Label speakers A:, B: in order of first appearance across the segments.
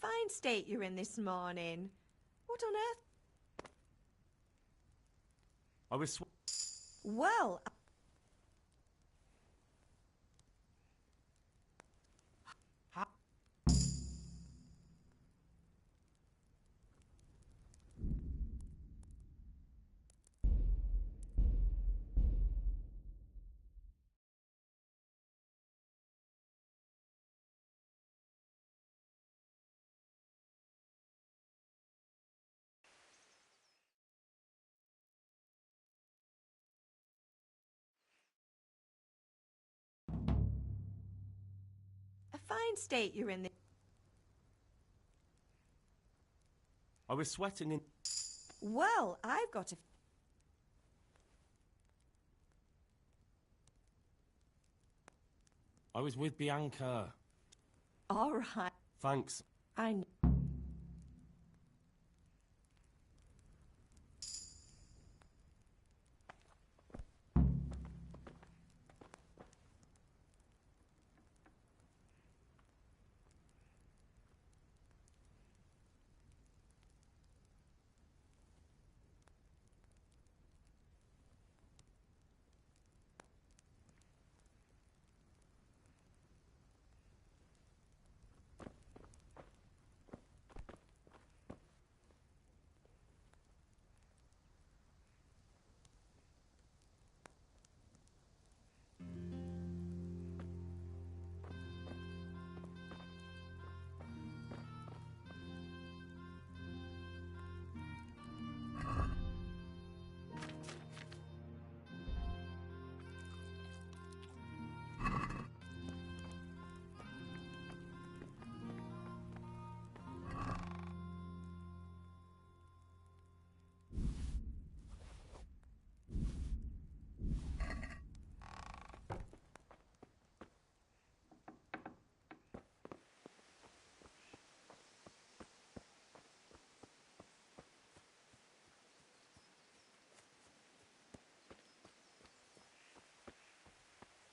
A: fine state you're in this morning. What on earth?
B: I was
A: Well, a fine state you're in this...
B: I was sweating in.
A: Well, I've got a...
B: I was with Bianca.
A: All right.
B: Thanks.
A: I know.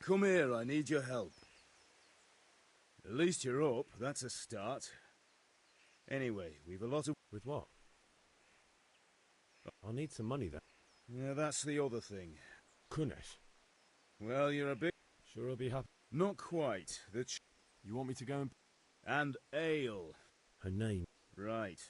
C: Come here, I need your help. At least you're up, that's a start. Anyway, we've a lot of...
B: With what? I'll need some money then.
C: Yeah, that's the other thing.
B: Kunesh.
C: Well, you're a bit...
B: Sure I'll be happy.
C: Not quite.
B: You want me to go and...
C: And ale.
B: Her name.
C: Right.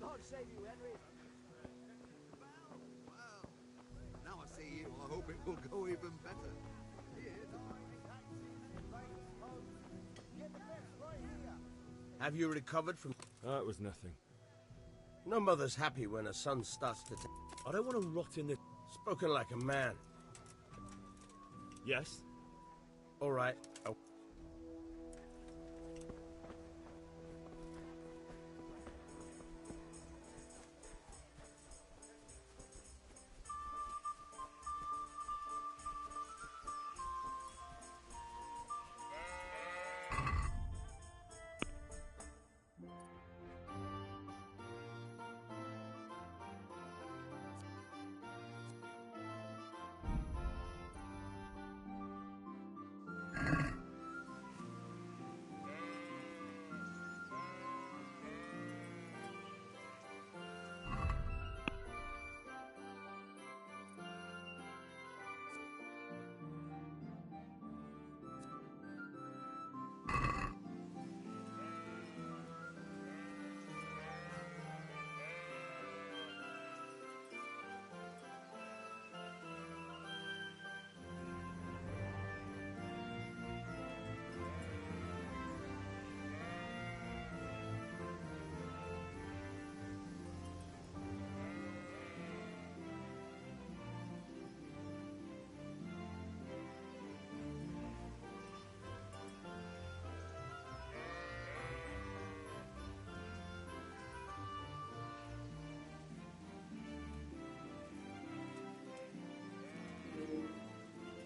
D: God save you, Henry.
E: Well, now I see you, I hope it will go even better.
F: Have you recovered from...
B: That was nothing.
F: No mother's happy when her son starts to...
B: I don't want to rot in the...
F: Spoken like a man.
B: Yes?
F: All right. Oh.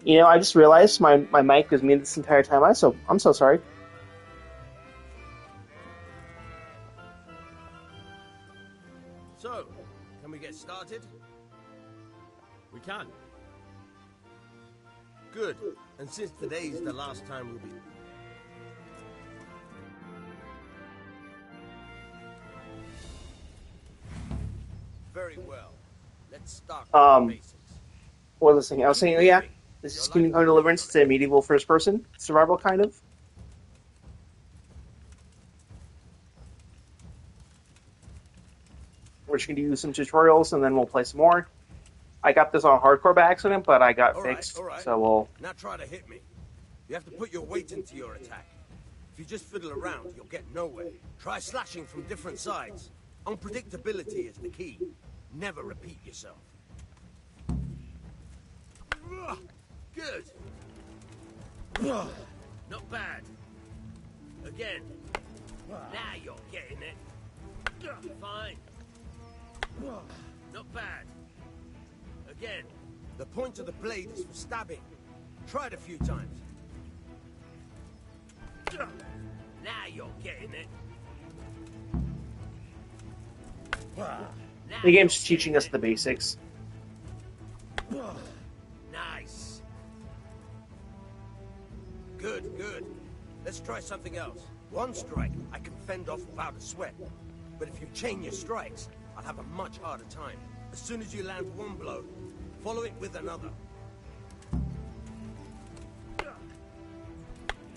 G: You know, I just realized my mic was muted this entire time. I'm so sorry.
F: So, can we get started?
B: We can.
F: Good. And since today's the last time we'll be... Very well. Let's start with the basics.
G: What was I saying? I was saying, yeah, this is Kingdom Come Deliverance. It's a medieval first-person survival, kind of. We're just going to do some tutorials, and then we'll play some more. I got this on hardcore by accident, but I got fixed, so we'll...
F: Now try to hit me. You have to put your weight into your attack. If you just fiddle around, you'll get nowhere. Try slashing from different sides. Unpredictability is the key. Never repeat yourself. Good. Not bad. Again. Now you're getting it. Fine. Not bad. Again. The point of the blade is for stabbing. Try it a few times. Now you're getting it.
G: The game's teaching us the basics.
F: Nice. Good, good. Let's try something else. One strike, I can fend off without a sweat. But if you chain your strikes, I'll have a much harder time. As soon as you land one blow, follow it with another.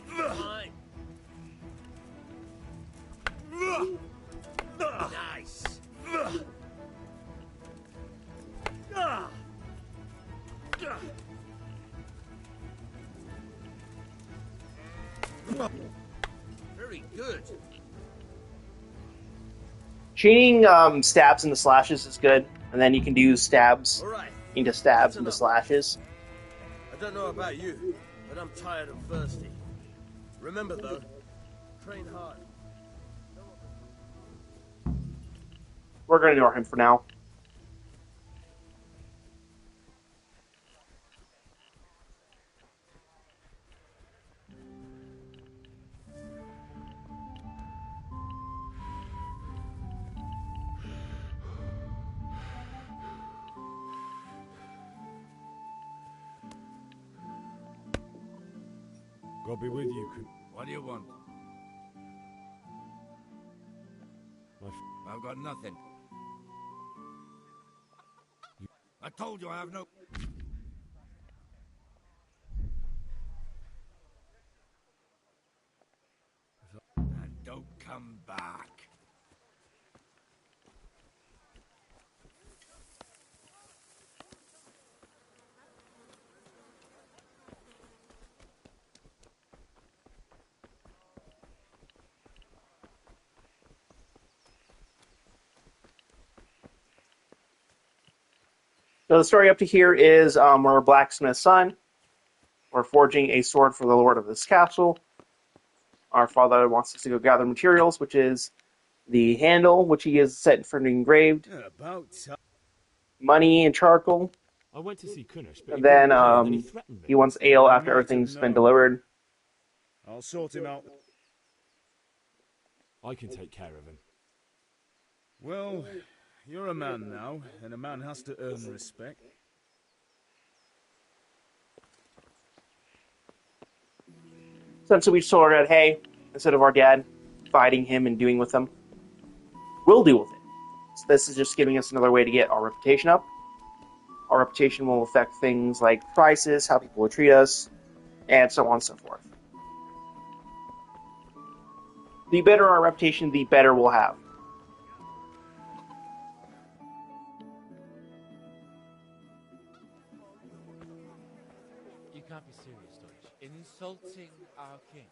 F: Fine. Nice. Very good.
G: Chaining stabs into slashes is good, and then you can do stabs into stabs into slashes.
F: I don't know about you, but I'm tired and thirsty. Remember though, train hard.
G: We're going to ignore him for now.
B: God be with you.
E: What do you want? I've got nothing. I told you I have no... And don't come back.
G: So the story up to here is we're a blacksmith's son. We're forging a sword for the lord of this castle. Our father wants us to go gather materials, which is the handle, which he has set for engraved, money and charcoal.
B: I went to see Kunish, but
G: And then
B: he threatened me.
G: he wants ale after everything's been delivered.
C: I'll sort him out.
B: I can take care of him.
C: Well, you're a man now, and a man has to earn respect.
G: Since we told her that, hey, instead of our dad fighting him and doing with him, we'll deal with it. So this is just giving us another way to get our reputation up. Our reputation will affect things like prices, how people will treat us, and so on and so forth. The better our reputation, the better we'll have.
H: You can't be serious, Deutsch. In insulting our king.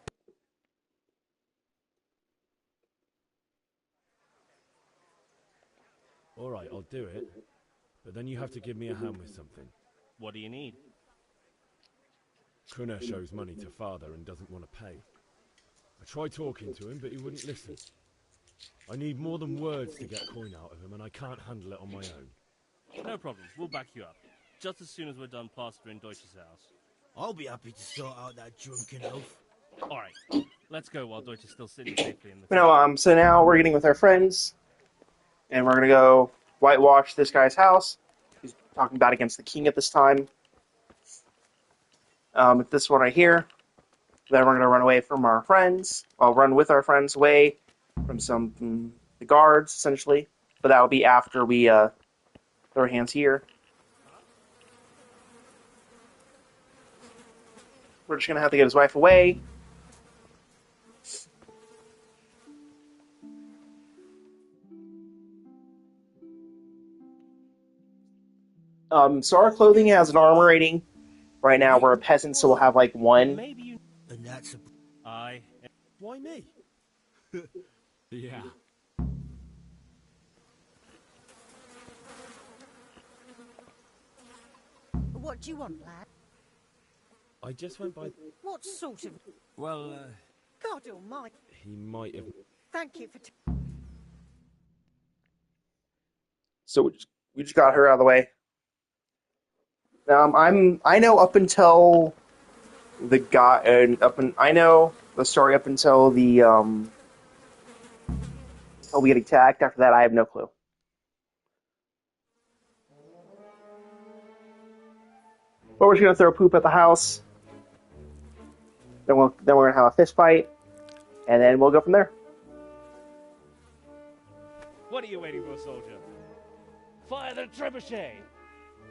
B: All right, I'll do it. But then you have to give me a hand with something.
I: What do you need?
B: Kunish owes money to father and doesn't want to pay. I tried talking to him, but he wouldn't listen. I need more than words to get coin out of him, and I can't handle it on my own.
I: No problem. We'll back you up. Just as soon as we're done plastering Deutsch's house. I'll be happy to sort out that drunken oaf.
J: Alright, let's go while Deutsch is still sitting safely in the
G: So now we're getting with our friends, and we're gonna go whitewash this guy's house. He's talking bad against the king at this time. With this one right here, then we're gonna run away from our friends. I'll run with our friends away from the guards, essentially. But that will be after we throw our hands here. We're just gonna have to get his wife away. So our clothing has an armor rating. Right now we're a peasant, so we'll have like 1.
J: Maybe you...
I: And that's a...
B: Why me? Yeah.
A: What do you want, lad?
B: I just went by...
A: What sort of...
B: Well,
A: God almighty.
B: he might have...
A: Thank you for...
G: So we just got her out of the way. I know up until the guy, I know the story up until the until we get attacked. After that, I have no clue. But we're just gonna throw poop at the house. Then we're gonna have a fist fight, and then we'll go from there.
J: What are you waiting for, soldier? Fire the trebuchet!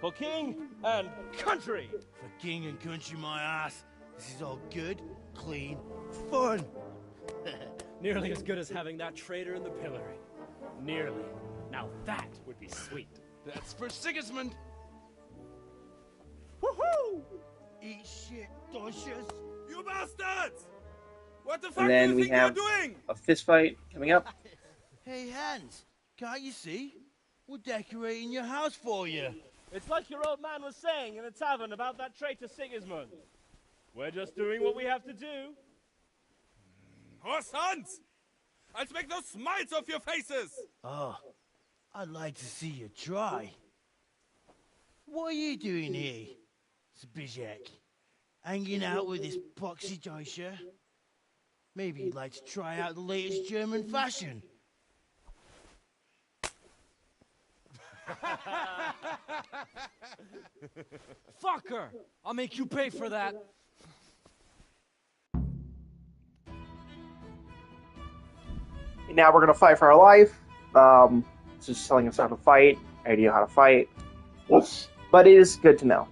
J: For king and country!
I: For king and country, my ass. This is all good, clean, fun.
K: Nearly as good as having that traitor in the pillory. Nearly. Now that would be sweet.
E: That's for Sigismund.
I: Woohoo! Eat shit, Docious.
E: You bastards! What the fuck
G: And then
E: do you
G: we
E: think
G: have
E: you're doing?
G: a fist fight coming up.
I: Hey, Hans, can't you see? We're decorating your house for you.
J: It's like your old man was saying in the tavern about that traitor Sigismund. We're just doing what we have to do.
E: Horse Hans! I'll make those smiles off your faces!
I: Oh, I'd like to see you try. What are you doing here, Zbigniew? Hanging out with this poxy Deutscher? Maybe you'd like to try out the latest German fashion.
K: Fucker! I'll make you pay for that.
G: Now we're gonna fight for our life. It's just telling us how to fight. I already know how to fight, but it is good to know.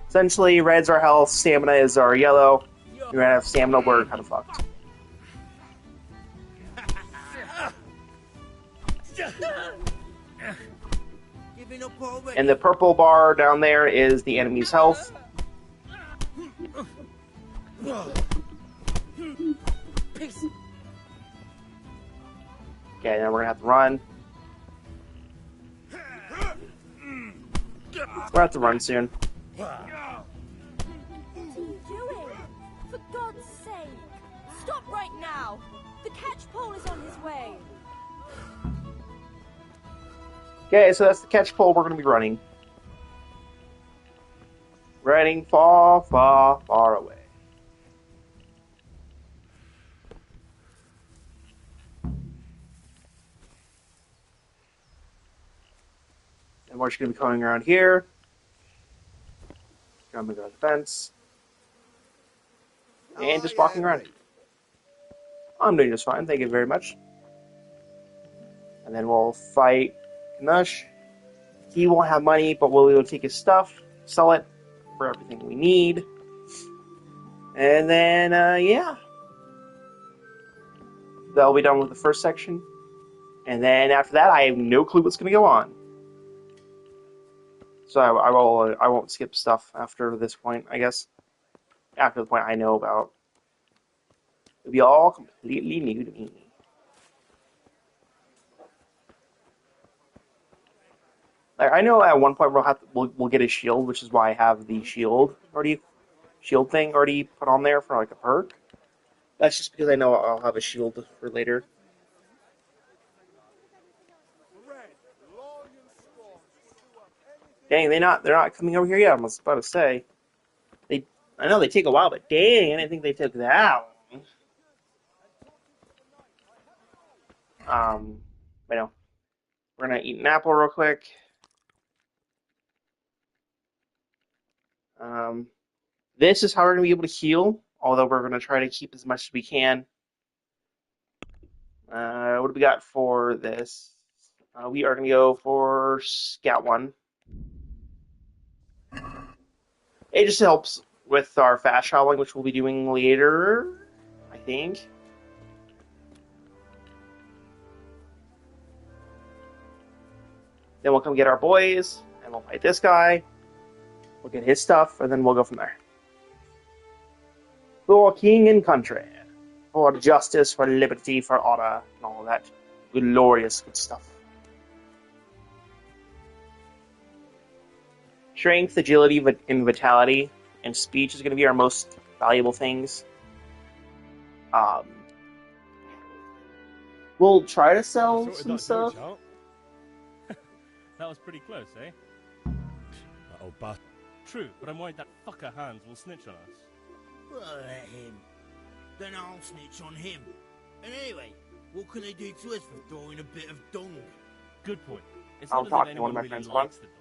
G: Essentially, red's our health, stamina is our yellow. You're gonna have stamina, we're kind of fucked.
I: Giving up already?
G: And the purple bar down there is the enemy's health. Okay, now we're gonna have to run. We're gonna have to run soon.
L: What are you doing? For God's sake! Stop right now! The catch pole is on his way!
G: Okay, so that's the catch pole we're gonna be running. Running far, far, far away. And we're just gonna be coming around here. Jumping over the fence. And just walking around. I'm doing just fine, thank you very much. And then we'll fight Knush. He won't have money, but we'll be able to take his stuff, sell it for everything we need. And then, yeah. That'll be done with the first section. And then after that, I have no clue what's going to go on. So I won't skip stuff after this point, I guess. After the point I know about. It'll be all completely new to me. Like, I know at one point we'll get a shield, which is why I have the shield thing already put on there for like a perk. That's just because I know I'll have a shield for later. Dang, they're not coming over here yet. I was about to say. I know they take a while, but dang, I didn't think they took that long. You know, we're gonna eat an apple real quick. This is how we're gonna be able to heal, although we're gonna try to keep as much as we can. What do we got for this? We are gonna go for Scout 1. It just helps with our fast traveling, which we'll be doing later, I think. Then we'll come get our boys, and we'll fight this guy. We'll get his stuff, and then we'll go from there. For king and country, for justice, for liberty, for honor, and all that glorious good stuff. Strength, agility, and vitality, and speech is going to be our most valuable things. We'll try to sell some stuff.
J: That was pretty close, eh?
B: That old bastard.
J: True, but I'm worried that fucker Hans will snitch on us.
I: Well, let him. Then I'll snitch on him. And anyway, what can they do to us for throwing a bit of dung?
J: Good point. It's
G: I'll
J: not
G: talk
J: as if
G: to one of
J: anyone
G: my
J: really
G: friends
J: likes the Deutsch.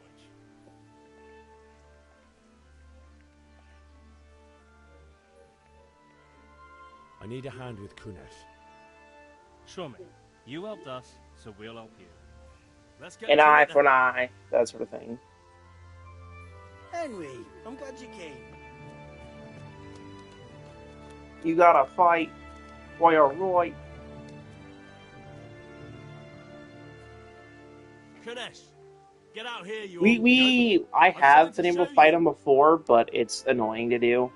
B: I need a hand with Kunesh.
J: Sure, mate. You helped us, so we'll help you.
I: Let's get
G: An eye for an eye, that sort of thing.
I: Henry, I'm glad you came.
G: You gotta fight for your right.
I: Kanesh, get out here, you
G: I have been able to fight him before, but it's annoying to do.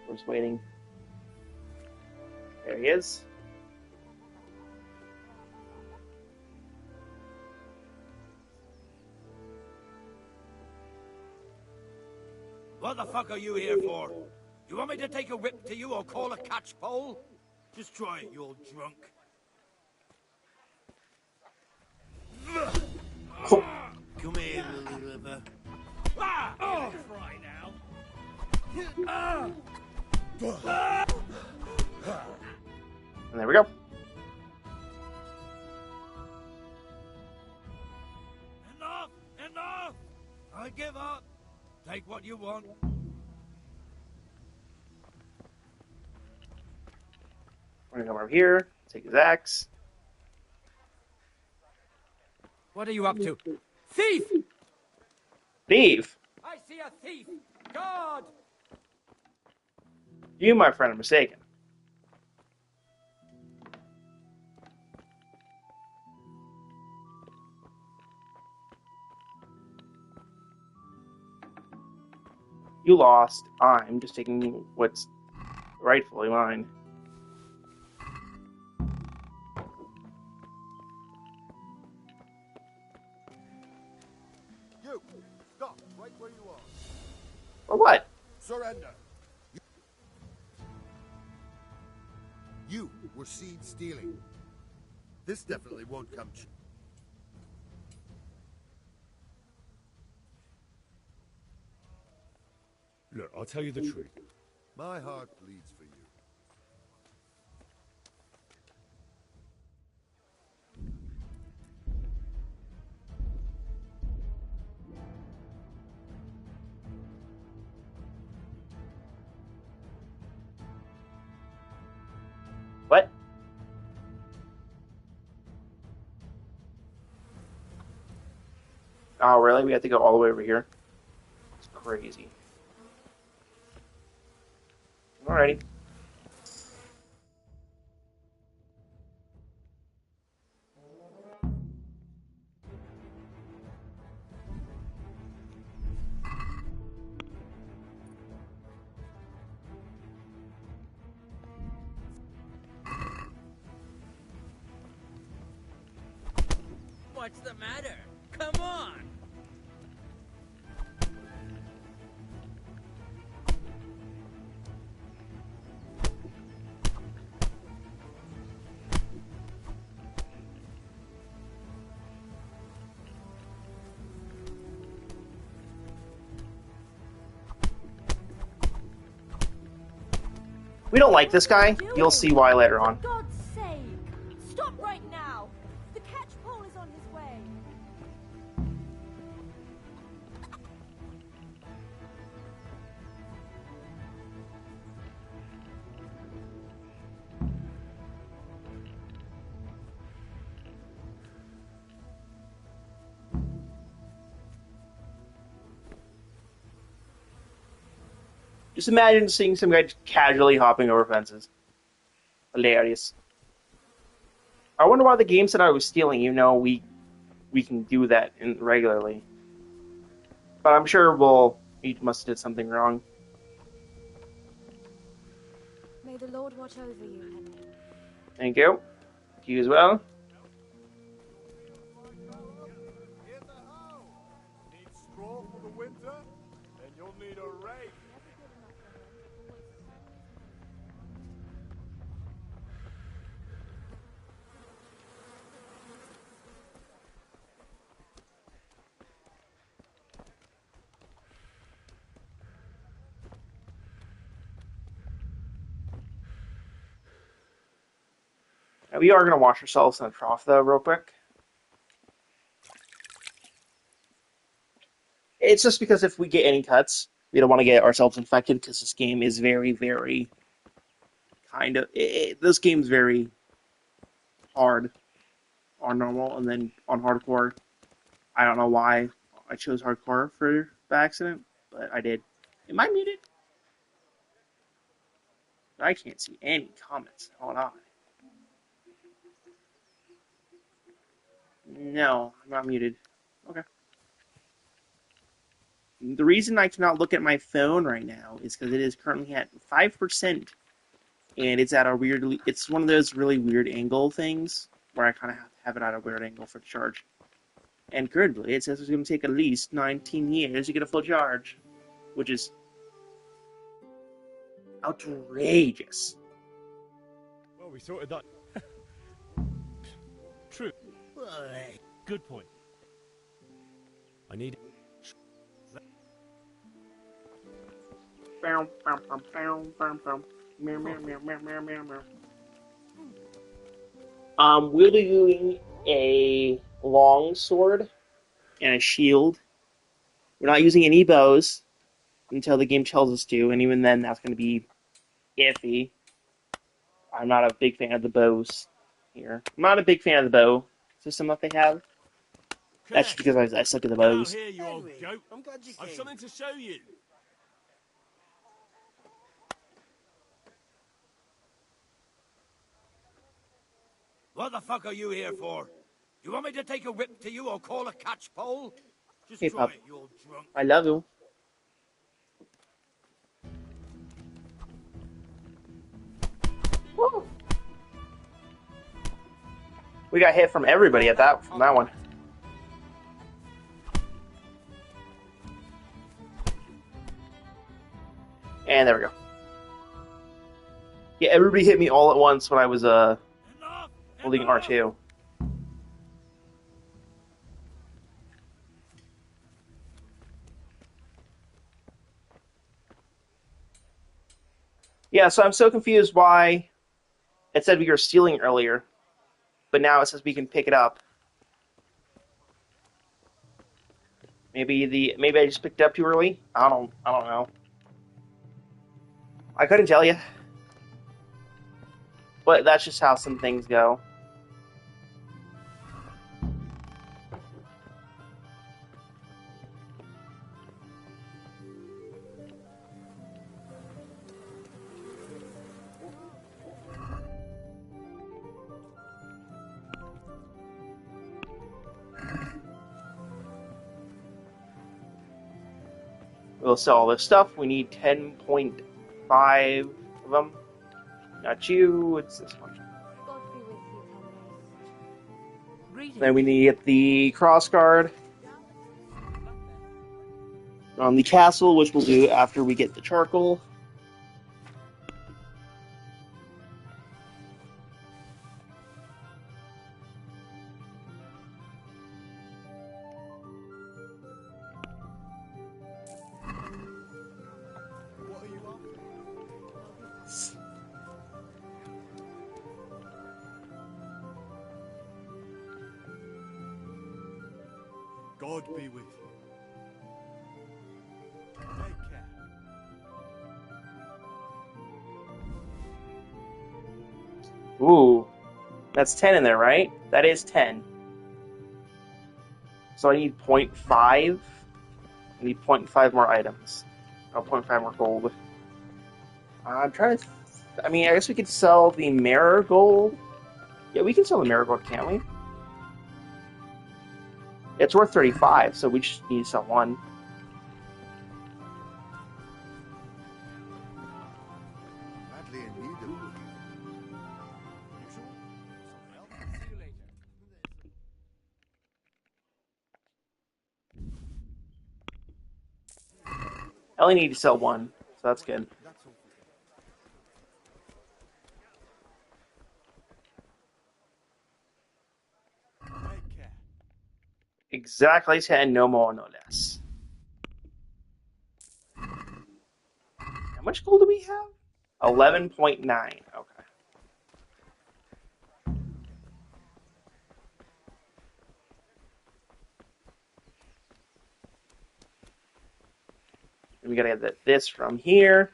G: We're just waiting. There he is.
F: What the fuck are you here for? You want me to take a whip to you or call a catchpole?
I: Just try it, you old drunk. Come here, little liver.
K: Cry now.
G: And there we go.
F: Enough! Enough! I give up. Take what you want.
G: We're gonna come over here, take his axe.
F: What are you up to? Thief!
G: Thief!
F: I see a thief! Guard!
G: You, my friend, are mistaken. You lost. I'm just taking what's rightfully mine.
M: You, stop right where you are.
G: For what?
M: Surrender. You were seed stealing. This definitely won't come true.
B: Look, I'll tell you the truth.
M: My heart bleeds for you.
G: What? Oh, really? We have to go all the way over here? It's crazy. Alrighty.
N: What's the matter? Come on!
G: We don't like this guy. You'll see why later on.
L: For God's sake! Stop right now! The catch pole is on his way!
G: Just imagine seeing some guy casually hopping over fences. Hilarious. I wonder why the game said I was stealing. You know, we can do that regularly. But I'm sure he must have did something wrong.
L: May the Lord watch over you, Henry.
G: Thank you. You as well.
M: Need straw for the winter? Then you'll need a rake.
G: Now, we are going to wash ourselves in the trough, though, real quick. It's just because if we get any cuts, we don't want to get ourselves infected because this game is very, very kind of... this game's very hard on normal, and then on hardcore. I don't know why I chose hardcore by accident, but I did. Am I muted? I can't see any comments. Hold on. No, I'm not muted. Okay. The reason I cannot look at my phone right now is because it is currently at 5%, and it's at a weirdly... It's one of those really weird angle things where I kind of have to have it at a weird angle for the charge. And currently, it says it's going to take at least 19 years to get a full charge, which is outrageous.
B: Well, we sorted that. True.
I: Well,
J: Good point.
B: I need...
G: We'll be doing a long sword and a shield. We're not using any bows until the game tells us to, and even then, that's going to be iffy. I'm not a big fan of the bows here. I'm not a big fan of the bow system that they have. That's just because I suck at the bows.
E: Here, you old goat.
I: I'm glad you
E: I've
I: came.
E: something to show you.
F: What the fuck are you here for? You want me to take a whip to you or call a catch pole? Just
G: Hey,
F: try
G: pup.
F: it, you old drunk.
G: I love you. Woo. We got hit from everybody from that one. And there we go. Yeah, everybody hit me all at once when I was holding R2. Yeah, so I'm so confused why it said we were stealing earlier, but now it says we can pick it up. Maybe I just picked it up too early. I don't know. I couldn't tell you. But that's just how some things go. We'll sell all this stuff. We need 10.5 of them. Not you, it's this one.
L: God be with you, Henry.
G: Then we need to get the cross guard on the castle, which we'll do after we get the charcoal.
M: God be with you.
E: Take care.
G: Ooh. That's 10 in there, right? That is 10. So I need 0.5. I need 0.5 more items. Oh, 0.5 more gold. I'm trying to... I mean, I guess we could sell the marigold. Yeah, we can sell the marigold, can't we? It's worth 35, so we just need to sell one.
M: Badly in need of it.
E: See you later.
G: I only need to sell one, so that's good.
E: Take care.
G: Exactly 10, no more, no less. How much gold do we have? 11.9. Okay. And we gotta get this from here.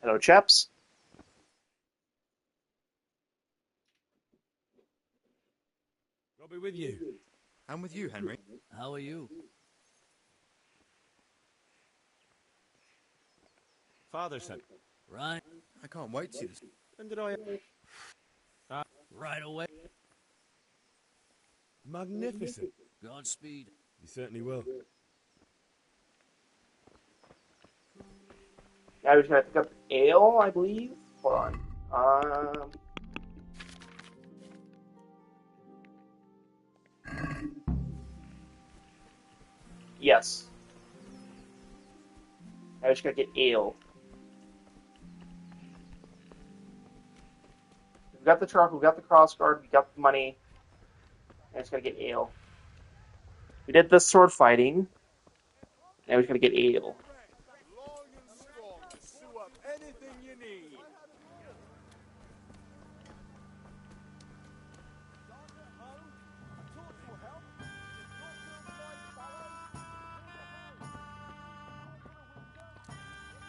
G: Hello, chaps.
B: I'll be with you.
C: I'm with you, Henry.
N: How are you?
B: Father sent.
N: Right.
C: I can't wait to see this.
B: When did I...
N: Right away.
B: Magnificent.
N: Godspeed.
B: You certainly will.
G: Now we just gotta pick up ale, I believe. Hold on. Yes. I just gotta get ale. We've got the truck, we've got the crossguard, we got the money. I just gotta get ale. We did the sword fighting. Now we just gotta get ale.
E: Long and strong to sew up anything you need.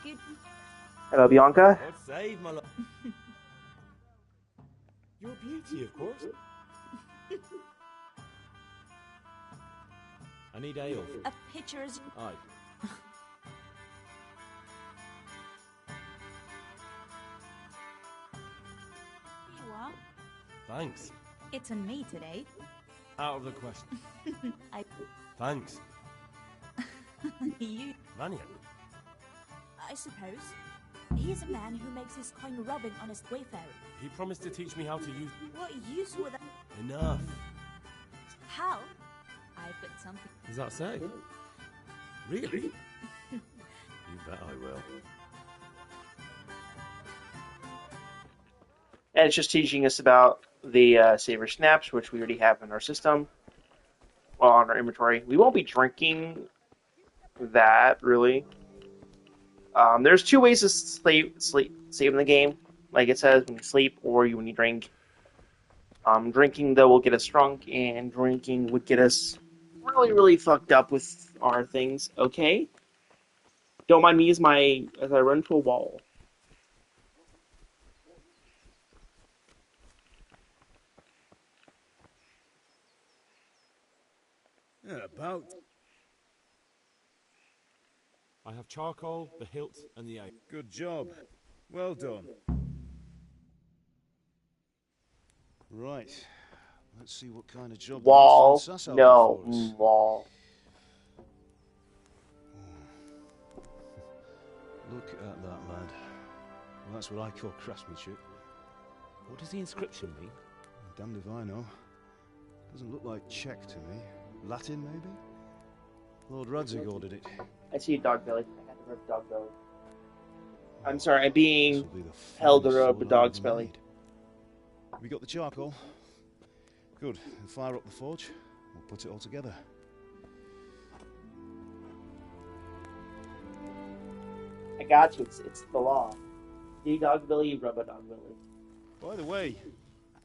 L: Good.
G: Hello, Bianca.
B: God save my love. Your beauty, of course. I need ale.
L: A pitcher is...
B: Aye.
L: You are.
J: Thanks.
L: It's on me today.
J: Out of the question. Thanks.
L: You...
J: Vanya.
L: I suppose. He's a man who makes his coin robbing honest wayfaring.
J: He promised to teach me how to use...
L: What use would that...
J: Enough.
L: How? I've got something...
B: Does that say? Really? You bet I will.
G: And it's just teaching us about the Saber Snaps, which we already have in our system. Well, on our inventory. We won't be drinking that, really. There's two ways to sleep in the game. Like it says, when you sleep or when you drink. Drinking, though, will get us drunk, and drinking would get us really, really fucked up with our things. Okay? Don't mind me as I run to a wall.
C: Yeah, about.
B: I have charcoal, the hilt, and the ale.
C: Good job. Well done.
O: Right. Let's see what kind of job
G: Wall.
O: the Sus out
G: No.
O: for us.
G: Wall.
O: Look at that, lad. Well, that's what I call craftsmanship.
B: What does the inscription mean?
O: Damned if I know. Doesn't look like Czech to me. Latin, maybe? Lord Radzig ordered it.
G: I see a dog belly. I had to rub dog belly. I'm sorry, I'm being held to rub a dog's belly.
O: We got the charcoal. Good. We'll fire up the forge. We'll put it all together.
G: got you. It's the law. D-Dog Billy, Rub-a-Dog Billy.
O: By the way,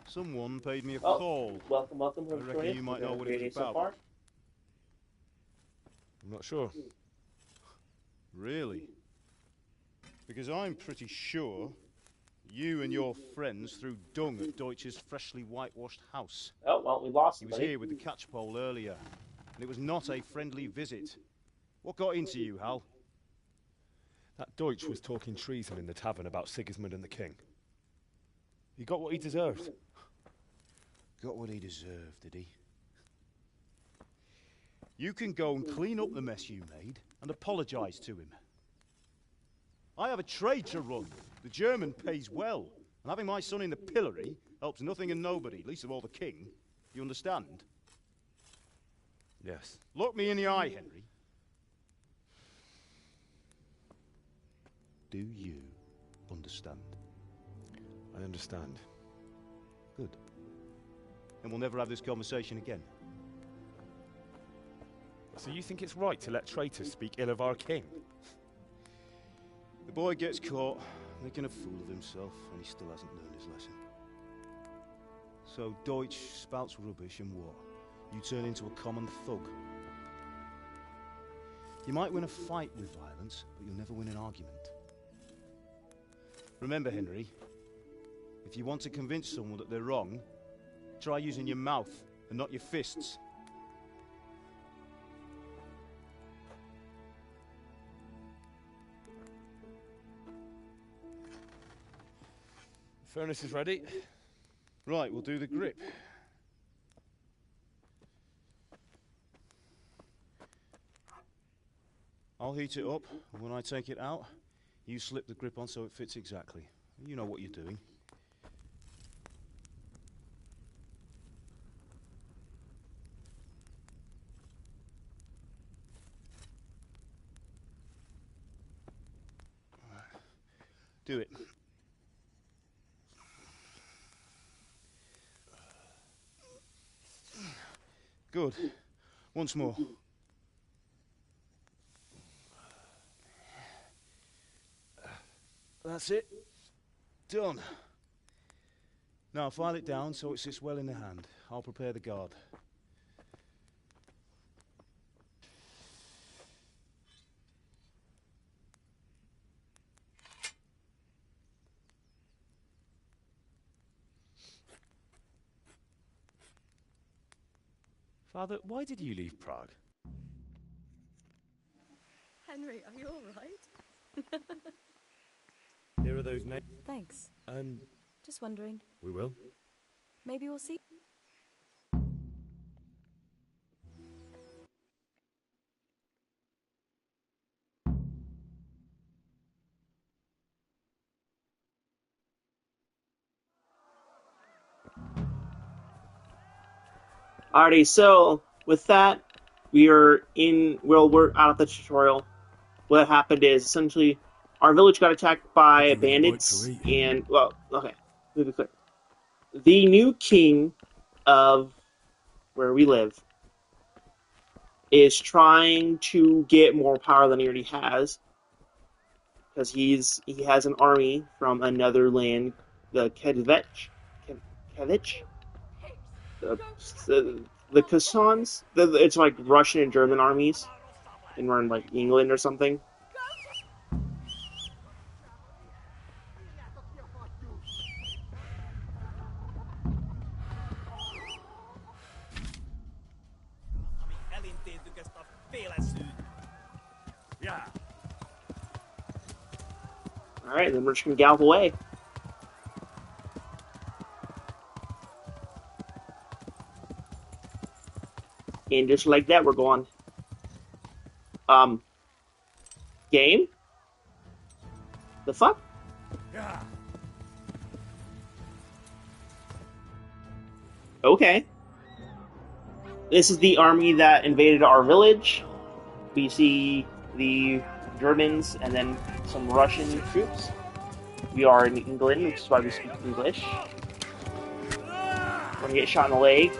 O: someone paid me a
G: Oh,
O: call.
G: welcome.
O: I reckon you might know what it was
G: so
O: about.
G: far.
B: I'm not sure.
O: Really? Because I'm pretty sure you and your friends threw dung at Deutsch's freshly whitewashed house.
G: Oh, well, we lost
O: He
G: him,
O: was
G: buddy.
O: here with the catchpole earlier, and it was not a friendly visit. What got into you, Hal?
B: That Deutsch was talking treason in the tavern about Sigismund and the king. He got what he deserved.
O: Got what he deserved, did he? You can go and clean up the mess you made and apologise to him. I have a trade to run. The German pays well, and having my son in the pillory helps nothing and nobody, least of all the king. You understand?
B: Yes.
O: Look me in the eye, Henry. Do you understand?
B: I understand.
O: Good. Then we'll never have this conversation again.
B: So you think it's right to let traitors speak ill of our king?
O: The boy gets caught making a fool of himself, and he still hasn't learned his lesson. So Deutsch spouts rubbish, and what? You turn into a common thug. You might win a fight with violence, but you'll never win an argument. Remember, Henry, if you want to convince someone that they're wrong, try using your mouth and not your fists.
B: Furnace is ready.
O: Right, we'll do the grip. I'll heat it up, and when I take it out, you slip the grip on so it fits exactly. You know what you're doing. Do it. Good. Once more. That's it. Done. Now file it down so it sits well in the hand. I'll prepare the guard.
B: Father, why did you leave Prague?
L: Henry, are you all right?
B: Here are those names.
L: Thanks. Just wondering.
B: We will.
L: Maybe we'll see.
G: Alrighty, so with that, we're out of the tutorial. What happened is essentially our village got attacked by bandits, and well, okay, let me be clear. The new king of where we live is trying to get more power than he already has, because he has an army from another land, the Kevich, the Cossons. It's like Russian and German armies, and we're in like England or something.
E: Yeah.
G: Alright, then we're just gonna gallop away. And just like that, we're going. Game? The fuck?
E: Yeah.
G: Okay. This is the army that invaded our village. We see the Germans and then some Russian troops. We are in England, which is why we speak English. We're gonna get shot in the leg.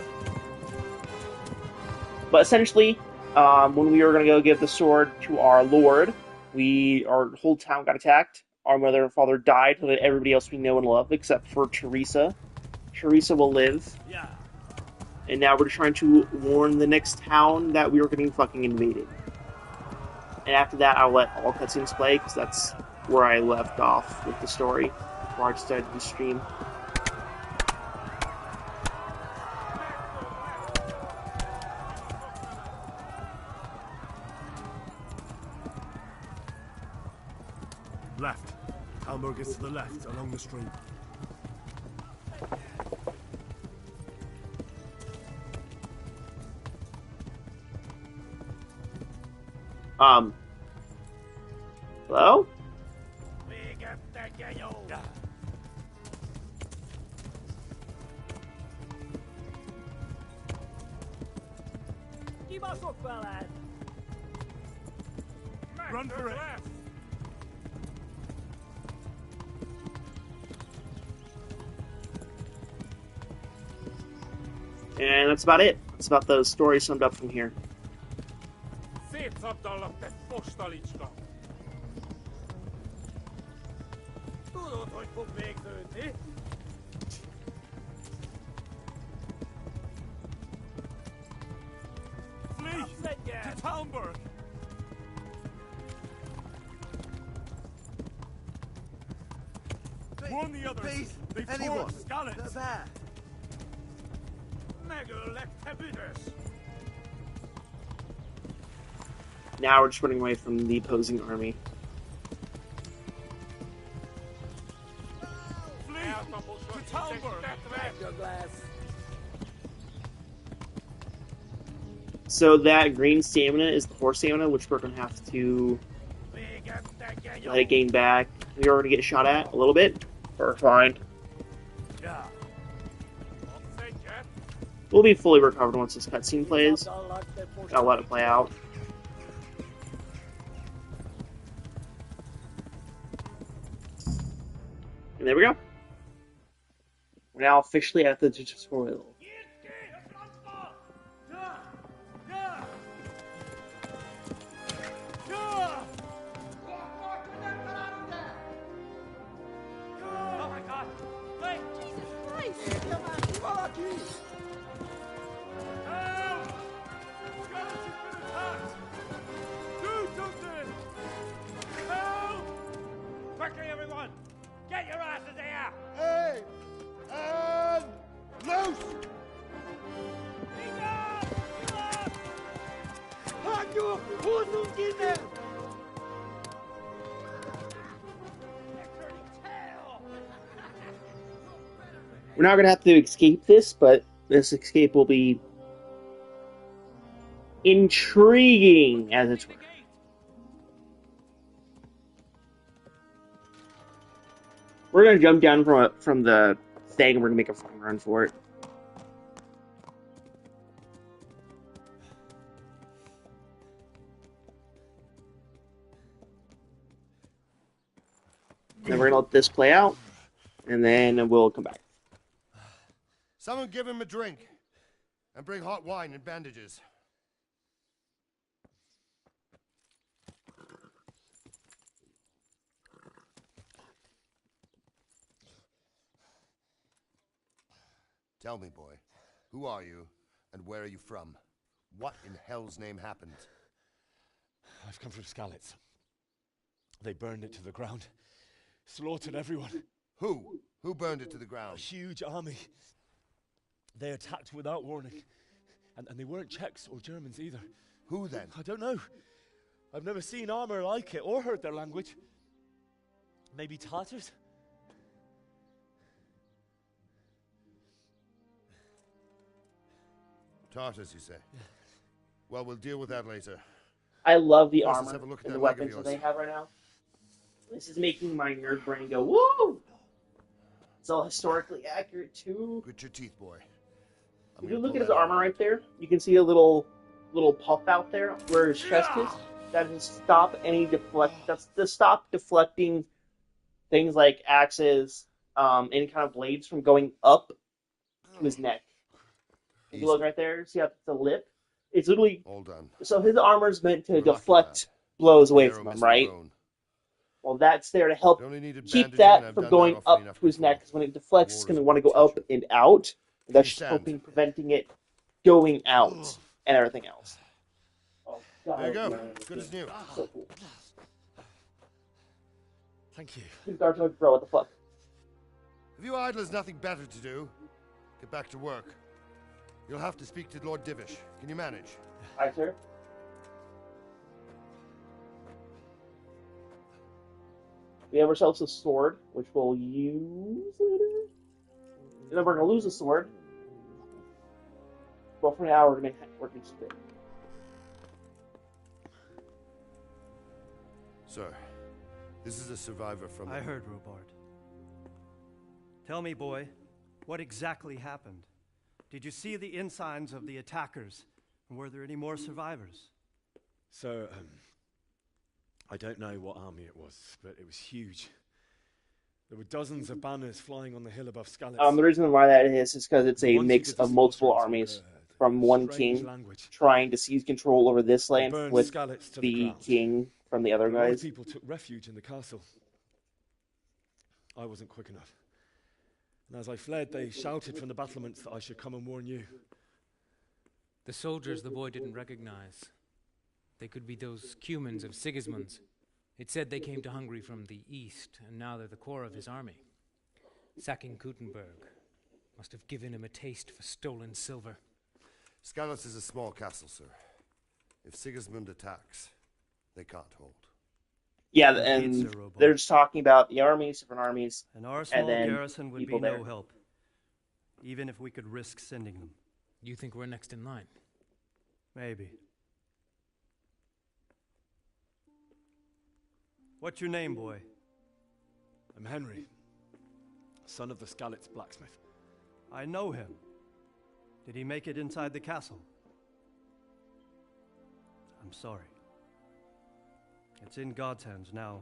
G: But essentially, when we were gonna go give the sword to our lord, Our whole town got attacked. Our mother and father died, so that everybody else we know and love, except for Teresa. Teresa will live. And now we're trying to warn the next town that we are getting fucking invaded. And after that, I'll let all cutscenes play, because that's where I left off with the story, before I started the stream.
P: Left. Hamburg is to the left, along the stream.
G: Hello?
P: Run for it!
G: And that's about it. That's about the story summed up from here.
P: Flee! To Talmberg! Warn the others!
F: Please,
P: They've
F: anyone.
P: torn Skalitz!
F: There.
G: Now we're just running away from the opposing army.
P: Flee! To Talmberg!
G: So that green stamina is the horse stamina, which we're going to have to let it gain back. We are going to get shot at a little bit. We're fine. We'll be fully recovered once this cutscene plays. I'll let it play out. And there we go. We're now officially at the tutorial.
E: Quickly, everyone! Get your asses here!
M: Hey! And loose!
G: We're not going to have to escape this, but this escape will be intriguing, as it were. We're going to jump down from the thing, and we're going to make a fucking run for it. Then we're going to let this play out, and then we'll come back.
M: Someone give him a drink. And bring hot wine and bandages. Tell me, boy, who are you, and where are you from? What in hell's name happened?
B: I've come from Skalitz. They burned it to the ground. Slaughtered everyone.
M: Who? Who burned it to the ground?
B: A huge army. They attacked without warning. And they weren't Czechs or Germans either.
M: Who then?
B: I don't know. I've never seen armor like it or heard their language. Maybe Tatars?
M: Tartars, you say? Yeah. Well, we'll deal with that later.
G: I love the
M: Let's
G: armor
M: have a look at
G: and
M: that
G: the
M: leg of
G: weapons that
M: yours.
G: they have right now. This is making my nerd brain go, woo! It's all historically accurate, too.
M: Grit your teeth, boy.
G: If you look at his armor right there, you can see a little puff out there where his chest is. That is that's to stop deflecting things like axes, any kind of blades from going up to his neck. If you look right there, see how the lip? It's literally...
M: All done.
G: So his armor is meant to deflect blows away
M: Narrow
G: from him,
M: missed
G: right?
M: bone.
G: Well, that's there to help
M: It only needed
G: keep
M: bandaging, and
G: that
M: I've
G: from
M: done
G: going
M: that often
G: up
M: enough
G: to his
M: before.
G: neck, because when it deflects, it's
M: War
G: going to
M: is
G: want to
M: good
G: go up and out. And that's
M: Please
G: just
M: stand.
G: helping preventing it going out and everything else. Oh, God,
M: There you go.
G: man.
M: Good as new.
G: So cool.
B: Thank you.
G: These guards are like, bro, what the fuck?
M: If you idlers nothing better to do, get back to work. You'll have to speak to Lord Divish. Can you manage?
G: Aye, sir. We have ourselves a sword, which we'll use later. And then we're going to lose a sword. Well, for now, we're going to keep it.
M: Sir, this is a survivor from...
Q: I heard, Robard. Tell me, boy, what exactly happened? Did you see the insigns of the attackers? And were there any more survivors?
B: So, I don't know what army it was, but it was huge. There were dozens of banners flying on the hill above Skalitz.
G: The reason why that is because it's a
B: Once you
G: mix
B: did the
G: of multiple
B: slaughterings
G: armies
B: occurred,
G: from
B: a
G: one
B: strange
G: king
B: language.
G: trying to seize control over this
B: They
G: land
B: burned
G: with
B: Skalitz to
G: the
B: ground.
G: king from the other
B: A lot of
G: guys.
B: people took refuge in the castle. I wasn't quick enough. And as I fled, they shouted from the battlements that I should come and warn you.
R: The soldiers the boy didn't recognize. They could be those Cumans of Sigismund's. It said they came to Hungary from the east, and now they're the core of his army. Sacking Kuttenberg must have given him a taste for stolen silver.
M: Skalitz is a small castle, sir. If Sigismund attacks, they can't hold.
G: Yeah, and they're just talking about the armies, different armies,
Q: And our small
G: then
Q: garrison would be
G: people
Q: no
G: there.
Q: help, even if we could risk sending them.
R: You think we're next in line?
Q: Maybe. What's your name, boy?
B: I'm Henry, son of the Skalitz blacksmith.
Q: I know him. Did he make it inside the castle? I'm sorry. It's in God's hands now.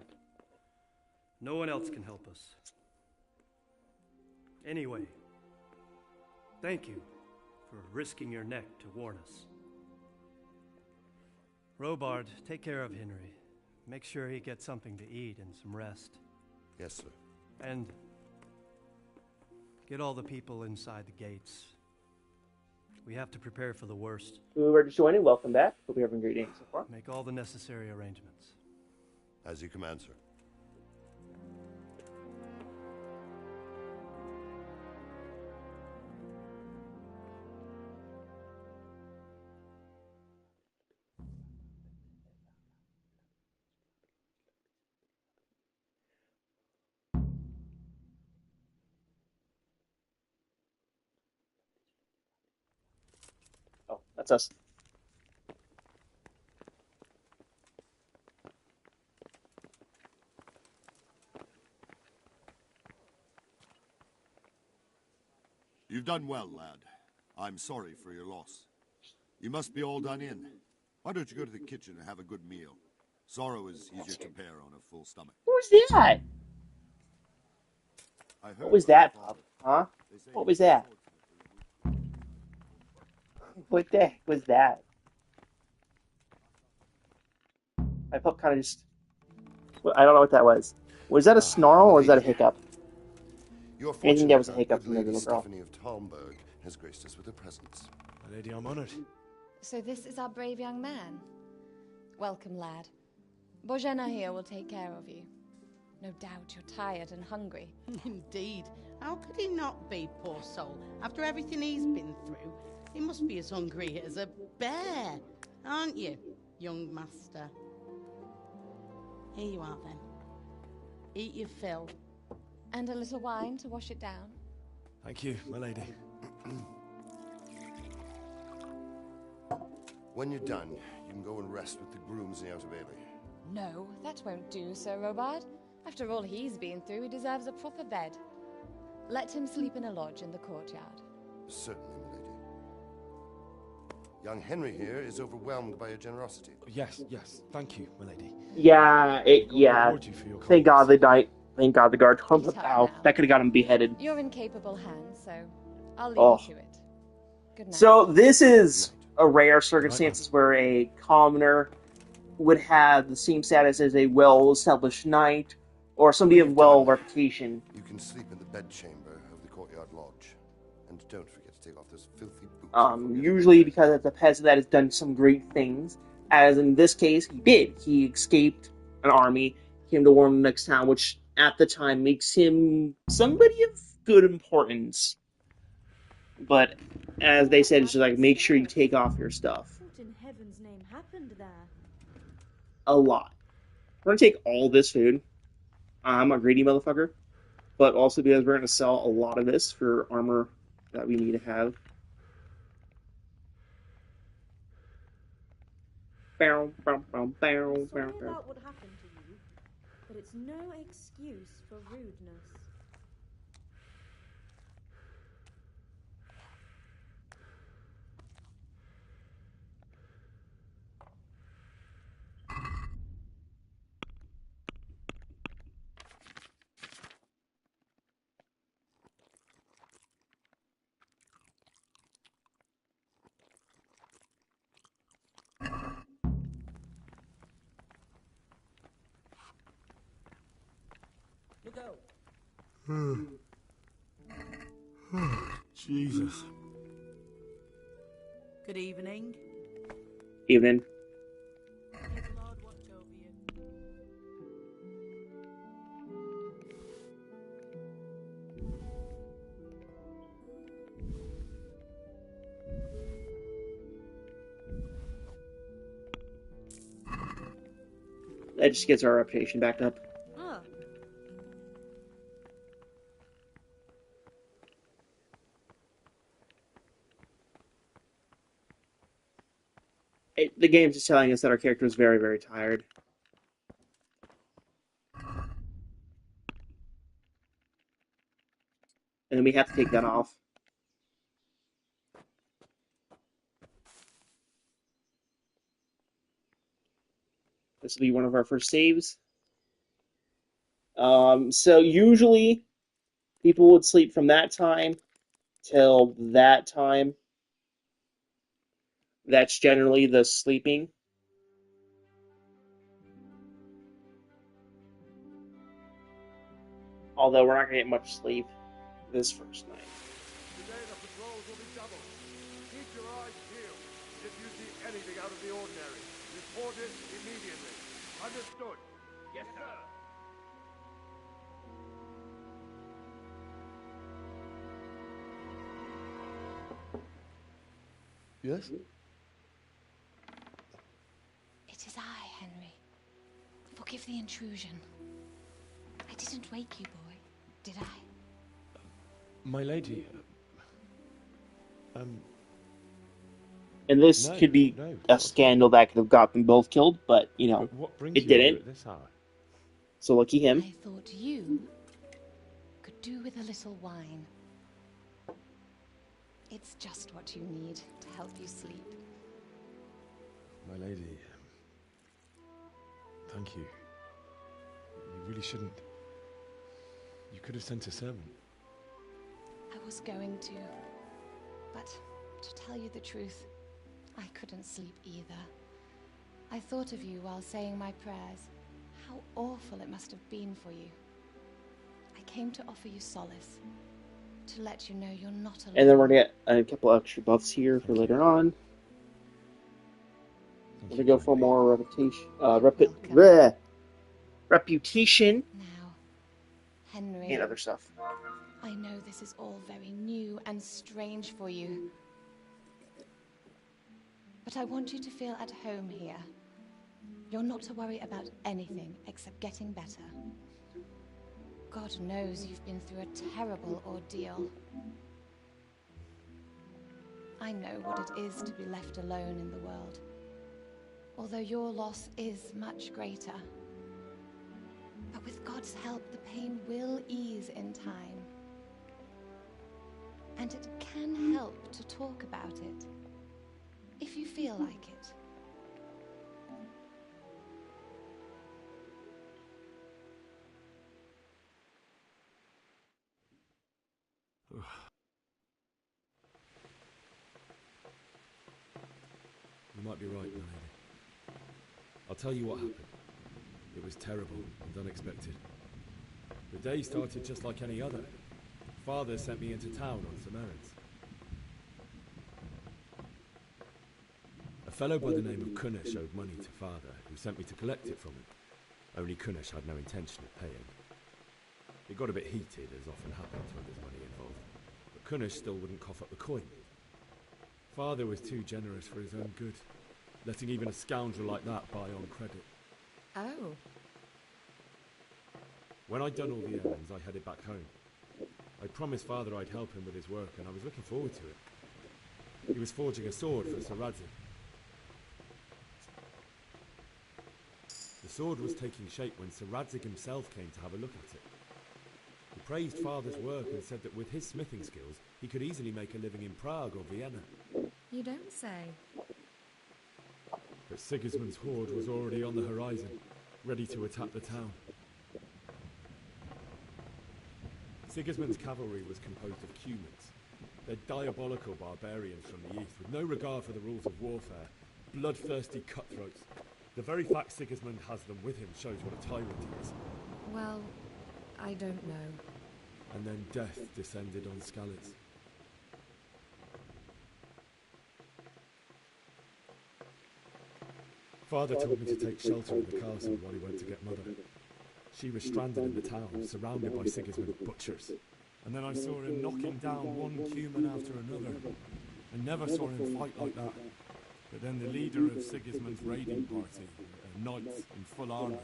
Q: No one else can help us. Anyway, thank you for risking your neck to warn us. Robard, take care of Henry. Make sure he gets something to eat and some rest.
M: Yes, sir.
Q: And get all the people inside the gates. We have to prepare for the worst.
G: Who are just joining, welcome back. Hope you're having a great day so far.
Q: Make all the necessary arrangements.
M: As you command, sir.
G: Oh, that's us.
S: You've done well, lad. I'm sorry for your loss. You must be all done in. Why don't you go to the kitchen and have a good meal? Sorrow is easier to bear on a full stomach.
G: What was that? What was that, Pop? Huh? What was that? What the heck was that? My pup kind of just... I don't know what that was. Was that a snarl or was that a hiccup?
M: You're
G: I think
M: fortunate
G: that was a
M: our
G: hiccup
M: good
G: from the
M: Lady
G: little girl.
M: Stephanie of Talmberg has graced us with her presence.
B: My lady, I'm honored.
T: So this is our brave young man. Welcome, lad. Bojena here will take care of you. No doubt you're tired and hungry.
U: Indeed. How could he not be, poor soul? After everything he's been through, he must be as hungry as a bear, aren't you, young master? Here you are, then. Eat your fill.
T: And a little wine to wash it down.
B: Thank you, my lady.
M: When you're done, you can go and rest with the grooms in the Outer Bailey.
T: No, that won't do, Sir Robard. After all he's been through, he deserves a proper bed. Let him sleep in a lodge in the courtyard.
M: Certainly, my lady. Young Henry here is overwhelmed by your generosity.
B: Yes, yes. Thank you, my lady.
G: Yeah, yeah.
B: reward you for your
G: Thank God the night. Thank God the guard told him how that could have got him beheaded.
T: You're in capable hands, so I'll leave
G: Oh.
T: you to it. Good night.
G: So this is a rare circumstances where a commoner would have the same status as a well-established knight or somebody of well reputation.
M: You can sleep in the bedchamber of the courtyard lodge. And don't forget to take off those filthy boots.
G: Usually because it's a peasant that has done some great things. As in this case, he did. He escaped an army, came to war in the next town, which at the time makes him somebody of good importance. But as they said, it's just like, make sure you take off your stuff.
L: What in heaven's name happened there?
G: A lot. We're gonna take all this food. I'm a greedy motherfucker. But also because we're gonna sell a lot of this for armor that we need to have.
L: Sorry about what happened to you, but it's no excuse for rudeness.
B: Look out! Jesus.
D: Good evening.
G: Evening.
D: May the Lord watch over you.
G: That just gets our reputation back up.
L: Ah.
G: The game's just telling us that our character is very, very tired. And we have to take that off. This will be one of our first saves. So usually people would sleep from that time till that time. That's generally the sleeping. Although we're not going to get much sleep this first night.
M: Today the patrols will be doubled. Keep your eyes peeled. If you see anything out of the ordinary, report it immediately. Understood?
P: Yes, sir.
M: Yes?
T: It is I, Henry. Forgive the intrusion. I didn't wake you, boy, did I?
B: My lady.
G: And this
B: No,
G: could be
B: no,
G: a scandal that could have got them both killed, but, you know,
B: what brings
G: it
B: you here
G: didn't.
B: at this hour?
G: So lucky him.
T: I thought you could do with a little wine. It's just what you need to help you sleep.
B: My lady. Thank you. You really shouldn't. You could have sent a servant.
T: I was going to, but to tell you the truth, I couldn't sleep either. I thought of you while saying my prayers. How awful it must have been for you. I came to offer you solace, to let you know you're not alone.
G: And then we're going to get a couple extra buffs here for later on. We're going to go for more reputation.
T: Now, Henry.
G: And other stuff.
T: I know this is all very new and strange for you. But I want you to feel at home here. You're not to worry about anything except getting better. God knows you've been through a terrible ordeal. I know what it is to be left alone in the world. Although your loss is much greater. But with God's help, the pain will ease in time. And it can help to talk about it, if you feel like it.
B: You might be right, my lady. I'll tell you what happened. It was terrible and unexpected. The day started just like any other. Father sent me into town on some errands. A fellow by the name of Kunnish owed money to Father, who sent me to collect it from him. Only Kunnish had no intention of paying. It got a bit heated, as often happens when there's money involved. But Kunnish still wouldn't cough up the coin. Father was too generous for his own good, letting even a scoundrel like that buy on credit.
A: Oh.
B: When I'd done all the errands, I headed back home. I promised Father I'd help him with his work, and I was looking forward to it. He was forging a sword for Sir Radzig. The sword was taking shape when Sir Radzig himself came to have a look at it. He praised Father's work and said that with his smithing skills, he could easily make a living in Prague or Vienna.
A: You don't say.
B: But Sigismund's horde was already on the horizon, ready to attack the town. Sigismund's cavalry was composed of Cumans. They're diabolical barbarians from the east, with no regard for the rules of warfare, bloodthirsty cutthroats. The very fact Sigismund has them with him shows what a tyrant he is.
A: Well, I don't know.
B: And then death descended on Skalitz. Father told me to take shelter in the castle while he went to get Mother. She was stranded in the town, surrounded by Sigismund's butchers. And then I saw him knocking down one Cuman after another. I never saw him fight like that. But then the leader of Sigismund's raiding party, a knight in full armour,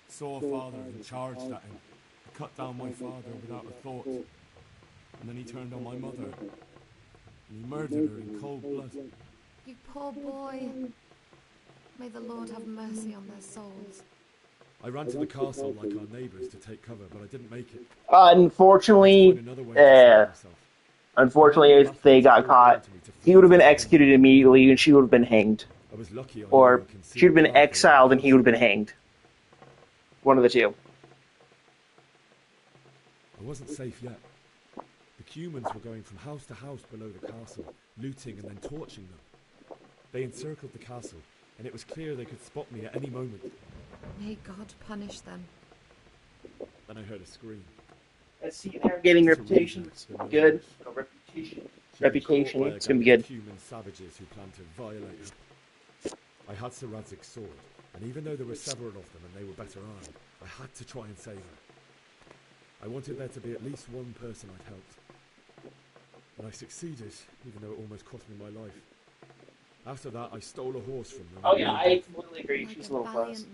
B: saw Father and charged at him. He cut down my father without a thought. And then he turned on my mother. And he murdered her in cold blood.
A: You poor boy. May the Lord have mercy on their souls.
B: I ran to the castle like our neighbours to take cover, but I didn't make it.
G: Unfortunately, if they got caught, he would have been executed immediately and she would have been hanged. Or she would have been exiled and he would have been hanged. One of the two.
B: I wasn't safe yet. The Cumans were going from house to house below the castle, looting and then torching them. They encircled the castle, and it was clear they could spot me at any moment.
A: May God punish them.
B: Then I heard a scream.
G: Let's see, they're getting reputation. It's good. Reputation. It's gonna be good.
B: Human savages who planned to violate her. I had Sir Radzig's sword, and even though there were several of them and they were better armed, I had to try and save her. I wanted there to be at least one person I'd helped. And I succeeded, even though it almost cost me my life. After that, I stole a horse from them.
G: Oh yeah, I completely agree. She's a little close.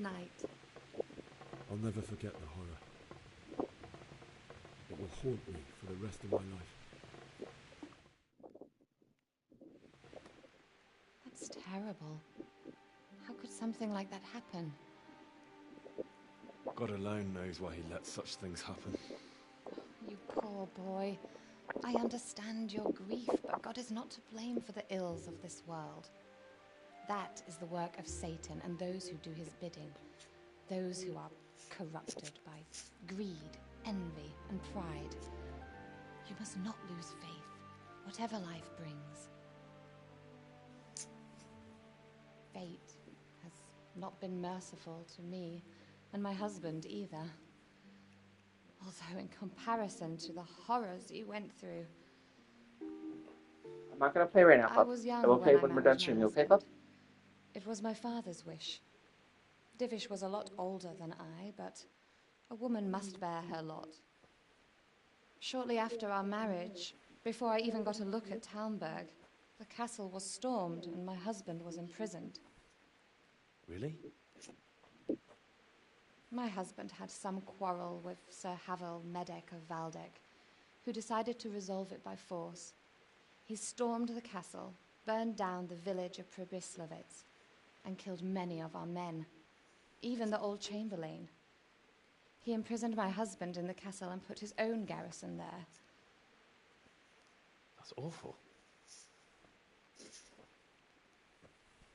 B: I'll never forget the horror. It will haunt me for the rest of my life.
T: That's terrible. How could something like that happen?
B: God alone knows why he lets such things happen.
T: You poor boy. I understand your grief, but God is not to blame for the ills of this world. That is the work of Satan and those who do his bidding. Those who are corrupted by greed, envy, and pride. You must not lose faith, whatever life brings. Fate has not been merciful to me, and my husband either. Although in comparison to the horrors he went through.
G: I'm not gonna play right now,
T: I
G: pup.
T: was young
G: I will play
T: when
G: when
T: I
G: we're
T: married
G: done streaming,
T: my
G: okay,
T: husband.
G: pup?
T: It was my father's wish. Divish was a lot older than I, but a woman must bear her lot. Shortly after our marriage, before I even got a look at Talmberg, the castle was stormed and my husband was imprisoned.
B: Really?
T: My husband had some quarrel with Sir Havel Medek of Valdek, who decided to resolve it by force. He stormed the castle, burned down the village of Pribyslavitz, and killed many of our men, even the old chamberlain. He imprisoned my husband in the castle and put his own garrison there.
B: That's awful.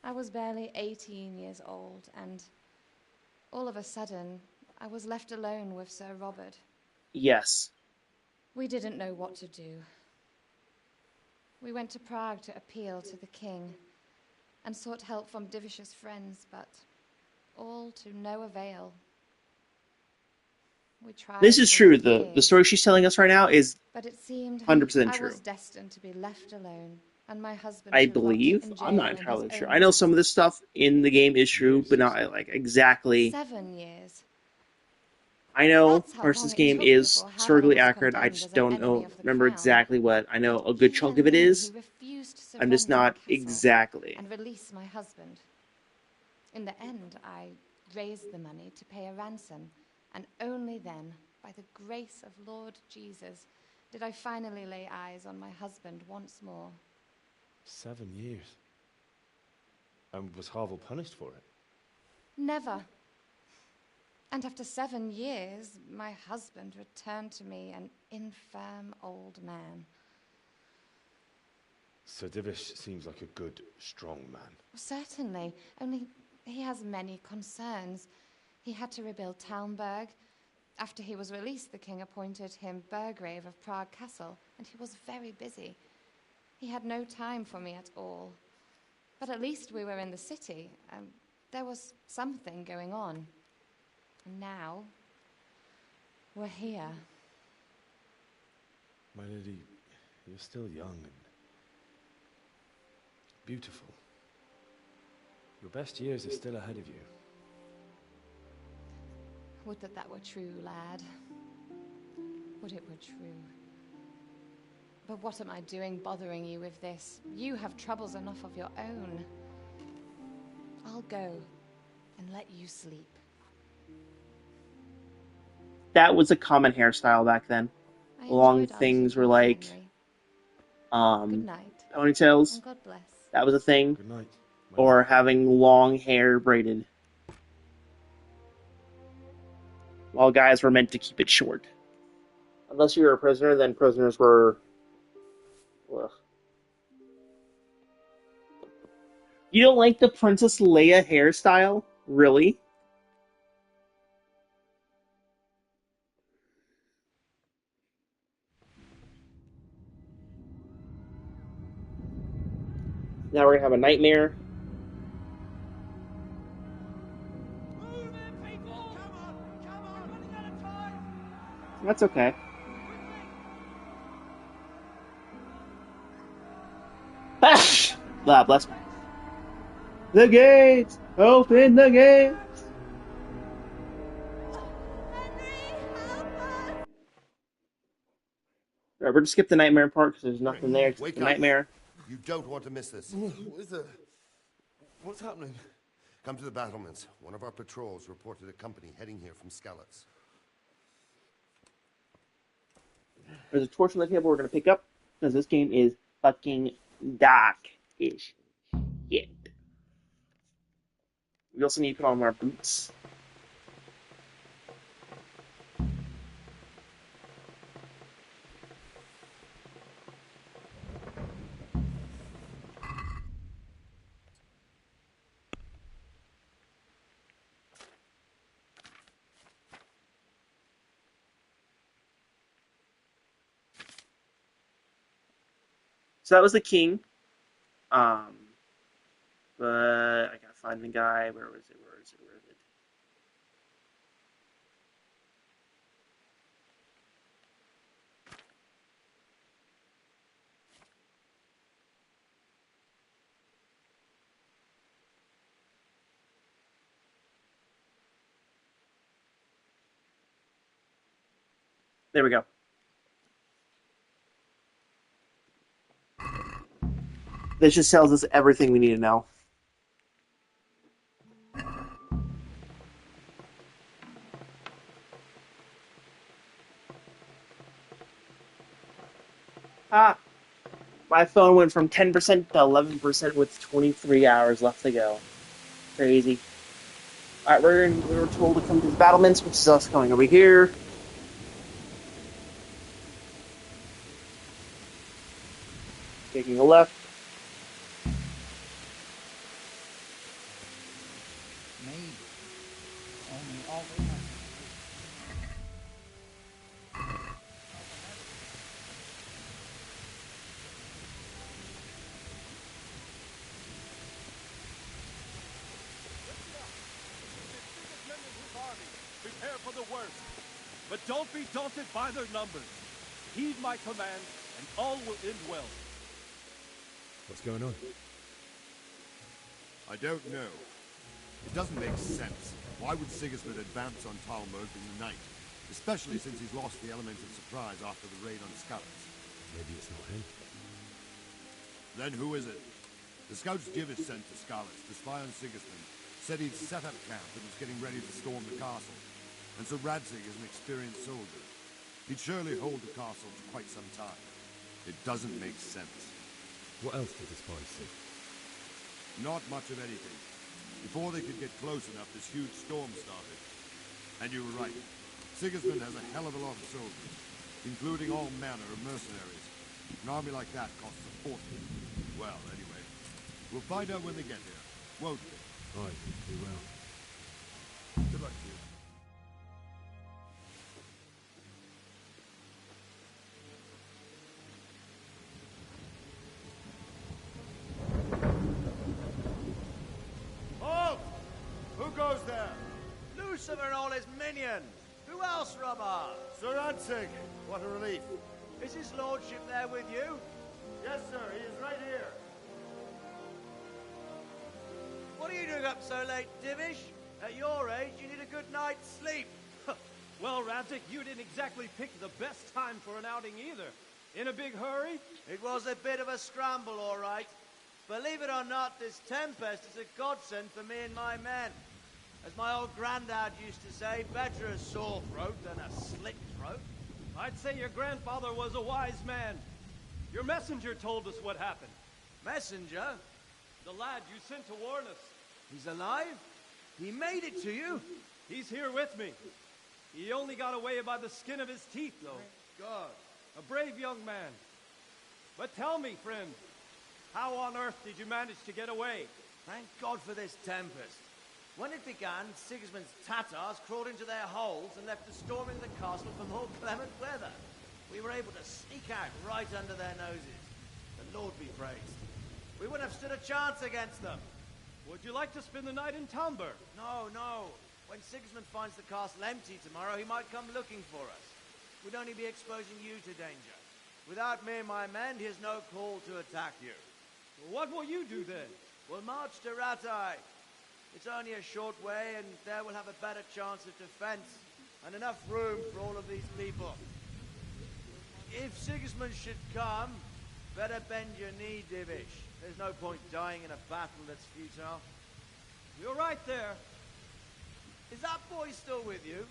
T: I was barely 18 years old, and all of a sudden, I was left alone with Sir Robert.
G: Yes.
T: We didn't know what to do. We went to Prague to appeal to the king and sought help from Divish's friends, but
A: all to no avail. We tried
G: This is
A: for
G: true. The
A: years,
G: story she's telling us right now is
A: but it seemed
G: 100%
A: I
G: true.
A: was destined to be left alone, and my husband
G: I
A: to rot
G: believe.
A: in
G: I'm not
A: jail in his
G: entirely sure.
A: own
G: I know
A: mess.
G: some of this stuff in the game is true, but not like exactly.
A: 7 years.
G: I know
A: That's how
G: parts of
A: long
G: this
A: it
G: game
A: took
G: is
A: before Havel
G: historically
A: was
G: accurate. I
A: condemned
G: just
A: as an
G: don't
A: enemy
G: know,
A: of the
G: remember
A: crown.
G: exactly what. I know a good chunk of
A: Even
G: it
A: then,
G: is.
A: he refused to
G: I'm just
A: surrender
G: not
A: the castle
G: exactly.
A: and release my husband. In the end, I raised the money to pay a ransom, and only then, by the grace of Lord Jesus, did I finally lay eyes on my husband once more.
J: 7 years. And was Havel punished for it?
A: Never. And after 7 years, my husband returned to me an infirm old man.
J: Sir Divish seems like a good, strong man.
A: Certainly, only he has many concerns. He had to rebuild Talmberg. After he was released, the king appointed him Burgrave of Prague Castle, and he was very busy. He had no time for me at all. But at least we were in the city. There was something going on. And now, we're here.
J: My lady, you're still young and beautiful. Your best years are still ahead of you.
A: Would that that were true, lad. Would it were true. But what am I doing bothering you with this? You have troubles enough of your own. I'll go and let you sleep.
G: That was a common hairstyle back then. Long things were like
A: Good night,
G: ponytails.
A: and God bless.
G: That was a thing.
J: Good night.
G: Or having long hair braided. While guys were meant to keep it short. Unless you were a prisoner, then prisoners were... Ugh. You don't like the Princess Leia hairstyle? Really? Now we're gonna have a nightmare. That's okay. Ah, bless me. The gates! Open the gates! Alright, we're gonna skip the nightmare part because there's nothing there except
S: Wake
G: the
S: up.
G: nightmare.
S: You don't want to miss this.
E: What is it? What's happening?
S: Come to the battlements. One of our patrols reported a company heading here from Skalitz.
G: There's a torch on the table we're gonna pick up because this game is fucking dark-ish shit. We also need to put on our boots. So that was the king. But I gotta find the guy. Where was it? Where is it? Where is it? There we go. This just tells us everything we need to know. Ah! My phone went from 10% to 11% with 23 hours left to go. Crazy. Alright, we were told to come to the battlements, which is us going over here. Taking a left.
N: Maybe. Only all they have.
P: prepare for the worst. But don't be daunted by their numbers. Heed my command, and all will end well.
B: What's going on?
S: I don't know. It doesn't make sense. Why would Sigismund advance on Talmberg in the night? Especially since he's lost the element of surprise after the raid on Skalitz.
B: Maybe it's not him.
S: Then who is it? The scouts Divish sent to Skalitz to spy on Sigismund said he'd set up camp and was getting ready to storm the castle. And so Radzig is an experienced soldier. He'd surely hold the castle for quite some time. It doesn't make sense.
B: What else did the spies see?
S: Not much of anything. Before they could get close enough, this huge storm started. And you were right. Sigismund has a hell of a lot of soldiers, including all manner of mercenaries. An army like that costs a fortune. Well, anyway, we'll find out when they get here, won't we?
B: Aye, we will.
S: Good luck to you.
F: Halt! Who goes there? Lucifer and all his minions. Who else, Robert?
S: Sir Radzig, what a relief.
F: Is his lordship there with you?
S: Yes, sir, he is right here.
F: What are you doing up so late, Divish? At your age, you need a good night's sleep.
J: Well, Radzig, you didn't exactly pick the best time for an outing either. In a big hurry?
F: It was a bit of a scramble, all right. Believe it or not, this tempest is a godsend for me and my men. As my old granddad used to say, better a sore throat than a slit throat.
J: I'd say your grandfather was a wise man. Your messenger told us what happened.
F: Messenger?
J: The lad you sent to warn us.
F: He's alive? He made it to you?
J: He's here with me. He only got away by the skin of his teeth, though.
F: Thank God.
J: A brave young man. But tell me, friend, how on earth did you manage to get away?
F: Thank God for this tempest. When it began, Sigismund's Tatars crawled into their holes and left us storming the castle for more clement weather. We were able to sneak out right under their noses. The Lord be praised. We wouldn't have stood a chance against them.
J: Would you like to spend the night in Talmberg?
F: No, no. When Sigismund finds the castle empty tomorrow, he might come looking for us. We'd only be exposing you to danger. Without me and my men, he has no call to attack you.
J: Well, what will you do then?
F: We'll march to Ratai. It's only a short way, and there we'll have a better chance of defense and enough room for all of these people. If Sigismund should come, better bend your knee, Divish. There's no point dying in a battle that's futile.
J: You're right there.
F: Is that boy still with you?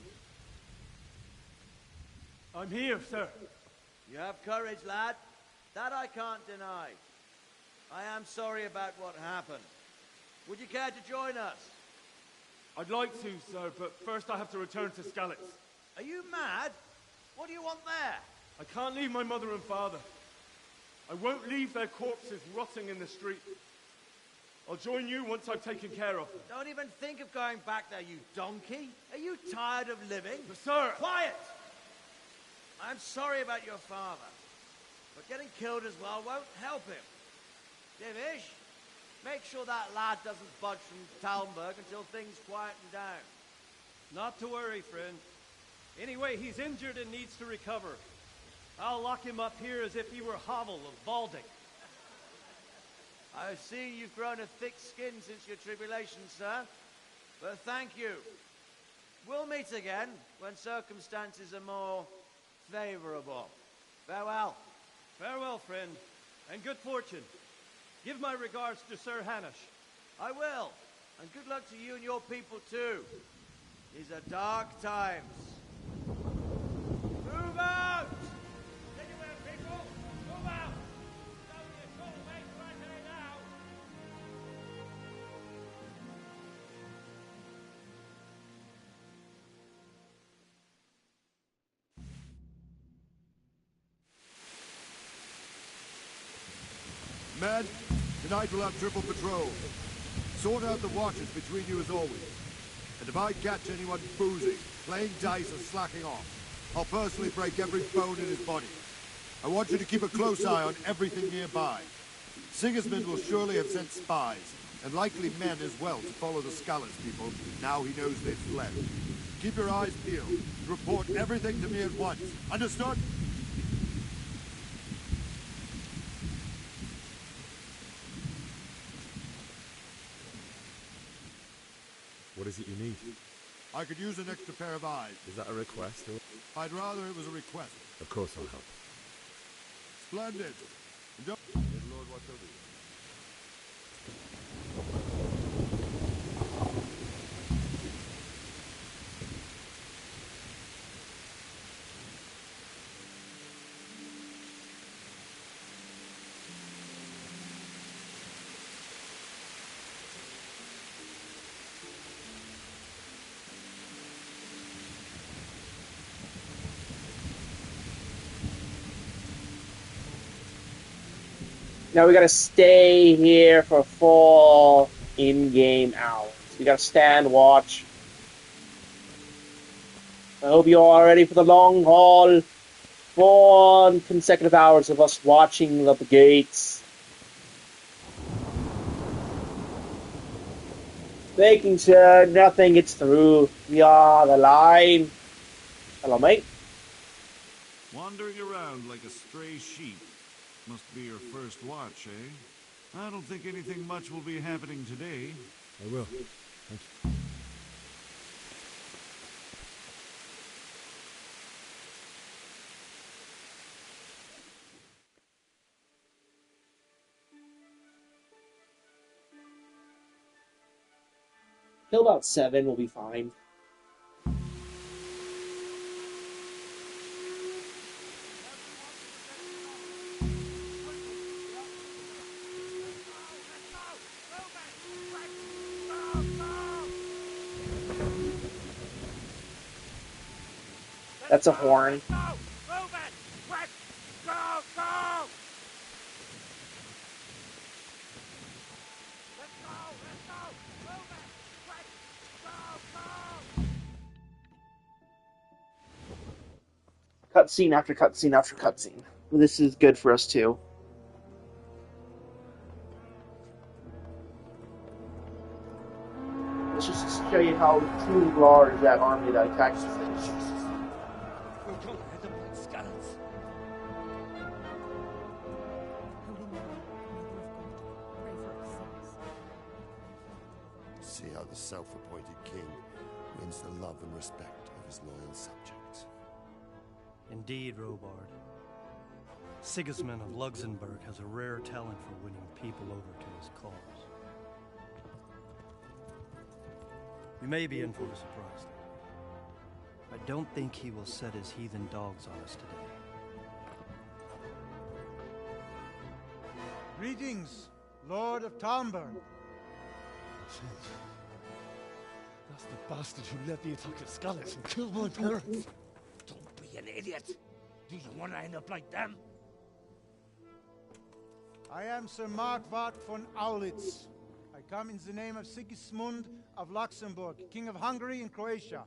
J: I'm here, sir.
F: You have courage, lad. That I can't deny. I am sorry about what happened. Would you care to join us?
P: I'd like to, sir, but first I have to return to Skalitz.
F: Are you mad? What do you want there?
P: I can't leave my mother and father. I won't leave their corpses rotting in the street. I'll join you once I've taken care of them.
F: Don't even think of going back there, you donkey. Are you tired of living?
P: But sir!
F: Quiet! I'm sorry about your father, but getting killed as well won't help him. Divish, make sure that lad doesn't budge from Talmberg until things quieten down.
J: Not to worry, friend. Anyway, he's injured and needs to recover. I'll lock him up here as if he were Havel of Balding.
F: I see you've grown a thick skin since your tribulation, sir. But thank you. We'll meet again when circumstances are more favorable. Farewell.
J: Farewell, friend, and good fortune. Give my regards to Sir Hanush.
F: I will. And good luck to you and your people, too. These are dark times. Move out!
J: Anywhere, people! Move out! Don't be a troublemaker right there now!
S: Men, tonight we'll have triple patrol. Sort out the watches between you as always. And if I catch anyone boozing, playing dice or slacking off, I'll personally break every bone in his body. I want you to keep a close eye on everything nearby. Sigismund will surely have sent spies, and likely men as well, to follow the Skalitz people, now he knows they've fled. keep your eyes peeled. Report everything to me at once. Understood?
B: What is it you need?
S: I could use an extra pair of eyes.
B: Is that a request? Or...
S: I'd rather it was a request.
B: Of course I'll help.
S: Splendid. And don't... May the Lord watch over you.
G: Now we gotta stay here for 4 in-game hours. We gotta stand, watch. I hope you're all ready for the long haul. 4 consecutive hours of us watching the gates. Making sure nothing gets through. We are the line. Hello, mate.
S: Wandering around like a stray sheep. Must be your first watch, eh? I don't think anything much will be happening today.
B: I will. Thank you.
G: Till about 7, we'll be fine. That's a horn. Cutscene after cutscene after cutscene. This is good for us too. Let's just show you how truly large that army that attacks us is.
M: We'll come at them like skeletons.
H: See how the self-appointed king wins the love and respect of his loyal subjects.
Q: Indeed, Robard. Sigismund of Luxembourg has a rare talent for winning people over to his cause. You may be in for a surprise, though. I don't think he will set his heathen dogs on us today.
I: Greetings, Lord of Talmberg.
P: That's the bastard who led the attack at Scarlet and killed my parents.
M: Don't be an idiot. Do you want to end up like them?
I: I am Sir Markwart von Aulitz. I come in the name of Sigismund of Luxembourg, King of Hungary and Croatia,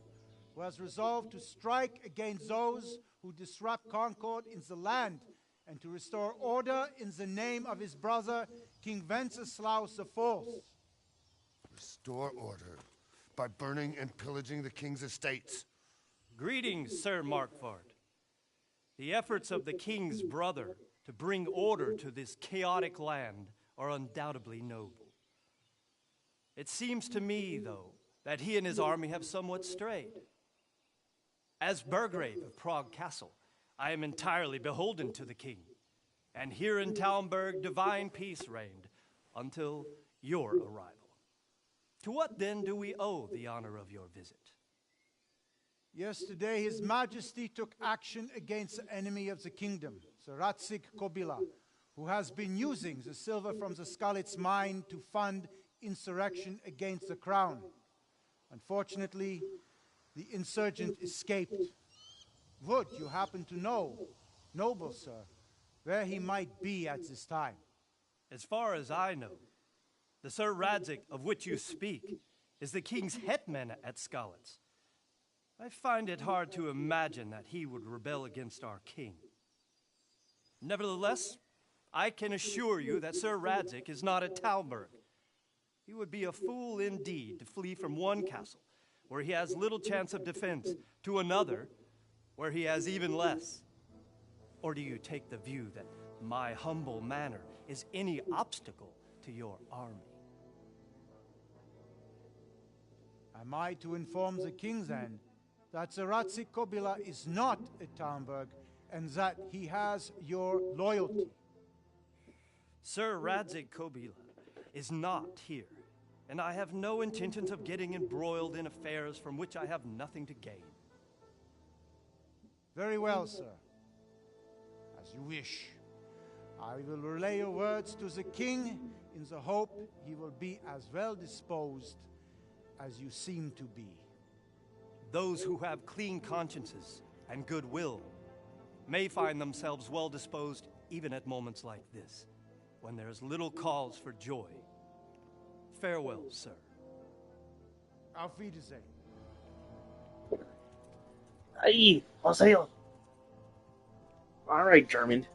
I: who has resolved to strike against those who disrupt concord in the land and to restore order in the name of his brother, King Wenceslaus IV.
H: Restore order by burning and pillaging the king's estates.
Q: Greetings, Sir Markwart. The efforts of the king's brother to bring order to this chaotic land are undoubtedly noble. It seems to me, though, that he and his army have somewhat strayed. As Burgrave of Prague Castle, I am entirely beholden to the king, and here in Talmberg divine peace reigned until your arrival. To what then do we owe the honor of your visit?
I: Yesterday, His Majesty took action against the enemy of the kingdom, Sir Ratzik Kobila, who has been using the silver from the Skalitz mine to fund insurrection against the crown. Unfortunately, the insurgent escaped. Would you happen to know, noble sir, where he might be at this time?
Q: As far as I know, the Sir Radzik of which you speak is the king's hetman at Skalitz. I find it hard to imagine that he would rebel against our king. Nevertheless, I can assure you that Sir Radzik is not at Talmberg. He would be a fool indeed to flee from one castle where he has little chance of defense, to another, where he has even less? Or do you take the view that my humble manner is any obstacle to your army?
I: Am I to inform the king then that the Ratzik Kobila is not at Talmberg and that he has your loyalty?
Q: Sir Radzik Kobila is not here, and I have no intentions of getting embroiled in affairs from which I have nothing to gain.
I: Very well, sir. As you wish. I will relay your words to the king in the hope he will be as well disposed as you seem to be.
Q: Those who have clean consciences and goodwill may find themselves well disposed even at moments like this, when there is little cause for joy. Farewell, sir.
I: Auf Wiedersehen.
G: Hey, Hail. All right, German.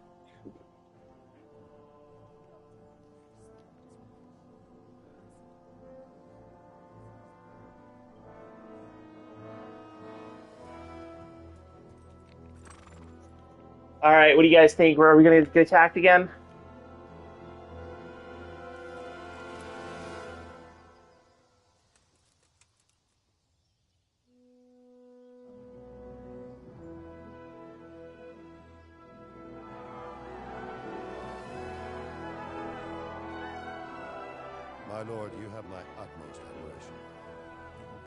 G: All right, what do you guys think? Are we going to get attacked again?
H: My lord, you have my utmost admiration.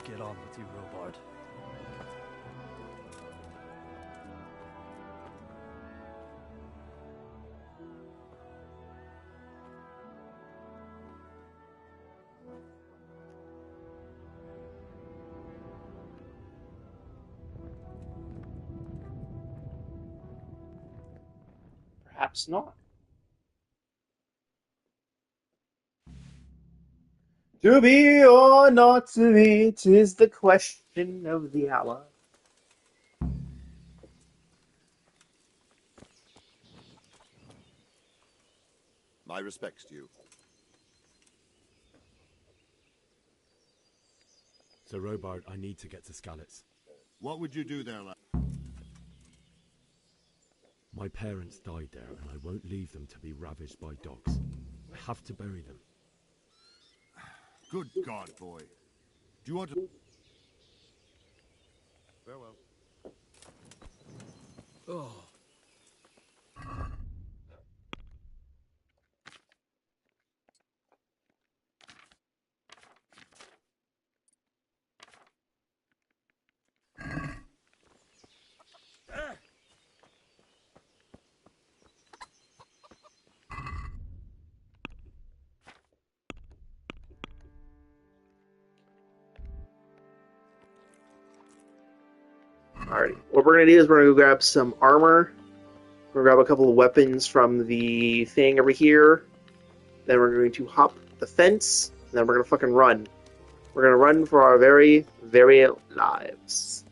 Q: Get on with you, Robard.
G: Perhaps not. To be or not to be, 'tis the question of the hour.
S: My respects to you.
B: Sir Robard, I need to get to Skalitz.
S: What would you do there, lad?
B: My parents died there, and I won't leave them to be ravaged by dogs. I have to bury them.
S: Good God, boy. Do you want to... Farewell.
F: Oh.
G: Alrighty. What we're going to do is we're going to go grab some armor. We're going to grab a couple of weapons from the thing over here. Then we're going to hop the fence. And then we're going to fucking run. We're going to run for our very, very lives.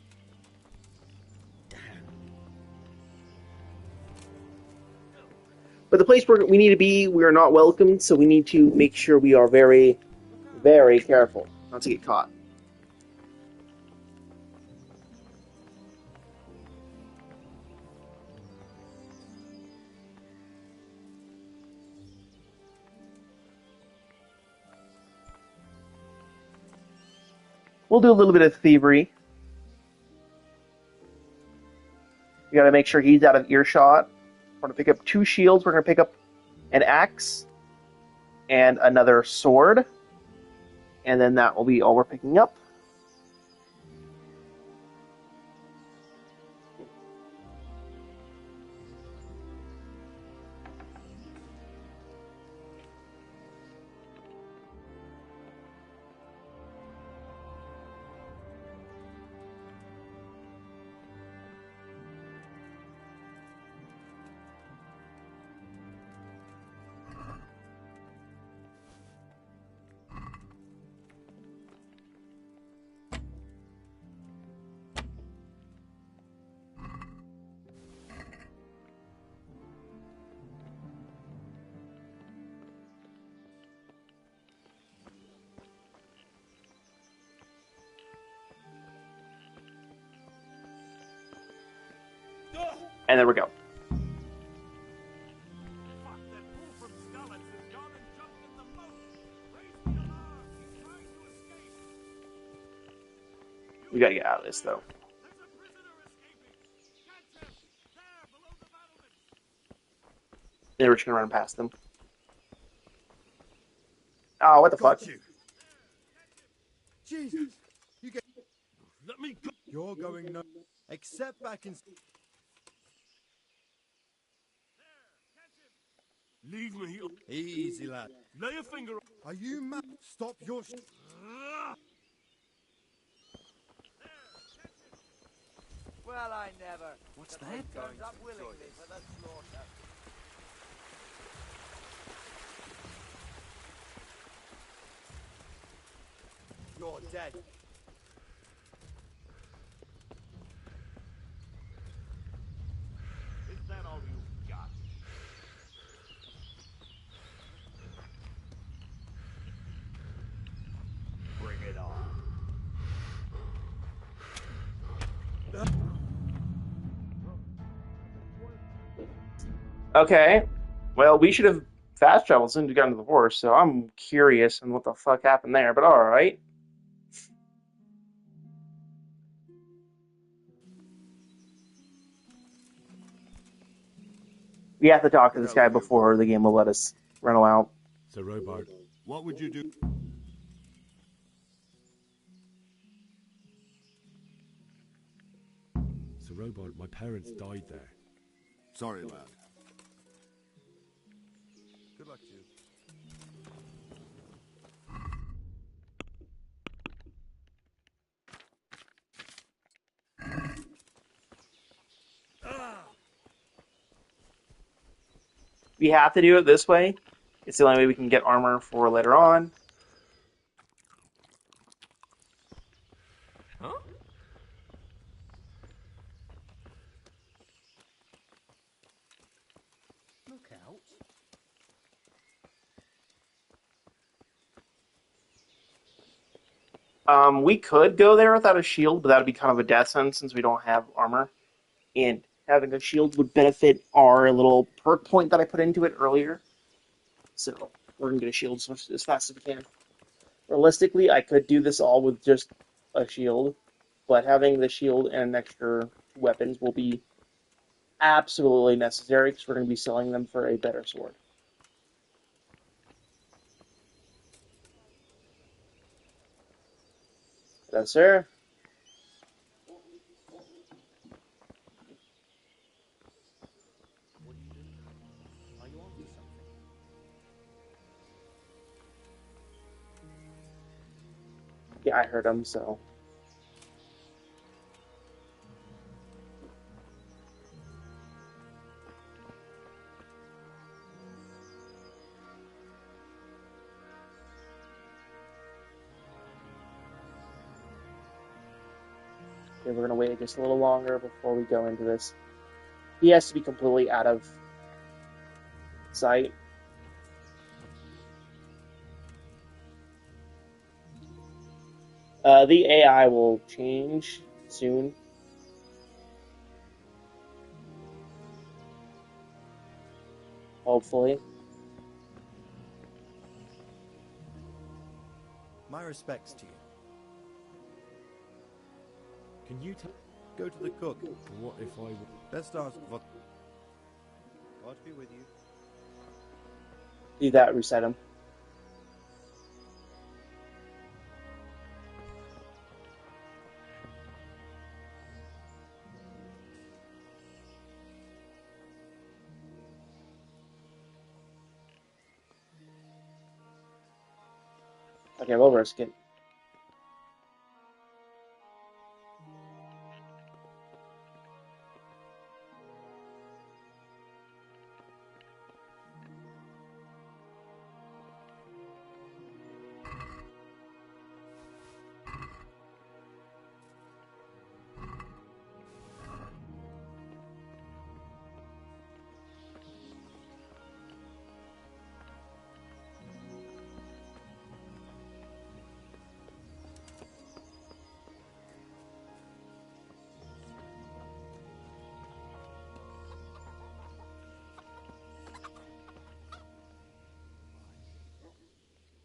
G: But the place where we need to be, we are not welcome, so we need to make sure we are very, very careful not to get caught. We'll do a little bit of thievery. We gotta make sure he's out of earshot. We're gonna pick up 2 shields. We're gonna pick up an axe and another sword. And then that will be all we're picking up. And there we go. We gotta get out of this, though. They were just gonna run past them. Oh, what the fuck?
S: You. Jesus, you get. Let me go. You're going no. Except back in.
P: Leave me.
S: Easy, lad.
P: Lay a finger.
S: Are you mad? Stop your.
F: Well, I never.
S: What's
F: The
S: that?
F: pig turns up willingly for the slaughter.
S: You're dead.
P: Is that all you've got? Bring it on.
G: Okay. Well, we should have fast traveled as soon as we got into the horse, so I'm curious on what the fuck happened there, but alright. We have to talk to this guy before the game will let us run out.
B: So, Robart,
S: what would you do?
B: So, Robart, my parents died there.
S: Sorry, lad.
P: Good luck to you.
G: We have to do it this way. It's the only way we can get armor for later on.
P: Huh?
I: Look out.
G: We could go there without a shield, but that would be kind of a death sentence since we don't have armor. And having a shield would benefit our little perk point that I put into it earlier. So we're going to get a shield as fast as we can. Realistically, I could do this all with just a shield, but having the shield and extra weapons will be absolutely necessary because we're going to be selling them for a better sword. Yes, sir.
I: What are you doing? Are you onto something?
G: Yeah, I heard him, so. Okay, we're going to wait just a little longer before we go into this. He has to be completely out of sight. The AI will change soon. Hopefully.
C: My respects to you.
B: can you tell?
C: Go to the cook.
B: What if I?
C: Best ask what. God be with you.
G: Do that, reset him. Okay, we'll risk it.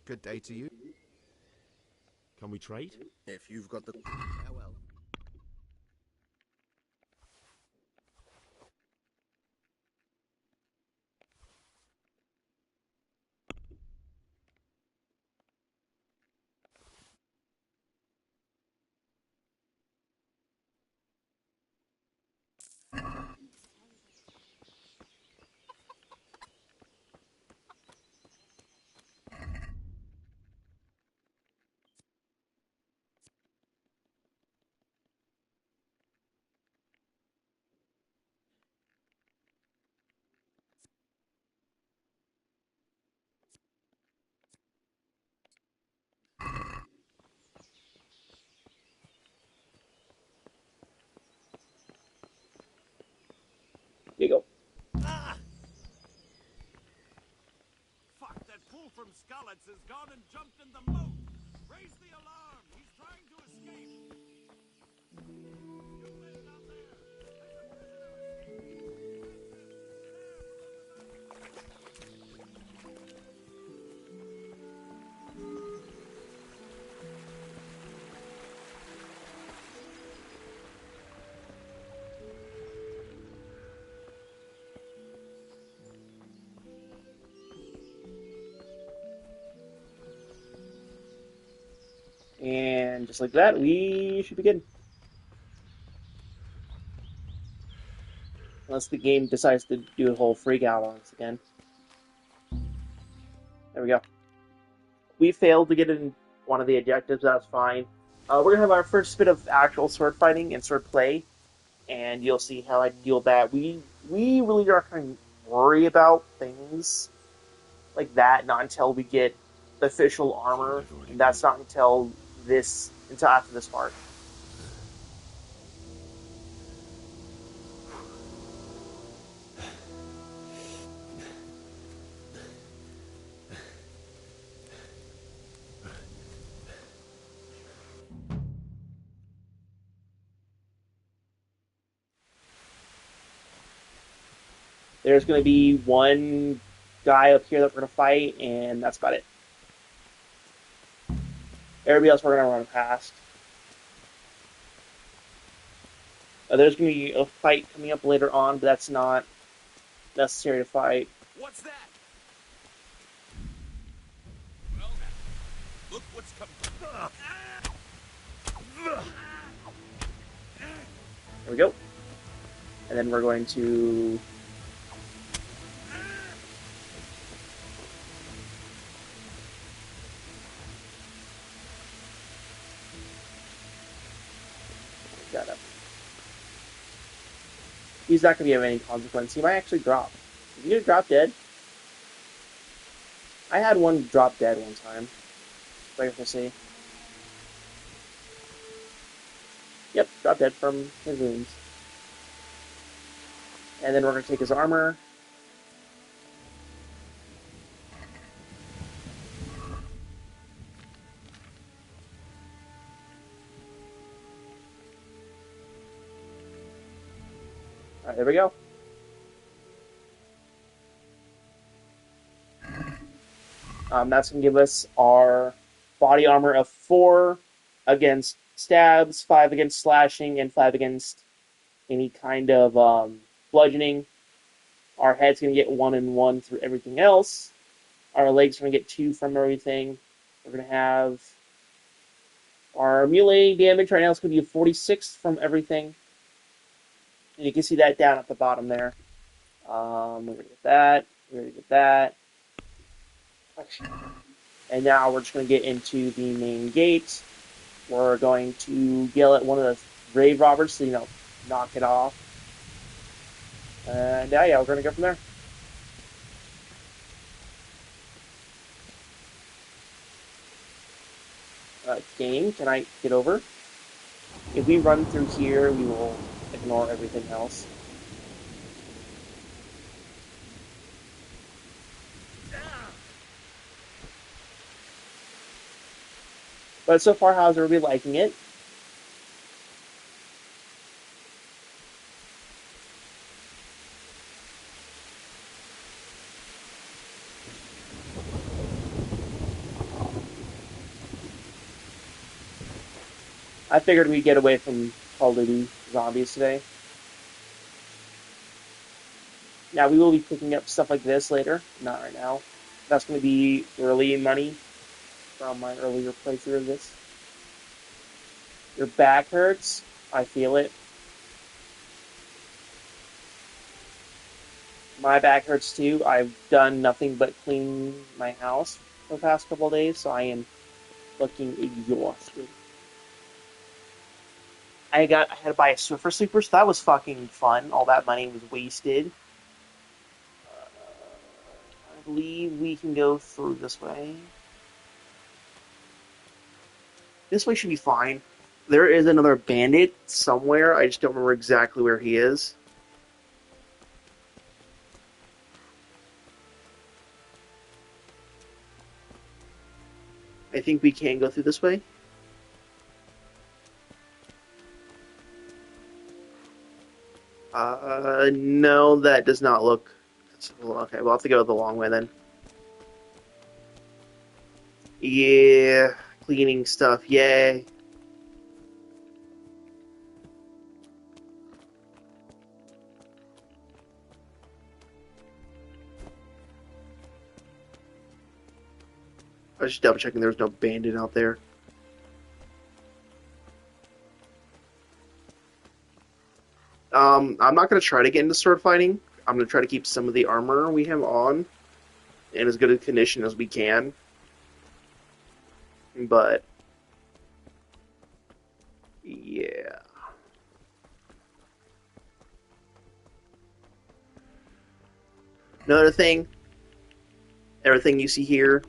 F: Good day to you.
B: Can we trade?
F: If you've got the... Farewell.
G: Here you go.
E: Fuck, that fool from Skalitz has gone and jumped in the moat! Raise the alarm! He's trying to escape! You men out there! There's a prisoner
G: And just like that, we should begin. Unless the game decides to do a whole freak out on us again. There we go. We failed to get in one of the objectives, that's fine. We're going to have our first bit of actual sword fighting and sword play, and you'll see how I deal with that. We really aren't going to worry about things like that, not until we get the official armor, and that's not until after this part. There's going to be one guy up here that we're going to fight, and that's about it. Everybody else we're going to run past. There's going to be a fight coming up later on, but that's not necessary to fight.
E: What's that? Well, look what's coming.
G: There we go. And then we're going to... Got up. He's not going to be of any consequence. He might actually drop. Is he going to drop dead? I had one drop dead one time. Wait to see. Yep, drop dead from his wounds. And then we're going to take his armor. Alright, there we go. That's going to give us our body armor of 4 against stabs, 5 against slashing, and 5 against any kind of bludgeoning. Our head's going to get 1 and 1 through everything else. Our legs are going to get 2 from everything. We're going to have our melee damage right now is going to be a 46 from everything. And you can see that down at the bottom there. We're going to get that. We're going to get that. And now we're just going to get into the main gate. We're going to yell at one of the grave robbers to, knock it off. And yeah, we're going to go from there. Game, can I get over? If we run through here, we will ignore everything else. But so far, how's everybody liking it? I figured we'd get away from Call of Duty Zombies today. Now, we will be picking up stuff like this later. Not right now. That's going to be early money from my earlier playthrough of this. Your back hurts. I feel it. My back hurts too. I've done nothing but clean my house for the past couple of days, so I am looking exhausted. I had to buy a Swiffer Sleeper, so that was fucking fun. All that money was wasted. I believe we can go through this way. This way should be fine. There is another bandit somewhere. I just don't remember exactly where he is. I think we can go through this way. No, that does not look... Okay, we'll have to go the long way then. Yeah, cleaning stuff, yay. I was just double checking there was no bandit out there. I'm not going to try to get into sword fighting. I'm going to try to keep some of the armor we have on in as good a condition as we can. But, yeah. Another thing, everything you see here,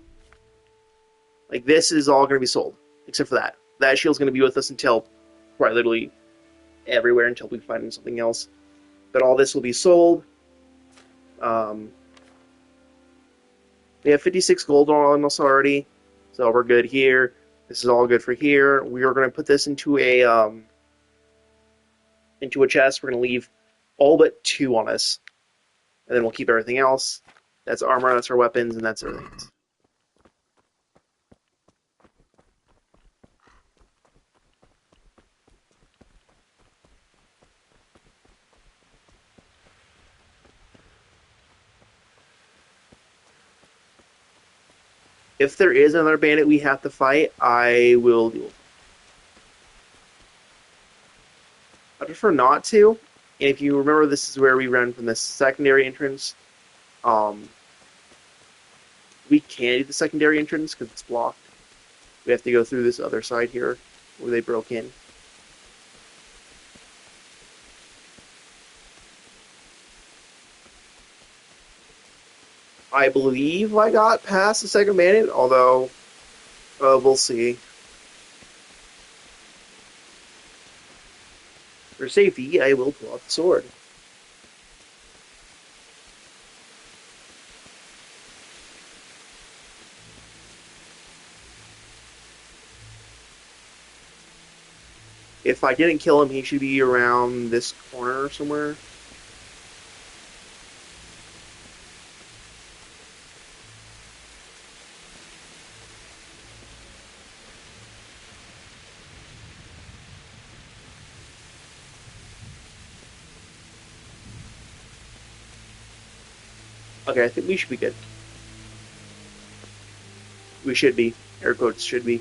G: like this is all going to be sold, except for that. That shield's going to be with us until, quite literally, everywhere until we find something else. But all this will be sold. We have 56 gold on us already, so we're good here. This is all good for here. We are going to put this into a chest. We're going to leave all but 2 on us, and then we'll keep everything else. That's armor, that's our weapons, and that's everything else. If there is another bandit we have to fight, I will deal with it. I prefer not to. And if you remember, this is where we run from the secondary entrance. We can't do the secondary entrance because it's blocked. We have to go through this other side here where they broke in. I believe I got past the second bandit, although we'll see. For safety, I will pull out the sword. If I didn't kill him, he should be around this corner somewhere. Okay, I think we should be good. We should be. Air quotes, should be.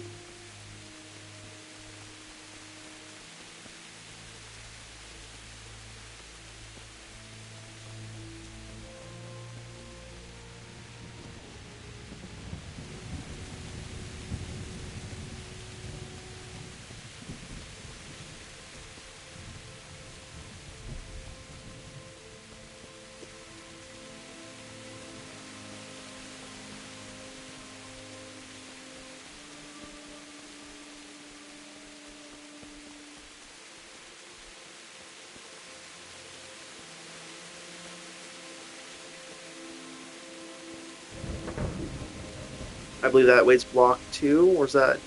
G: I believe that way's blocked too, or is that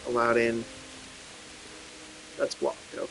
G: allowed in? That's blocked, okay.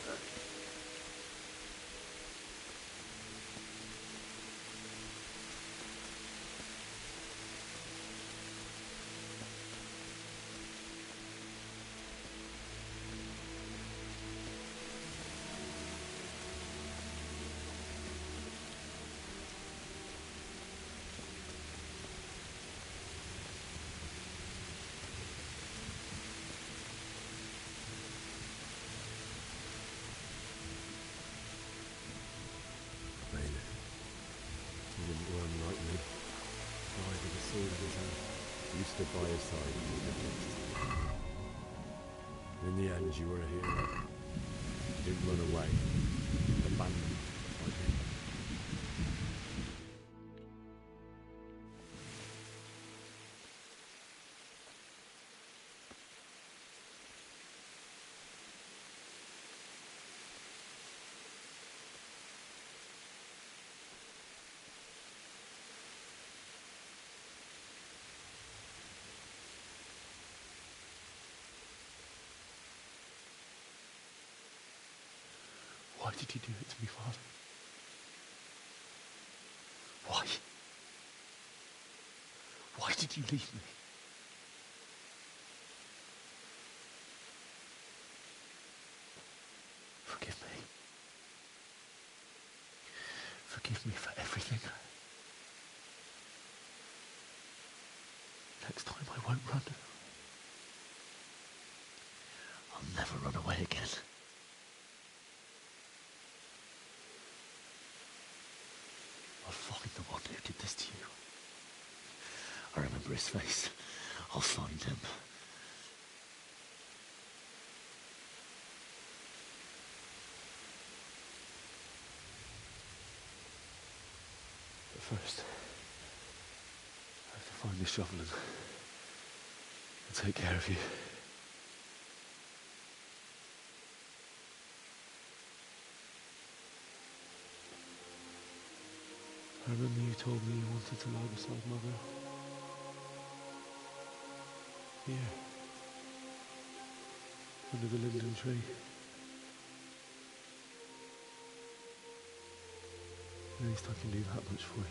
B: You stood by his side and did your best. In the end, you were a hero. You didn't run away. Abandoned like me.
K: Why did you do it to me, Father? Why? Why did you leave me? Forgive me. Forgive me for everything. Next time I won't run. I'll never run away again. I'll find the one who did this to you. I remember his face. I'll find him. But first, I have to find this shovel and take care of you. I remember you told me you wanted to lie beside Mother. Here. Under the linden tree. At least I can do that much for you.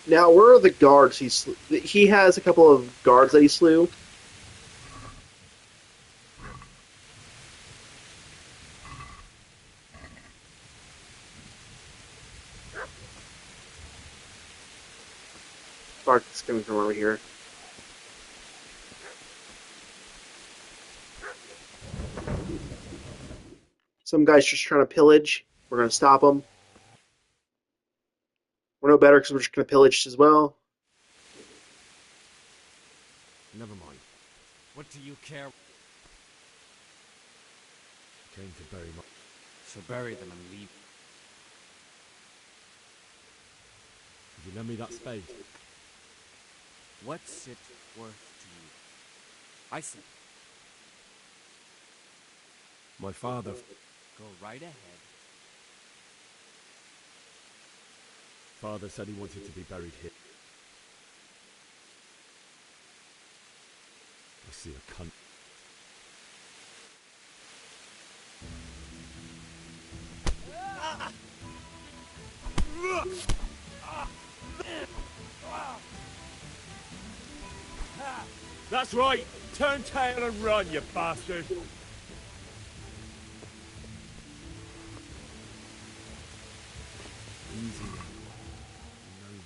G: Now, where are the guards he slew? He has a couple of guards that he slew. Spark's coming from over here. Some guy's just trying to pillage. We're going to stop him. We're no better because we're just going to pillage as well.
S: Never mind.
E: What do you care?
B: Came to bury my...
E: So bury them and leave.
B: Did you lend me that spade?
E: What's it worth to you? I said.
B: My father...
E: Go right ahead.
B: Father said he wanted to be buried here. I see a cunt.
P: That's right! Turn tail and run, you bastard!
B: Easy now. You know me.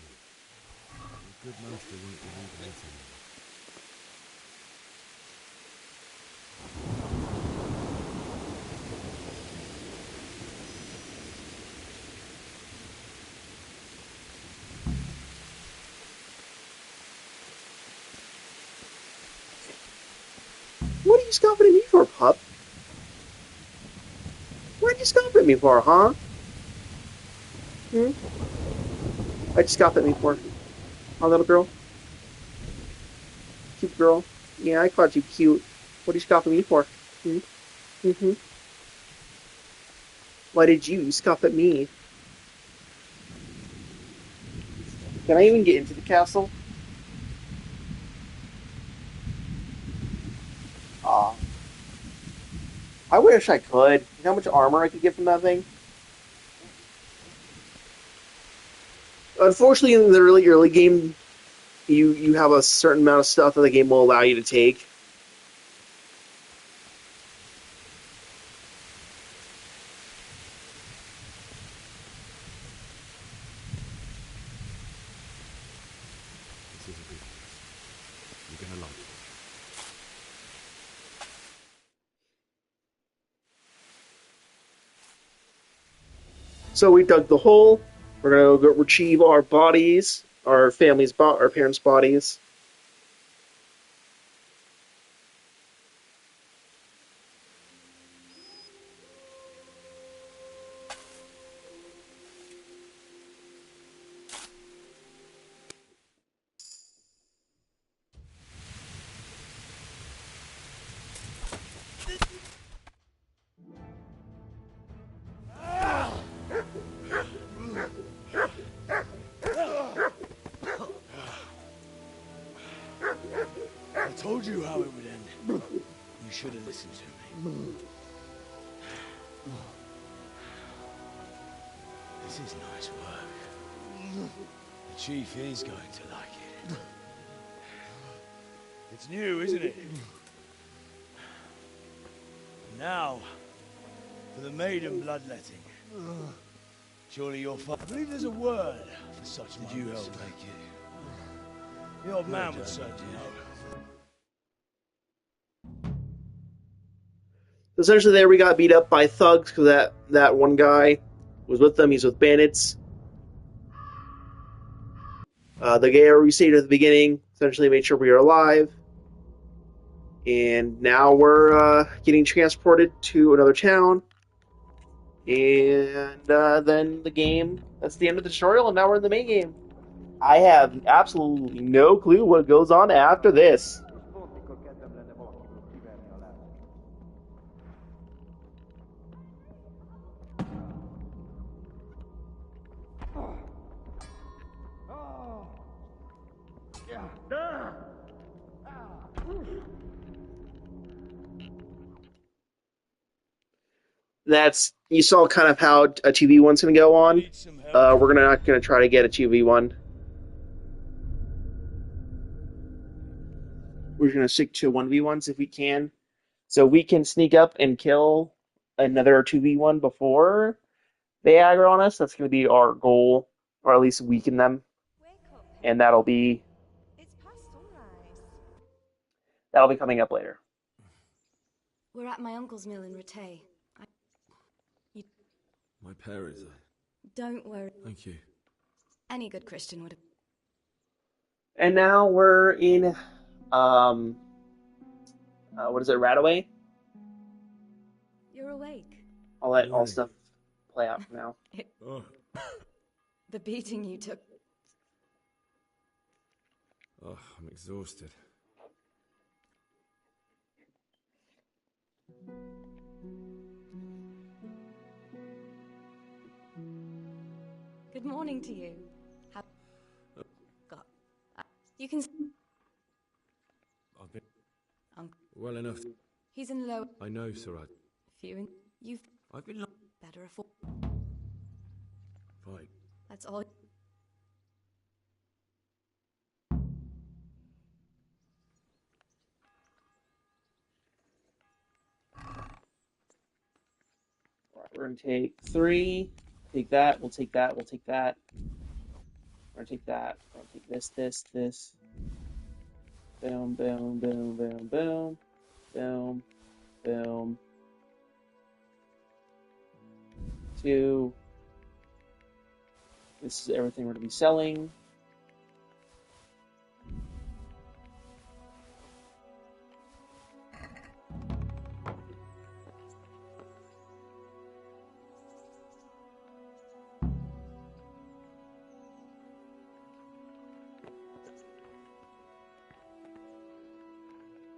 B: A good master won't believe anything.
G: What are you scoffing at me for, pup? What are you scoffing at me for, huh? Why'd you scoff at me for? Huh, little girl? Cute girl? Yeah, I called you cute. What are you scoffing at me for? Why did you scoff at me? Can I even get into the castle? I wish I could. You know how much armor I could get from that thing? Unfortunately, in the really early game, you have a certain amount of stuff that the game will allow you to take.
B: This is a good place. You're gonna like it.
G: So we dug the hole. We're gonna go retrieve our bodies, our our parents' bodies.
I: I told you how it would end. You should have listened to me. This is nice work. The chief is going to like it. It's new, isn't it? Now, for the maiden bloodletting. Surely your father... I believe there's a word for such moments. Did you help make it? The old man would certainly know.
G: Essentially, there we got beat up by thugs because that one guy was with them. He's with bandits. The guy we saved at the beginning essentially made sure we were alive. And now we're getting transported to another town. And then the game, that's the end of the tutorial, and now we're in the main game. I have absolutely no clue what goes on after this. You saw kind of how a 2v1's going to go on. We're not going to try to get a 2v1. We're going to stick to 1v1s if we can. So we can sneak up and kill another 2v1 before they aggro on us. That's going to be our goal, or at least weaken them. And that'll be coming up later.
L: We're at my uncle's mill in Rattay.
B: My parents.
L: Don't worry.
B: Thank you.
L: Any good Christian would have.
G: And now we're in, what is it, Radaway?
L: You're awake.
G: I'll let all stuff play out for now.
L: The beating you took.
B: Oh, I'm exhausted.
L: Good morning to you. You can.
B: I've been well enough.
L: He's in low.
B: I know, Sarad.
L: You've.
B: I've been
L: better afford.
B: Fine.
L: That's all.
G: We're going to take 3. Take that. We'll take that. We'll take that. We're going to take that. We're going to take this. Boom, boom, boom, boom, boom. Boom, boom. 2. This is everything we're going to be selling.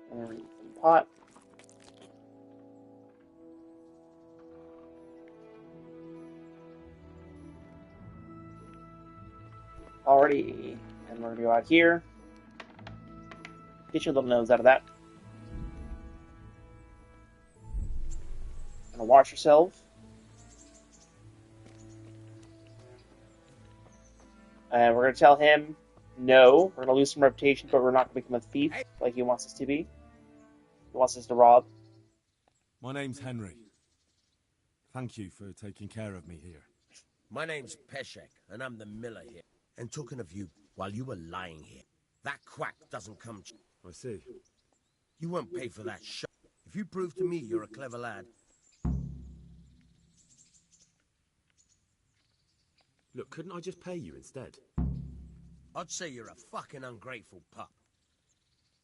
G: And some pot. Alrighty. And we're going to go out here. Get your little nose out of that. Gonna wash yourself. And we're going to tell him, no, we're going to lose some reputation, but we're not going to become a thief like he wants us to be. He wants us to rob.
B: My name's Henry. Thank you for taking care of me here.
F: My name's Peshek, and I'm the miller here. And talking of you, while you were lying here, that quack doesn't come...
B: I see.
F: You won't pay for that shot. If you prove to me you're a clever lad...
B: Look, couldn't I just pay you instead?
F: I'd say you're a fucking ungrateful pup.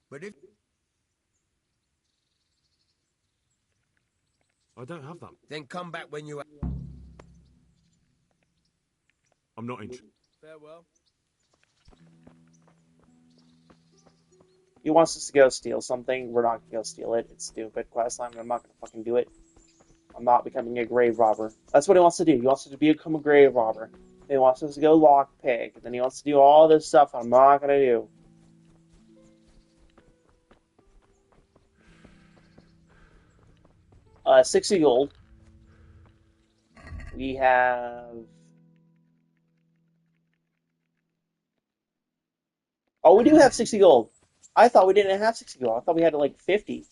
F: But if...
B: I don't have that.
F: Then come back when you...
B: I'm not interested.
F: Farewell.
G: He wants us to go steal something. We're not going to go steal it. It's stupid questline, and I'm not going to fucking do it. I'm not becoming a grave robber. That's what he wants to do. He wants us to become a grave robber. He wants us to go lockpick. And then he wants to do all this stuff I'm not going to do. 60 gold. We have... Oh, we do have 60 gold. I thought we didn't have 60 gold. I thought we had like 50.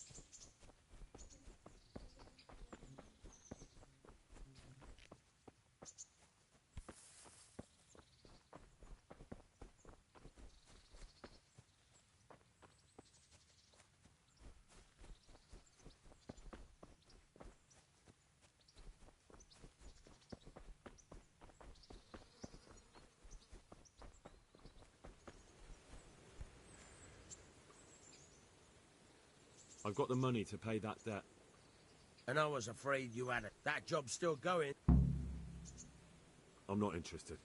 B: I've got the money to pay that debt.
F: And I was afraid you had it. That job's still going.
B: I'm not interested.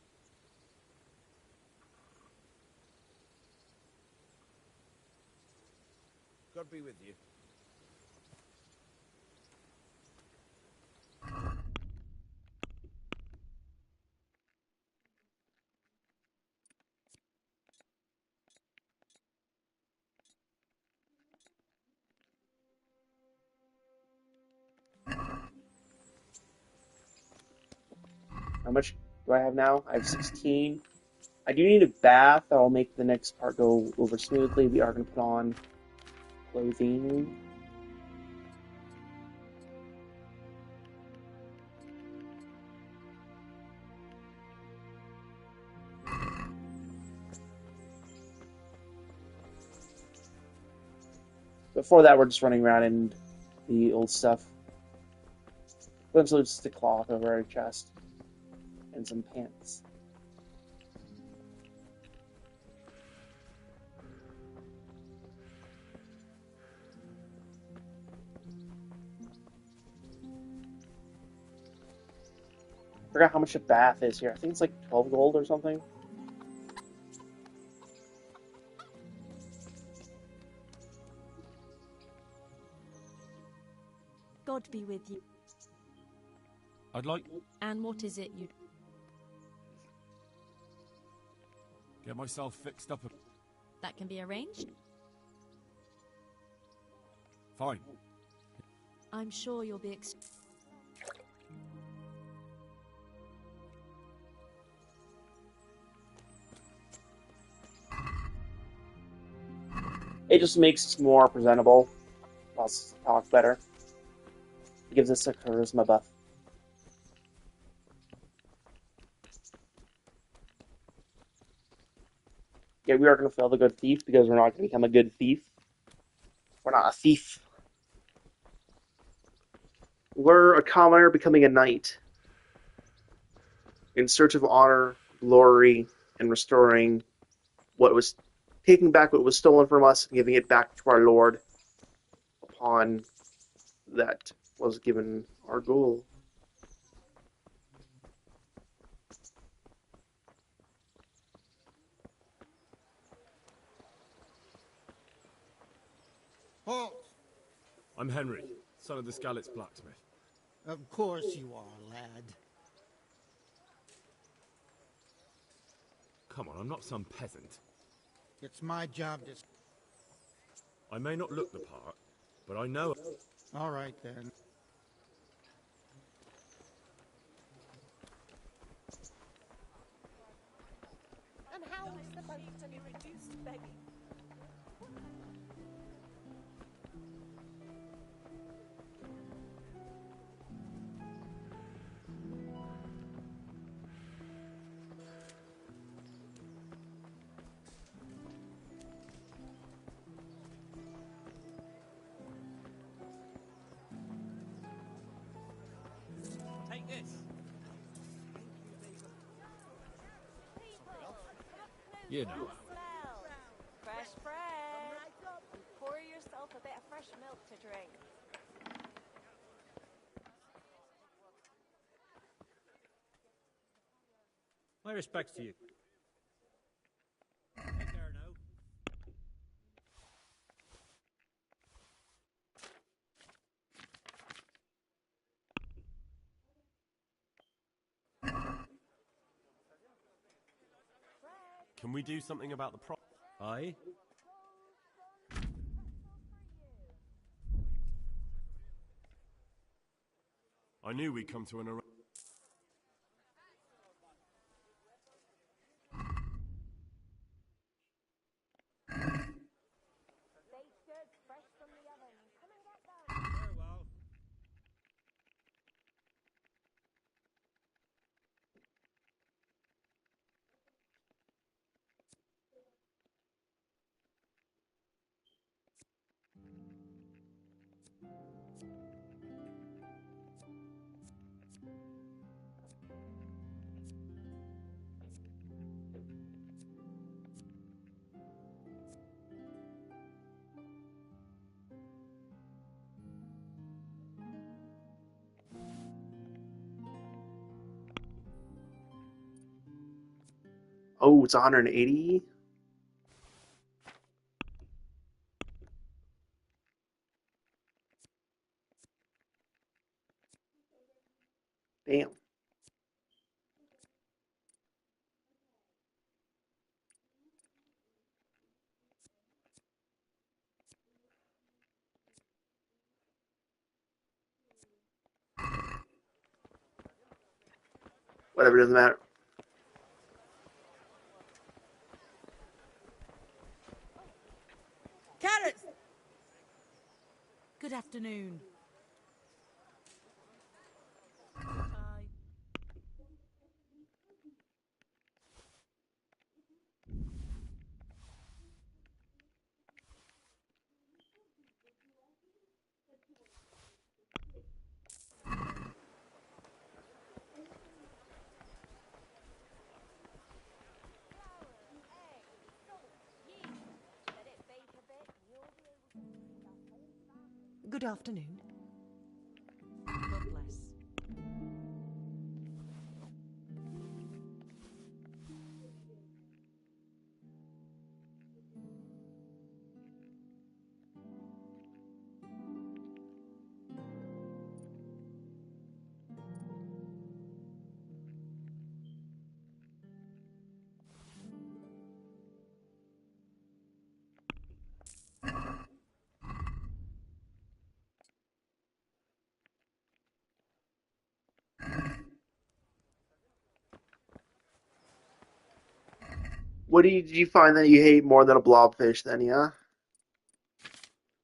F: God be with you.
G: How much do I have now? I have 16. I do need a bath. That'll make the next part go over smoothly. We are going to put on clothing. Before that, we're just running around in the old stuff. Eventually, just a cloth over our chest. And some pants. I forgot how much a bath is here. I think it's like 12 gold or something.
L: God be with you.
B: I'd like...
L: And what is it you...
B: Get myself fixed up.
L: That can be arranged?
B: Fine.
L: I'm sure you'll be...
G: It just makes us more presentable. Let's talk better. It gives us a charisma buff. Yeah, we are going to fail the good thief because we're not going to become a good thief. We're not a thief. We're a commoner becoming a knight. In search of honor, glory, and restoring what was... taking back what was stolen from us and giving it back to our Lord upon that was given our goal.
M: Halt!
B: I'm Henry, son of the Skalitz blacksmith.
I: Of course you are, lad.
B: Come on, I'm not some peasant.
I: It's my job to...
B: I may not look the part, but I know...
I: All right, then.
L: How's supposed to be reduced to begging?
F: Take this.
K: You know.
L: Smell. Fresh bread. Pour yourself a bit of fresh milk to drink.
J: My respects to you. Take care now.
E: Can we do something about the problem?
J: Aye.
E: I knew we'd come to an arrangement.
L: Baked goods fresh from the oven. Come and get them.
J: Very well.
G: Oh, it's 180. Damn. Whatever, doesn't matter.
D: Carrots! Good afternoon.
O: Good afternoon.
D: God bless.
G: What did you find that you hate more than a blobfish then, yeah?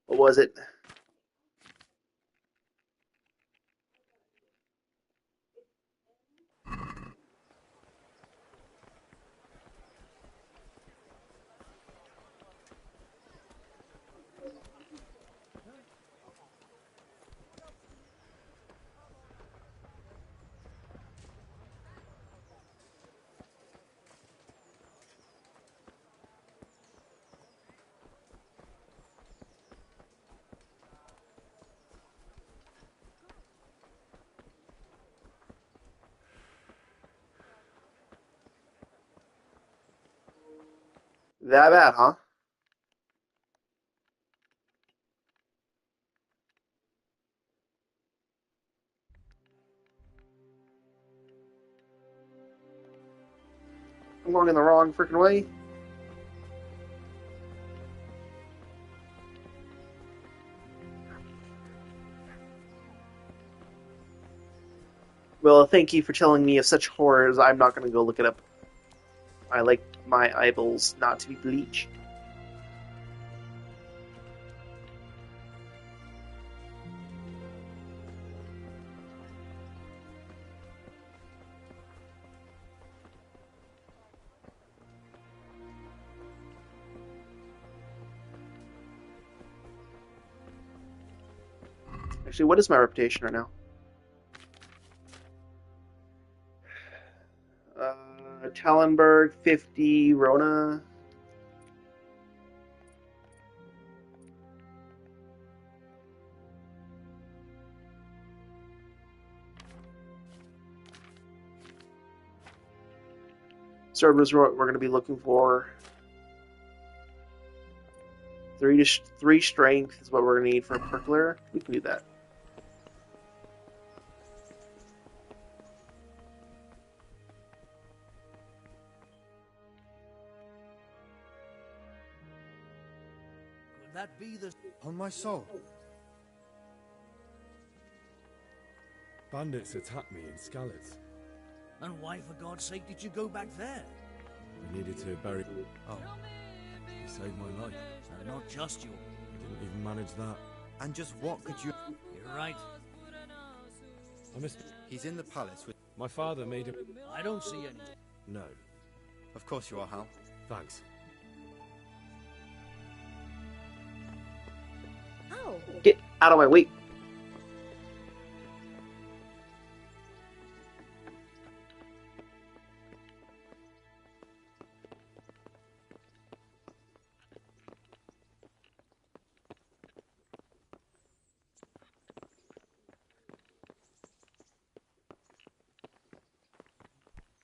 G: What was it? That bad, huh? I'm going in the wrong freaking way. Well, thank you for telling me of such horrors. I'm not going to go look it up. I like my eyeballs not to be bleached. Actually, what is my reputation right now? Tallenberg, 50, Rona. Sword was what we're going to be looking for. 3 strength is what we're going to need for a prickler. We can do that.
F: Could that be the...
S: On my soul.
B: Bandits attacked me in Skalitz.
F: And why, for God's sake, did you go back there?
B: We needed to bury...
F: Oh.
B: He saved my life.
F: So not just you.
B: I didn't even manage that.
S: And just what could you...
F: You're right.
B: I missed...
S: He's in the palace with...
B: My father made a...
F: I don't see any.
B: No.
S: Of course you are, Hal.
B: Thanks.
L: Ow.
G: Get out of my way.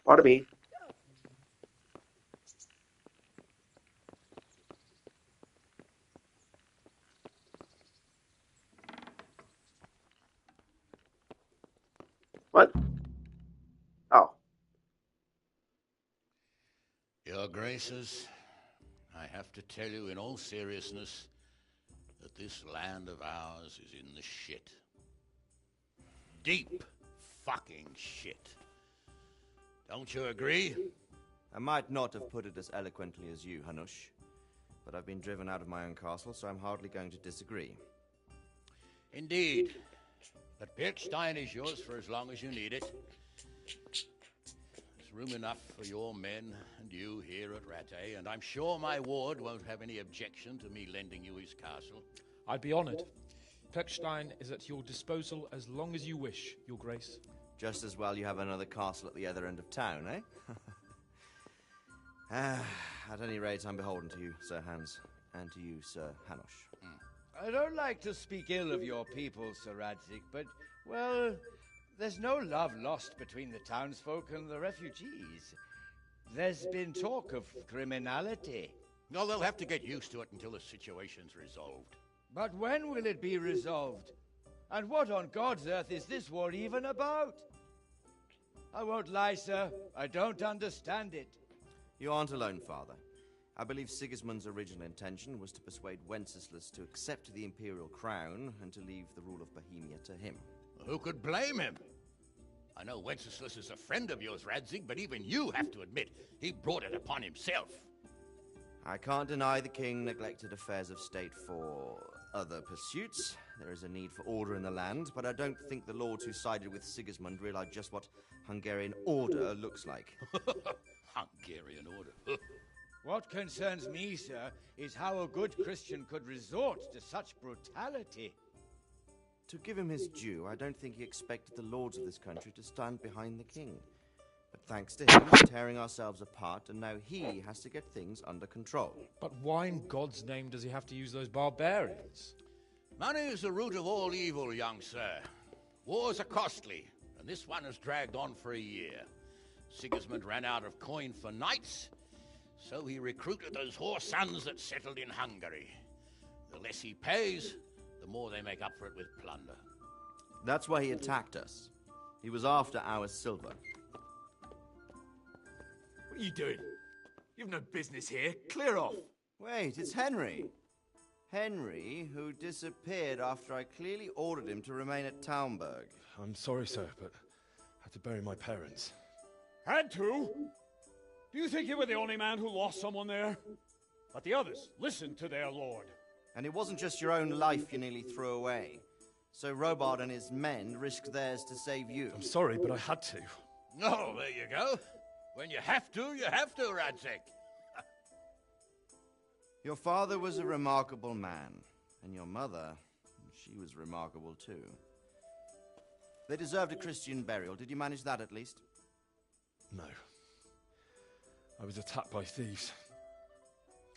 G: Pardon me. What? Oh.
R: Your Graces, I have to tell you in all seriousness that this land of ours is in the shit. Deep fucking shit. Don't you agree?
V: I might not have put it as eloquently as you, Hanush, but I've been driven out of my own castle, so I'm hardly going to disagree.
R: Indeed. But Pilchstein is yours for as long as you need it. There's room enough for your men and you here at Rattay, and I'm sure my ward won't have any objection to me lending you his castle.
W: I'd be honored. Pilchstein is at your disposal as long as you wish, Your Grace.
V: Just as well you have another castle at the other end of town, eh? At any rate, I'm beholden to you, Sir Hans, and to you, Sir Hanush.
X: I don't like to speak ill of your people, Sir Radzik, but, well, there's no love lost between the townsfolk and the refugees. There's been talk of criminality.
R: No, they'll have to get used to it until the situation's resolved.
X: But when will it be resolved? And what on God's earth is this war even about? I won't lie, sir. I don't understand it.
V: You aren't alone, Father. I believe Sigismund's original intention was to persuade Wenceslas to accept the imperial crown and to leave the rule of Bohemia to him.
R: Who could blame him? I know Wenceslas is a friend of yours, Radzig, but even you have to admit he brought it upon himself.
V: I can't deny the king neglected affairs of state for other pursuits. There is a need for order in the land, but I don't think the lords who sided with Sigismund realized just what Hungarian order looks like.
R: Hungarian order?
X: What concerns me, sir, is how a good Christian could resort to such brutality.
V: To give him his due, I don't think he expected the lords of this country to stand behind the king. But thanks to him, we're tearing ourselves apart, and now he has to get things under control.
W: But why in God's name does he have to use those barbarians?
R: Money is the root of all evil, young sir. Wars are costly, and this one has dragged on for a year. Sigismund ran out of coin for knights, so he recruited those whore sons that settled in Hungary. The less he pays, the more they make up for it with plunder.
V: That's why he attacked us. He was after our silver.
Y: What are you doing? You've no business here. Clear off.
V: Wait, it's Henry. Henry, who disappeared after I clearly ordered him to remain at Talmberg.
B: I'm sorry, sir, but I had to bury my parents.
Y: Had to?
E: Do you think you were the only man who lost someone there? But the others listened to their lord.
V: And it wasn't just your own life you nearly threw away. So Robard and his men risked theirs to save you.
B: I'm sorry, but I had to.
R: Oh, there you go. When you have to, Radzig.
V: Your father was a remarkable man, and your mother, she was remarkable too. They deserved a Christian burial. Did you manage that at least?
B: No. I was attacked by thieves.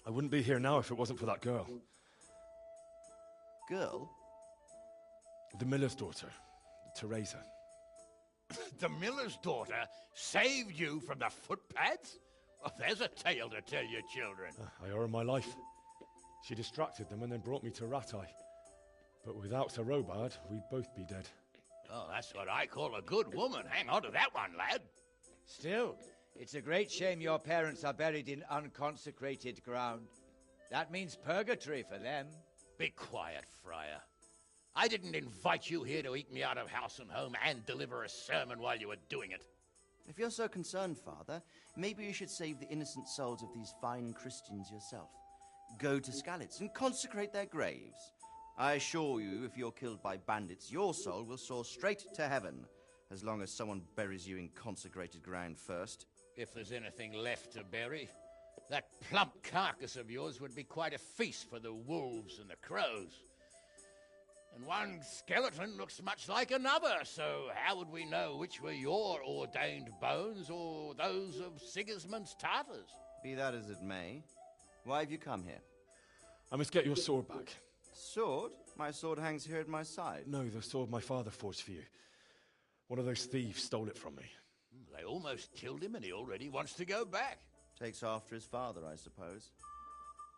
B: I wouldn't be here now if it wasn't for that girl.
V: Girl?
B: The miller's daughter, Teresa.
R: The miller's daughter saved you from the footpads? Well, there's a tale to tell your children.
B: I owe her my life. She distracted them and then brought me to Ratai. But without Sir Robard, we'd both be dead.
R: Oh, that's what I call a good woman. Hang on to that one, lad.
X: Still, it's a great shame your parents are buried in unconsecrated ground. That means purgatory for them.
R: Be quiet, Friar. I didn't invite you here to eat me out of house and home and deliver a sermon while you were doing it.
V: If you're so concerned, Father, maybe you should save the innocent souls of these fine Christians yourself. Go to Skalitz and consecrate their graves. I assure you, if you're killed by bandits, your soul will soar straight to heaven, as long as someone buries you in consecrated ground first.
R: If there's anything left to bury, that plump carcass of yours would be quite a feast for the wolves and the crows. And one skeleton looks much like another, so how would we know which were your ordained bones or those of Sigismund's Tartars?
V: Be that as it may, why have you come here?
B: I must get your sword back.
V: Sword? My sword hangs here at my side.
B: No, the sword my father forged for you. One of those thieves stole it from me.
R: They almost killed him and he already wants to go back.
V: Takes after his father, I suppose.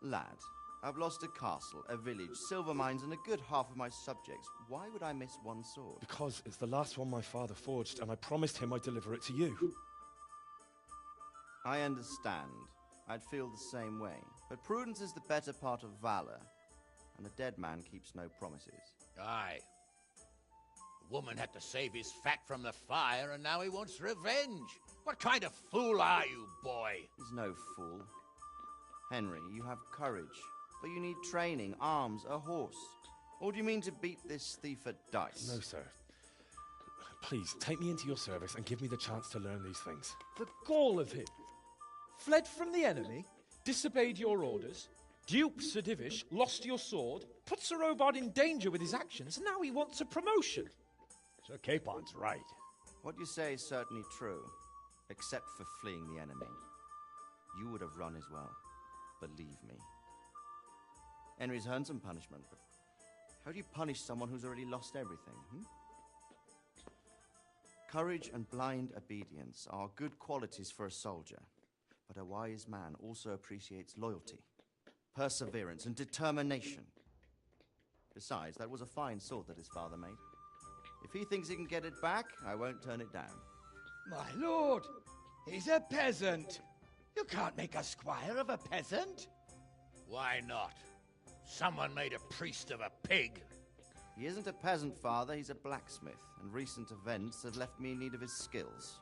V: Lad, I've lost a castle, a village, silver mines, and a good half of my subjects. Why would I miss one sword?
B: Because it's the last one my father forged, and I promised him I'd deliver it to you.
V: I understand. I'd feel the same way. But prudence is the better part of valor, and a dead man keeps no promises.
R: Aye. The woman had to save his fat from the fire, and now he wants revenge. What kind of fool are you, boy?
V: He's no fool. Henry, you have courage, but you need training, arms, a horse. Or do you mean to beat this thief at dice?
B: No, sir. Please, take me into your service and give me the chance to learn these things.
W: The gall of him. Fled from the enemy, disobeyed your orders, duped Sir Divish, lost your sword, put Sir Robard in danger with his actions, and now he wants a promotion.
E: Sir Capon's right.
V: What you say is certainly true, except for fleeing the enemy. You would have run as well, believe me. Henry's earned some punishment, but how do you punish someone who's already lost everything, Courage and blind obedience are good qualities for a soldier, but a wise man also appreciates loyalty, perseverance, and determination. Besides, that was a fine sword that his father made. If he thinks he can get it back, I won't turn it down.
X: My lord, he's a peasant. You can't make a squire of a peasant.
R: Why not? Someone made a priest of a pig.
V: He isn't a peasant, Father. He's a blacksmith, and recent events have left me in need of his skills.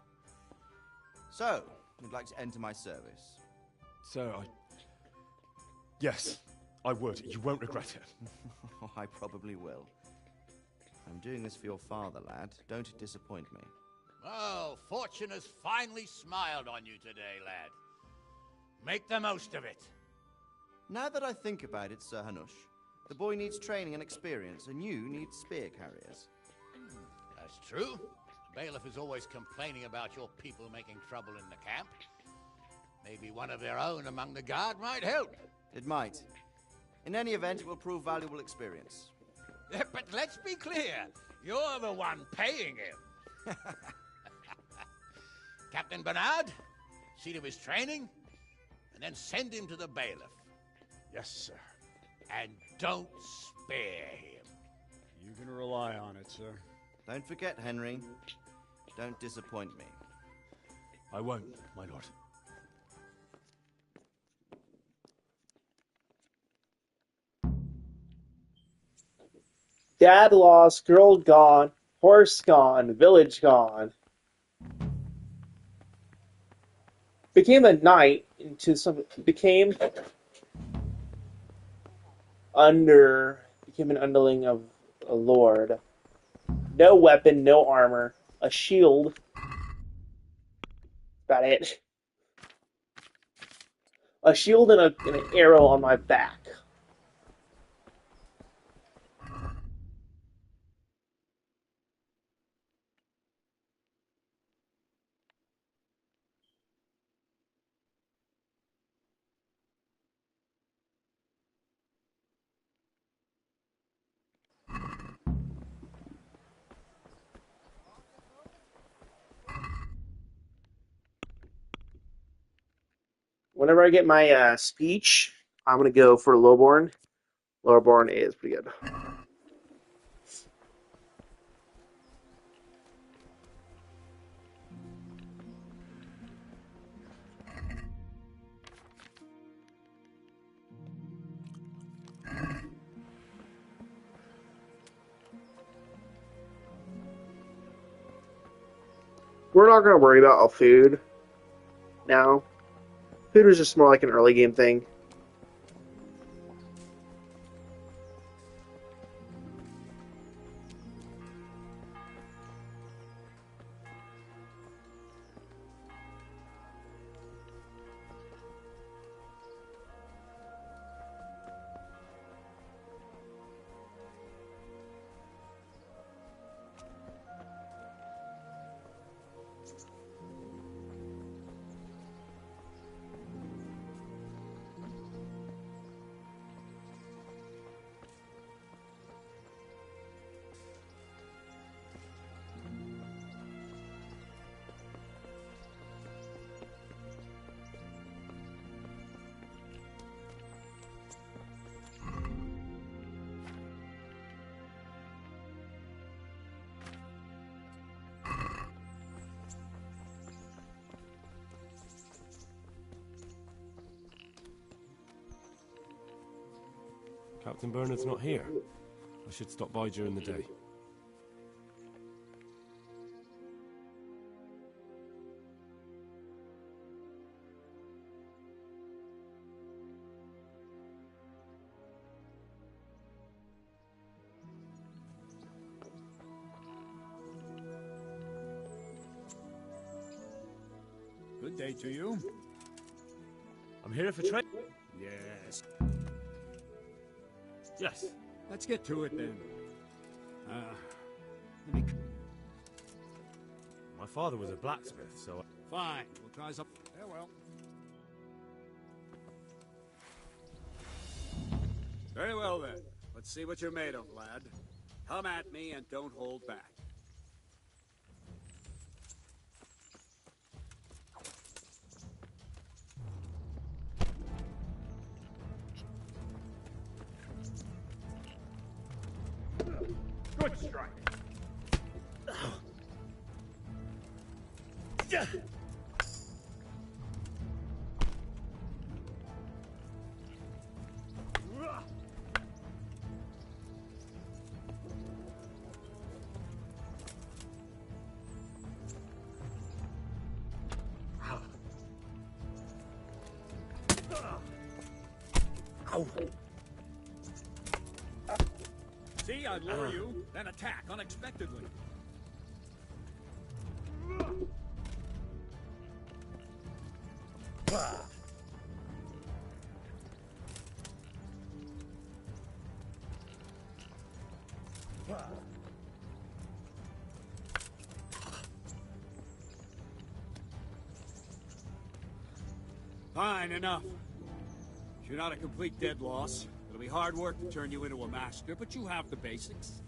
V: So, you'd like to enter my service?
B: Sir, Yes, I would. You won't regret it.
V: I probably will. I'm doing this for your father, lad. Don't disappoint me.
R: Oh, fortune has finally smiled on you today, lad. Make the most of it.
V: Now that I think about it, Sir Hanush, the boy needs training and experience, and you need spear carriers.
R: That's true. The bailiff is always complaining about your people making trouble in the camp. Maybe one of their own among the guard might help.
V: It might. In any event, it will prove valuable experience.
R: But let's be clear. You're the one paying him. Captain Bernard, see to his training, and then send him to the bailiff.
E: Yes, sir.
R: And don't spare him.
E: You can rely on it, sir.
V: Don't forget, Henry. Don't disappoint me.
B: I won't, my lord.
G: Dad lost, girl gone, horse gone, village gone. became a knight into some became became an underling of a lord. No weapon, no armor, a shield. About it. A shield and an arrow on my back. Whenever I get my speech, I'm going to go for Lowborn. Lowborn is pretty good. We're not going to worry about all food now. Food was just more like an early game thing.
B: Captain Bernard's not here. I should stop by during the day.
C: Good day to you.
B: I'm here for trade.
C: Yes.
B: Yes.
C: Let's get to it then.
B: My father was a blacksmith, so...
C: Fine. We'll try some... Farewell. Very well then. Let's see what you're made of, lad. Come at me and don't hold back.
E: Good strike.
C: Ow. See, I'd lure you, then attack unexpectedly. Fine, enough. You're not a complete dead loss. It'll be hard work to turn you into a master, but you have the basics.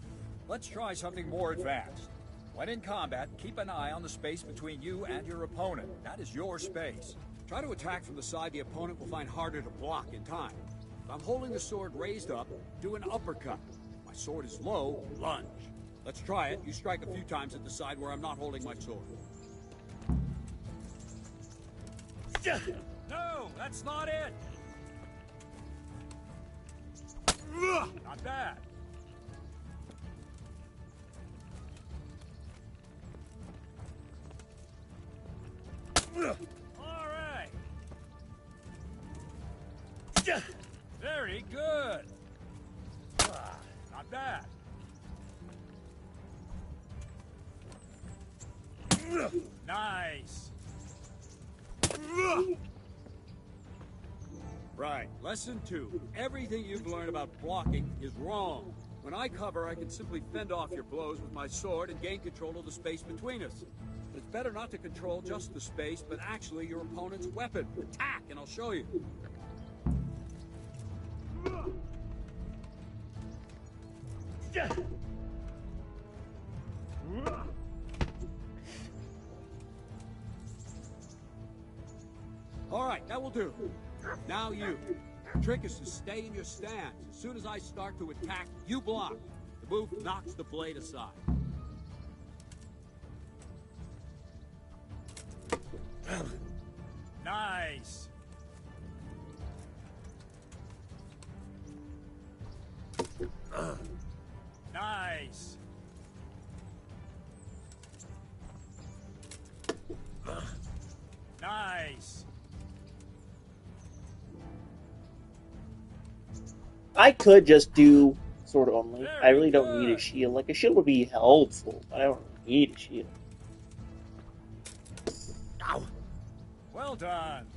A: Let's try something more advanced. When in combat, keep an eye on the space between you and your opponent. That is your space.
C: Try to attack from the side the opponent will find harder to block in time. If I'm holding the sword raised up, do an uppercut. If my sword is low, lunge. Let's try it. You strike a few times at the side where I'm not holding my sword.
A: No, that's not it. Not bad.
C: All right.
A: Very good. Not bad. Nice.
C: Right. Lesson 2. Everything you've learned about blocking is wrong. When I cover, I can simply fend off your blows with my sword and gain control of the space between us. But it's better not to control just the space, but actually your opponent's weapon. Attack, and I'll show you. All right, that will do. Now you. The trick is to stay in your stance. As soon as I start to attack, you block. The move knocks the blade aside.
A: Nice. Nice. Nice.
G: I could just do sword only. I really don't need a shield. Like, a shield would be helpful, but I don't need a shield.
C: Ow.
A: Well done.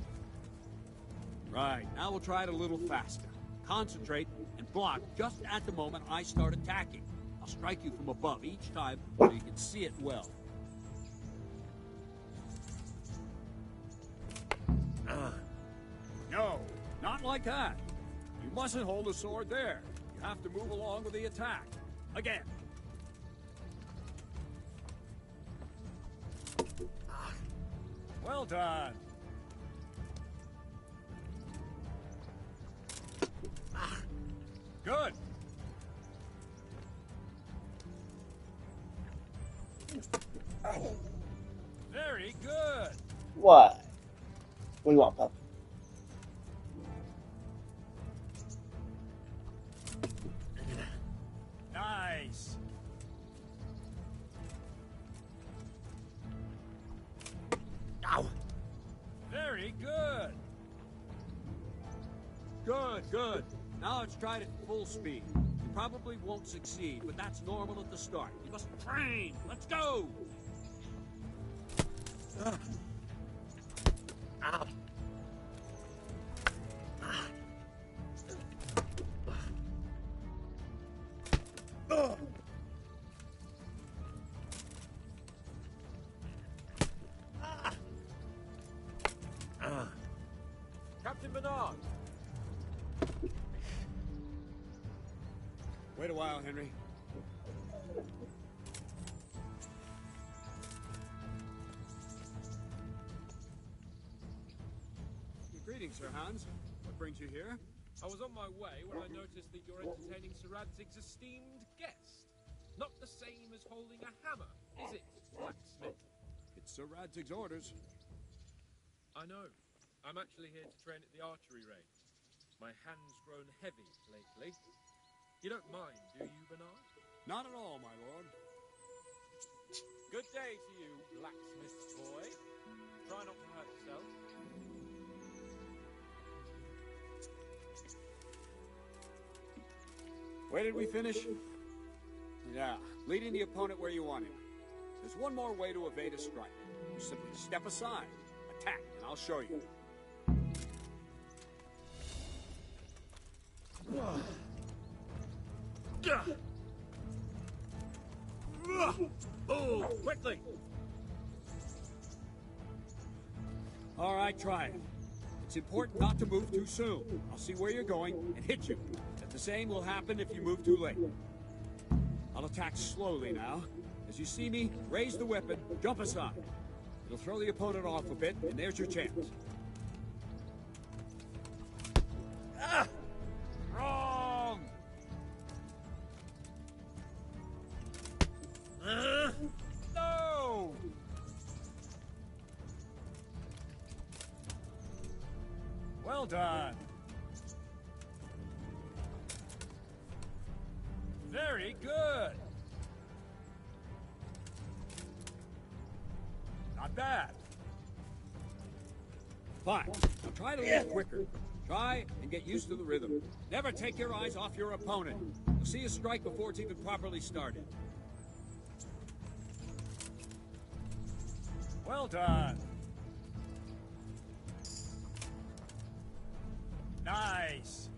C: Right, now we'll try it a little faster. Concentrate and block just at the moment I start attacking. I'll strike you from above each time so you can see it well.
A: No, not like that. You mustn't hold the sword there. You have to move along with the attack. Again. Well done. Good. Very good.
G: Why? What do you want, pup?
A: Nice.
C: Ow.
A: Very good.
C: Good, good. Now let's try it at full speed. You probably won't succeed, but that's normal at the start. You must train. Let's go. Ow.
J: Captain Bernard!
C: Wait a while, Henry. Greetings, Sir Hans. What brings you here?
W: I was on my way when I noticed that you're entertaining Sir Radzig's esteemed guest. Not the same as holding a hammer, is it, blacksmith?
C: It's Sir Radzig's orders.
W: I know. I'm actually here to train at the archery range. My hand's grown heavy lately. You don't mind, do you, Bernard?
C: Not at all, my lord.
W: Good day to you, blacksmith boy. Try not to hurt yourself.
C: Where did we finish? Yeah, leading the opponent where you want him. There's one more way to evade a strike. You simply step aside, attack, and I'll show you. Oh, quickly! All right, try it. It's important not to move too soon. I'll see where you're going and hit you. But the same will happen if you move too late. I'll attack slowly now. As you see me, raise the weapon, jump aside. It'll throw the opponent off a bit, and there's your chance. Ah! Wrong! No! Well done. Very good. Not bad. Fine. Now try it a little quicker. Try and get used to the rhythm. Never take your eyes off your opponent. You'll see a strike before it's even properly started.
A: Well done. Nice.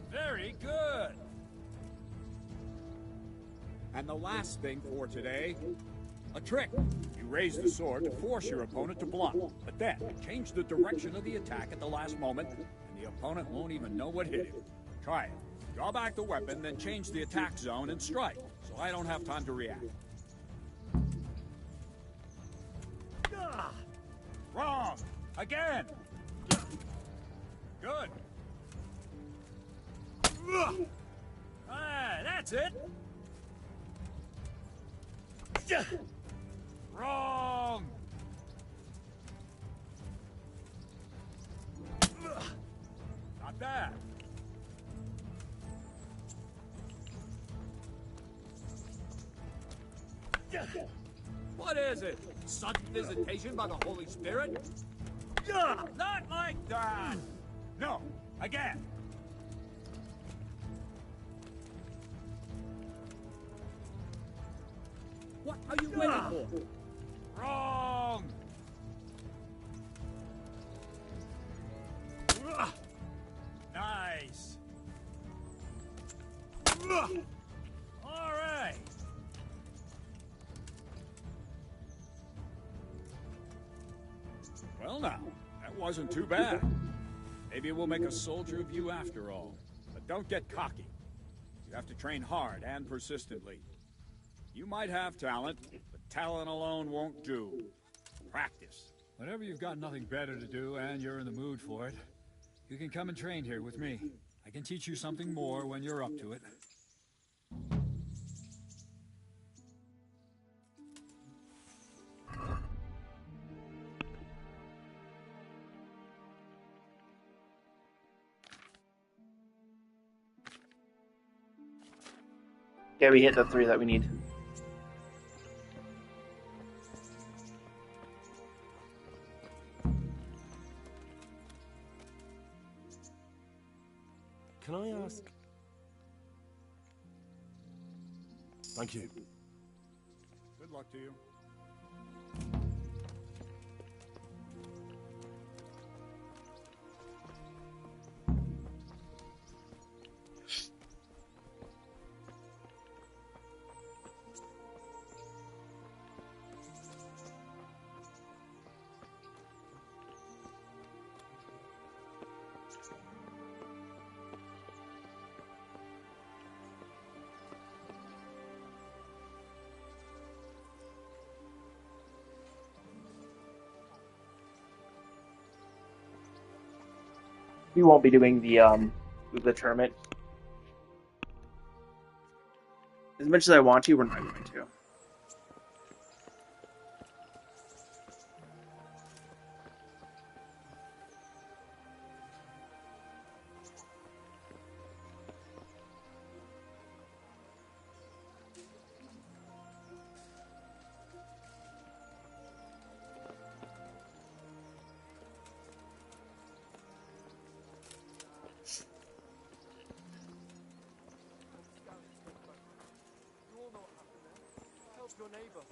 A: Very good.
C: And the last thing for today, a trick. You raise the sword to force your opponent to block, but then change the direction of the attack at the last moment, and the opponent won't even know what hit him. Try it. Draw back the weapon, then change the attack zone and strike, so I don't have time to react.
A: Wrong. Again. Good. Ah, that's it. Wrong. Not bad.
C: What is it? Sudden visitation by the Holy Spirit?
A: Not like that. No, again.
C: What are you waiting for?
A: Wrong. Nice. All right.
C: Well now, that wasn't too bad. Maybe we'll make a soldier of you after all. But don't get cocky. You have to train hard and persistently. You might have talent, but talent alone won't do. Practice.
A: Whenever you've got nothing better to do and you're in the mood for it, you can come and train here with me. I can teach you something more when you're up to it.
G: Yeah, we hit the 3 that we need.
P: Can I ask? Thank you.
C: Good luck to you.
G: We won't be doing the tournament. As much as I want to, we're not going to.
M: Your neighbor.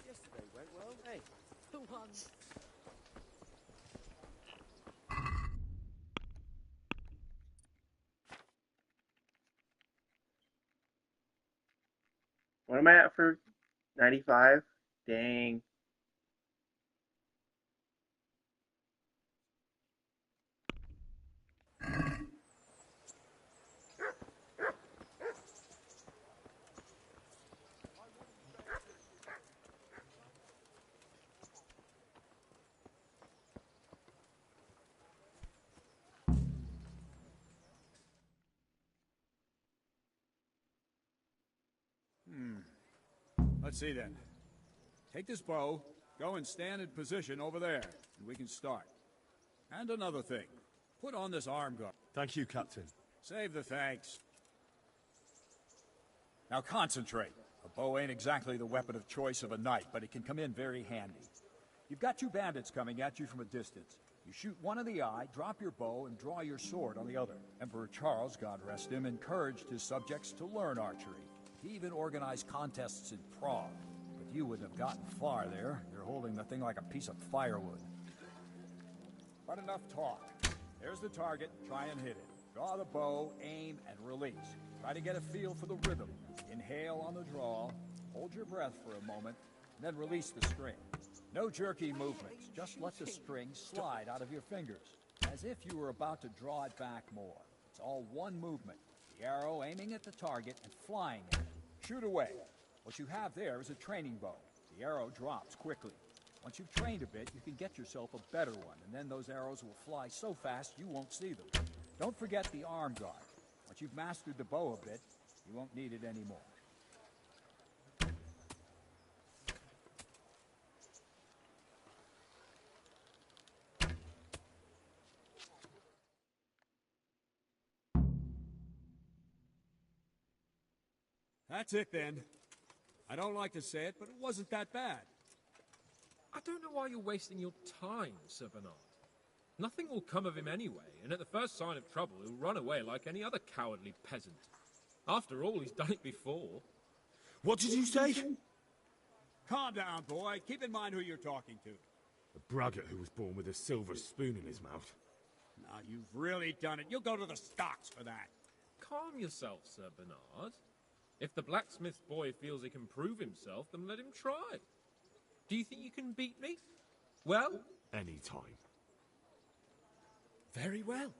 F: Yesterday went well. Hey,
L: The one.
G: What am I at for 95? Dang.
C: Let's see then. Take this bow, go and stand in position over there, and we can start. And another thing. Put on this arm guard.
B: Thank you, Captain.
C: Save the thanks. Now concentrate. A bow ain't exactly the weapon of choice of a knight, but it can come in very handy. You've got two bandits coming at you from a distance. You shoot one in the eye, drop your bow, and draw your sword on the other. Emperor Charles, God rest him, encouraged his subjects to learn archery. He even organized contests in Prague. But you wouldn't have gotten far there. You're holding the thing like a piece of firewood. But enough talk. There's the target. Try and hit it. Draw the bow, aim, and release. Try to get a feel for the rhythm. Inhale on the draw, hold your breath for a moment, and then release the string. No jerky movements. Just let the string slide out of your fingers, as if you were about to draw it back more. It's all one movement. The arrow aiming at the target and flying at it. Shoot away. What you have there is a training bow. The arrow drops quickly. Once you've trained a bit, you can get yourself a better one, and then those arrows will fly so fast you won't see them. Don't forget the arm guard. Once you've mastered the bow a bit, you won't need it anymore. That's it then. I don't like to say it, but it wasn't that bad.
W: I don't know why you're wasting your time, Sir Bernard. Nothing will come of him anyway, and at the first sign of trouble, he'll run away like any other cowardly peasant. After all, he's done it before.
C: What did you say? Calm down, boy. Keep in mind who you're talking to.
B: A braggart who was born with a silver spoon in his mouth.
C: Now, you've really done it. You'll go to the stocks for that.
W: Calm yourself, Sir Bernard. If the blacksmith boy feels he can prove himself, then let him try. Do you think you can beat me? Well?
B: Any time.
W: Very well.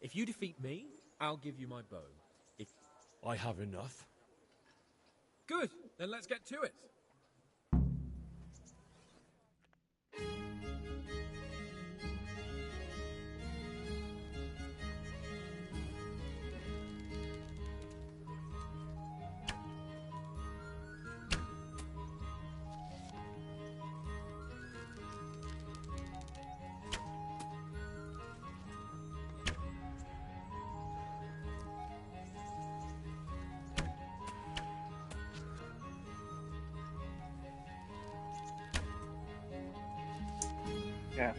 W: If you defeat me, I'll give you my bow. If
B: I have enough.
W: Good, then let's get to it.
G: Yeah.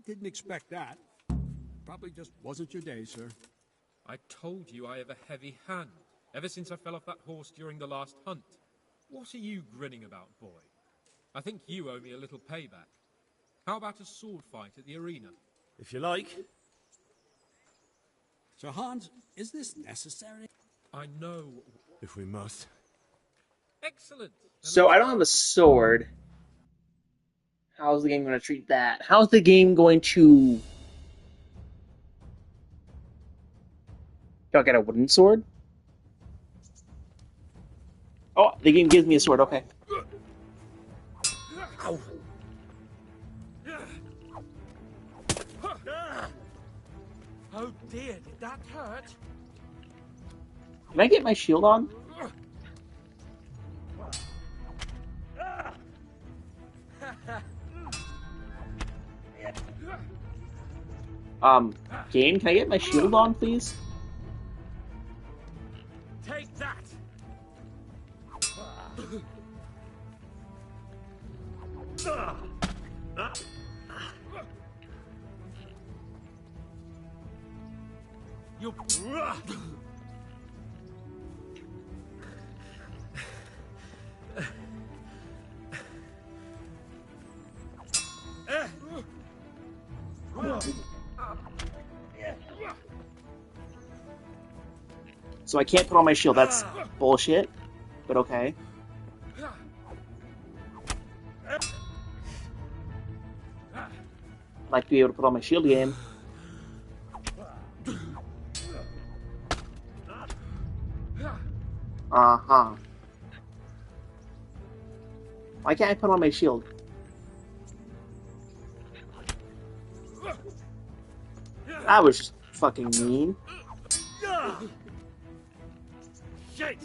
C: Didn't expect that. Probably just wasn't your day, sir.
W: I told you I have a heavy hand, ever since I fell off that horse during the last hunt. What are you grinning about, boy? I think you owe me a little payback. How about a sword fight at the arena?
B: If you like.
C: So, Hans, is this necessary?
W: I know.
B: If we must.
W: Excellent.
G: So, I don't have a sword. How's the game going to treat that? How's the game going to... Do I get a wooden sword? Oh, the game gives me a sword, okay. Ow.
W: Oh dear, did that hurt?
G: Can I get my shield on? Game, can I get my shield on, please?
W: Take that! You...
G: So I can't put on my shield, that's bullshit, but okay. like to be able to put on my shield game. Uh-huh. Why can't I put on my shield? That was just fucking mean.
E: Shit!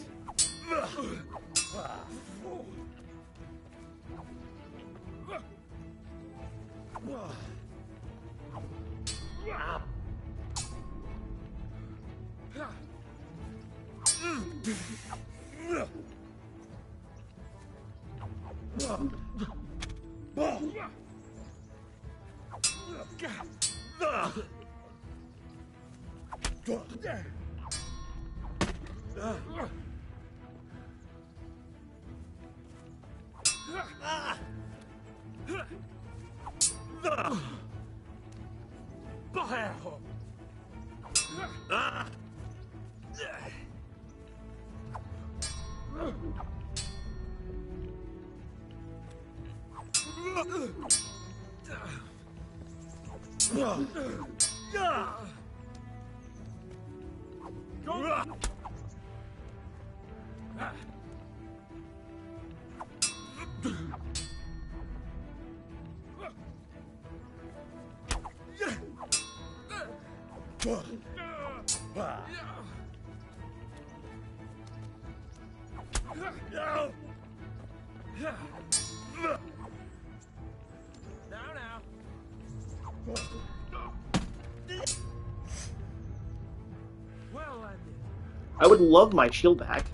G: I would love my shield back.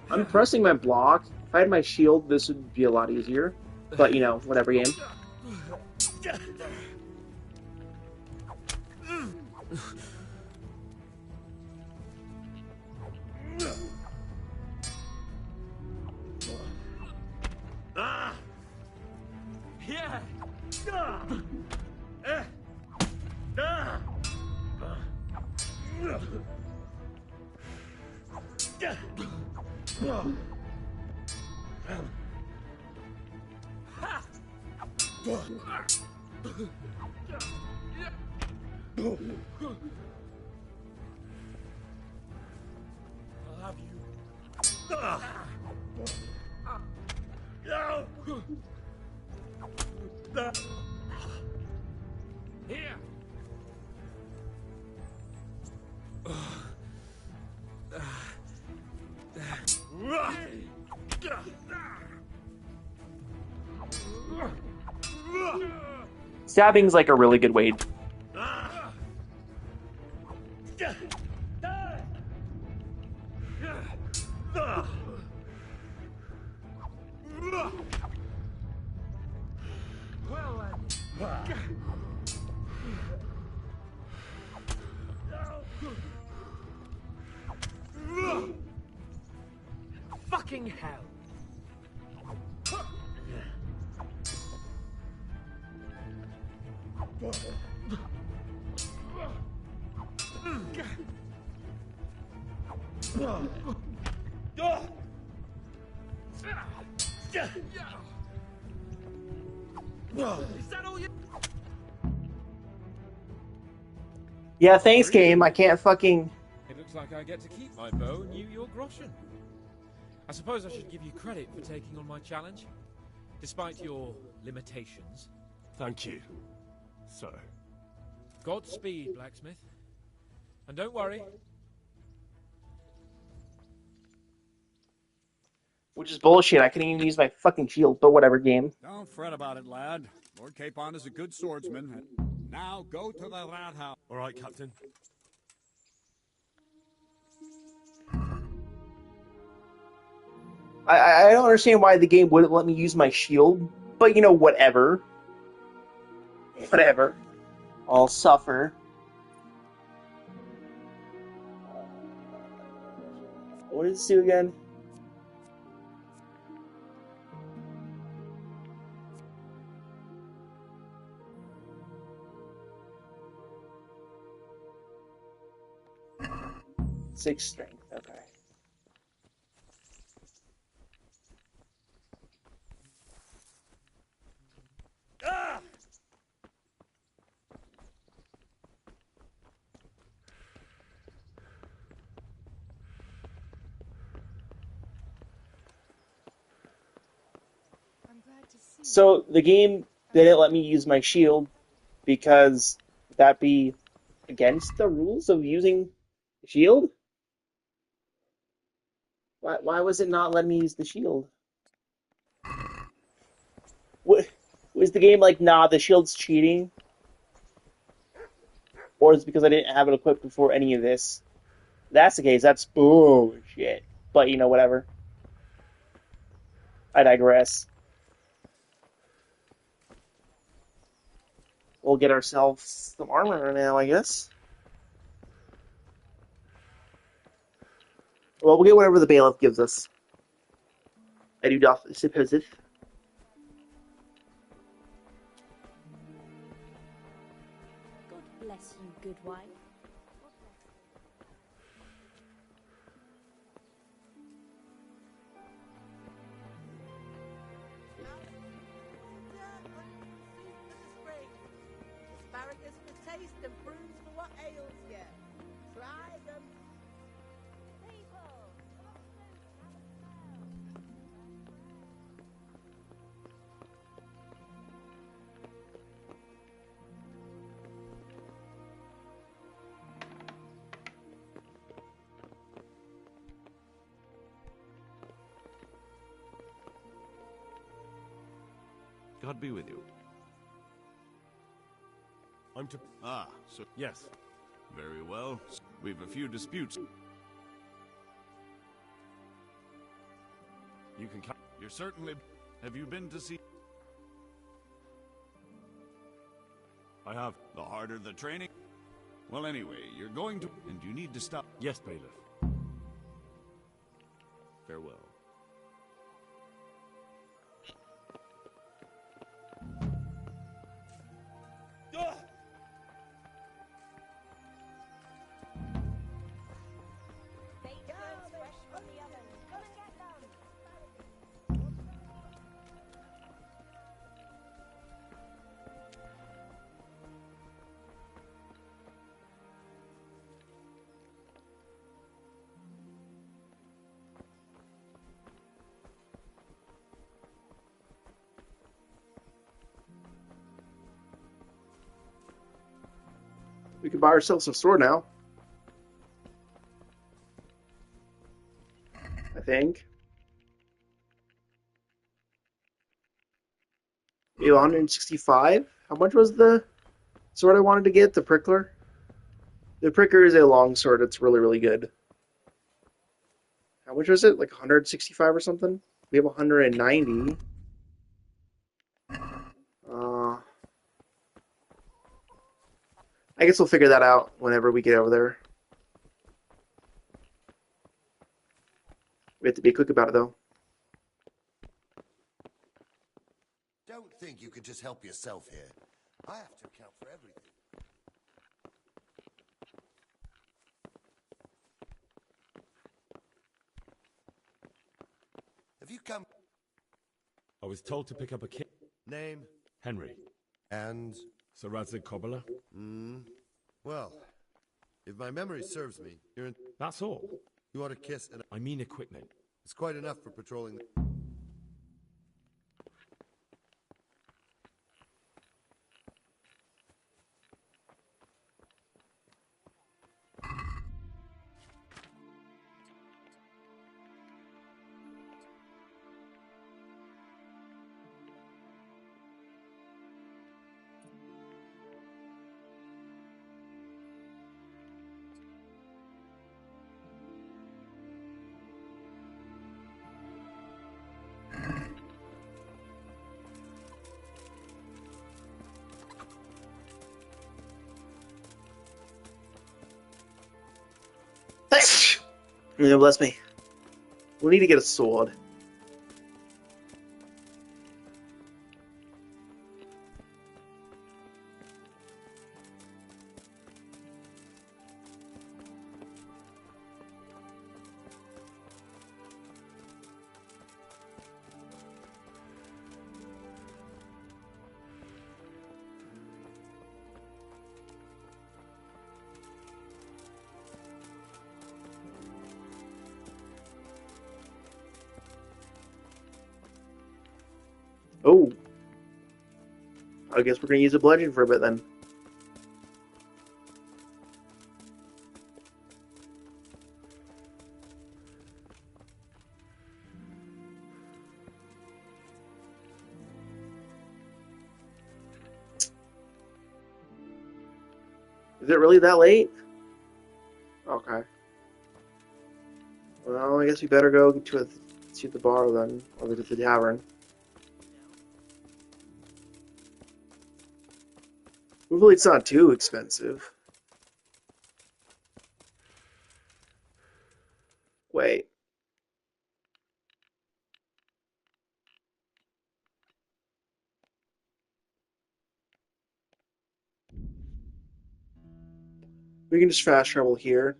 G: I'm pressing my block. If I had my shield, this would be a lot easier. But, you know, whatever game. Stabbing's like a really good way.
E: Fucking hell.
G: Yeah, thanks, game. I can't fucking...
W: It looks like I get to keep my bow and you your groschen. I suppose I should give you credit for taking on my challenge, despite your limitations.
P: Thank you, sir.
W: Godspeed, blacksmith. And don't worry.
G: Which is bullshit. I couldn't even use my fucking shield, but whatever, game.
C: Don't fret about it, lad. Lord Capon is a good swordsman. Now go to the Rathaus.
B: All right, Captain.
G: I don't understand why the game wouldn't let me use my shield, but you know, whatever. Whatever. I'll suffer. What does this do again? Six strength, okay.
C: Ah!
G: So the game didn't let me use my shield because that be against the rules of using shield? Why was it not letting me use the shield? What, was the game like, nah, the shield's cheating? Or is it because I didn't have it equipped before any of this? If that's the case, that's bullshit. But, you know, whatever. I digress. We'll get ourselves some armor now, I guess. Well, we'll get whatever the bailiff gives us. I do doth suppose it.
L: God bless you, good wife.
H: Asparagus for taste and prunes for what ails you. Try them.
E: God be with you.
B: I'm to...
E: Ah, so...
B: Yes.
E: Very well. We've a few disputes.
B: You can...
E: You're certainly... Have you been to see...
B: I have.
E: The harder the training... Well, anyway, you're going to... And you need to stop...
B: Yes, bailiff.
E: Farewell.
G: We can buy ourselves a sword now. I think. We have 165. How much was the sword I wanted to get? The prickler? The prickler is a long sword. It's really, really good. How much was it? Like 165 or something? We have 190. I guess we'll figure that out whenever we get over there. We have to be quick about it, though.
M: Don't think you could just help yourself here. I have to account for everything. Have you come?
B: I was told to pick up a kit.
M: Name?
B: Henry.
M: And?
B: Sir Radzig Cobbler.
M: Well, if my memory serves me, you're in...
B: That's all.
M: You want a kiss and...
B: I mean equipment.
M: It's quite enough for patrolling...
G: Yeah, bless me. We'll need to get a sword. Oh. I guess we're going to use a bludgeon for a bit then. Is it really that late? Okay. Well, I guess we better go to the bar then, or to the tavern. Hopefully it's not too expensive. Wait. We can just fast travel here.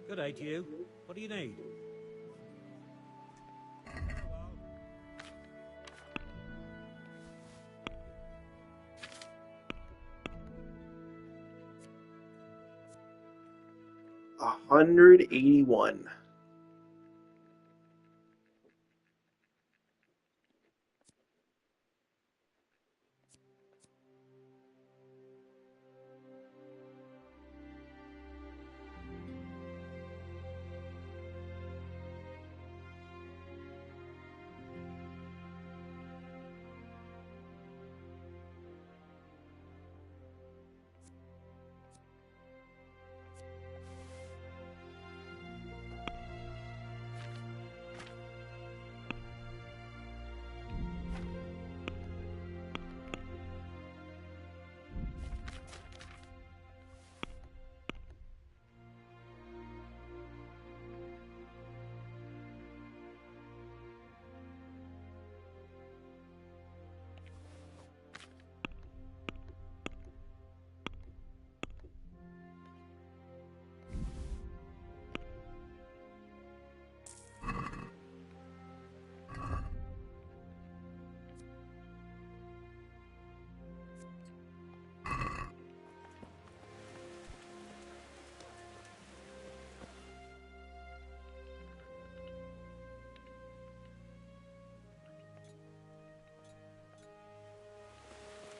I: Good day to you. What do you need?
G: $181.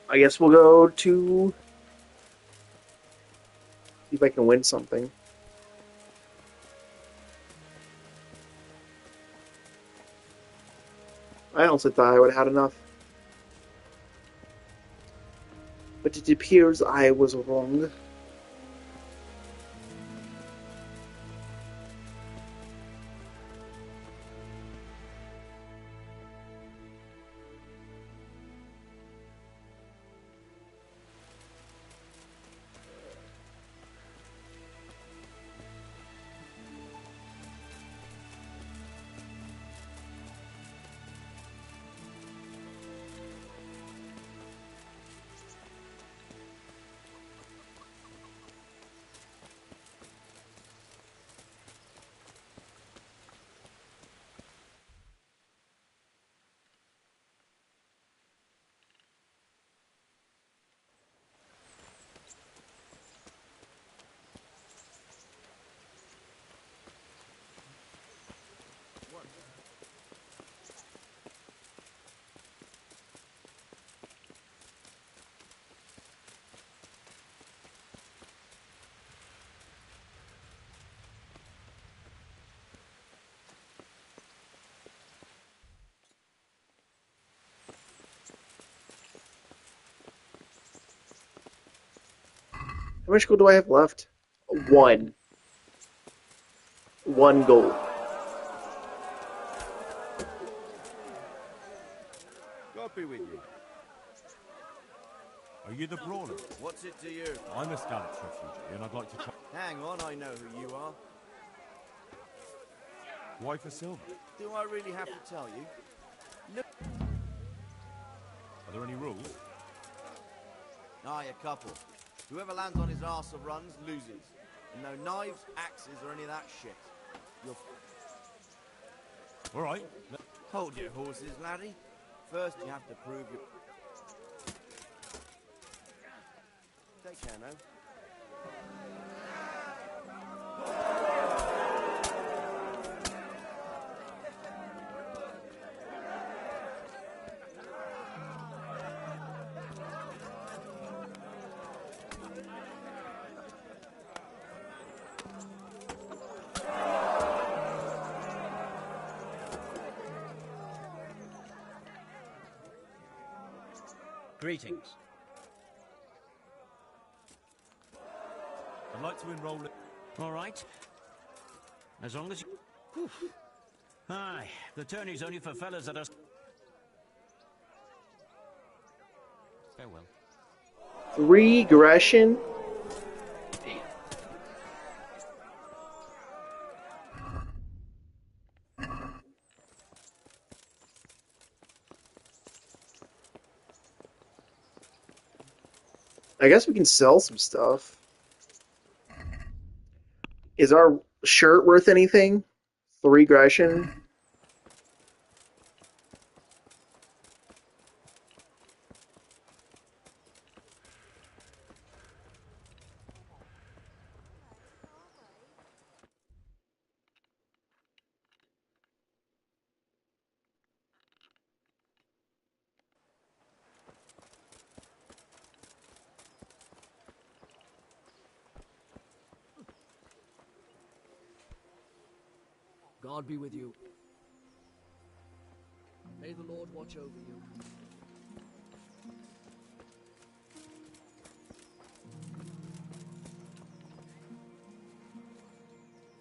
G: I guess we'll go to see if I can win something. I honestly thought I would have had enough. But it appears I was wrong. How much gold do I have left? One. One gold.
S: God be with you. Are you the brawler?
V: What's it to you?
S: I'm a Scallops refugee, and I'd like to try...
V: Hang on, I know who you are.
S: Why for silver?
V: Do I really have to tell you? Look.
S: Are there any rules?
V: Aye, a couple. Whoever lands on his arse or runs, loses. And no knives, axes, or any of that shit. You're...
S: All right.
V: Hold your horses, laddie. First, you have to prove your... Take care now.
I: Greetings.
S: I'd like to enroll it.
I: All right. As long as you... Whew. Aye, the tourney's only for fellas that are... Farewell.
G: Regression? I guess we can sell some stuff. Is our shirt worth anything? 3 regression?
K: God be with you. May the Lord watch over you.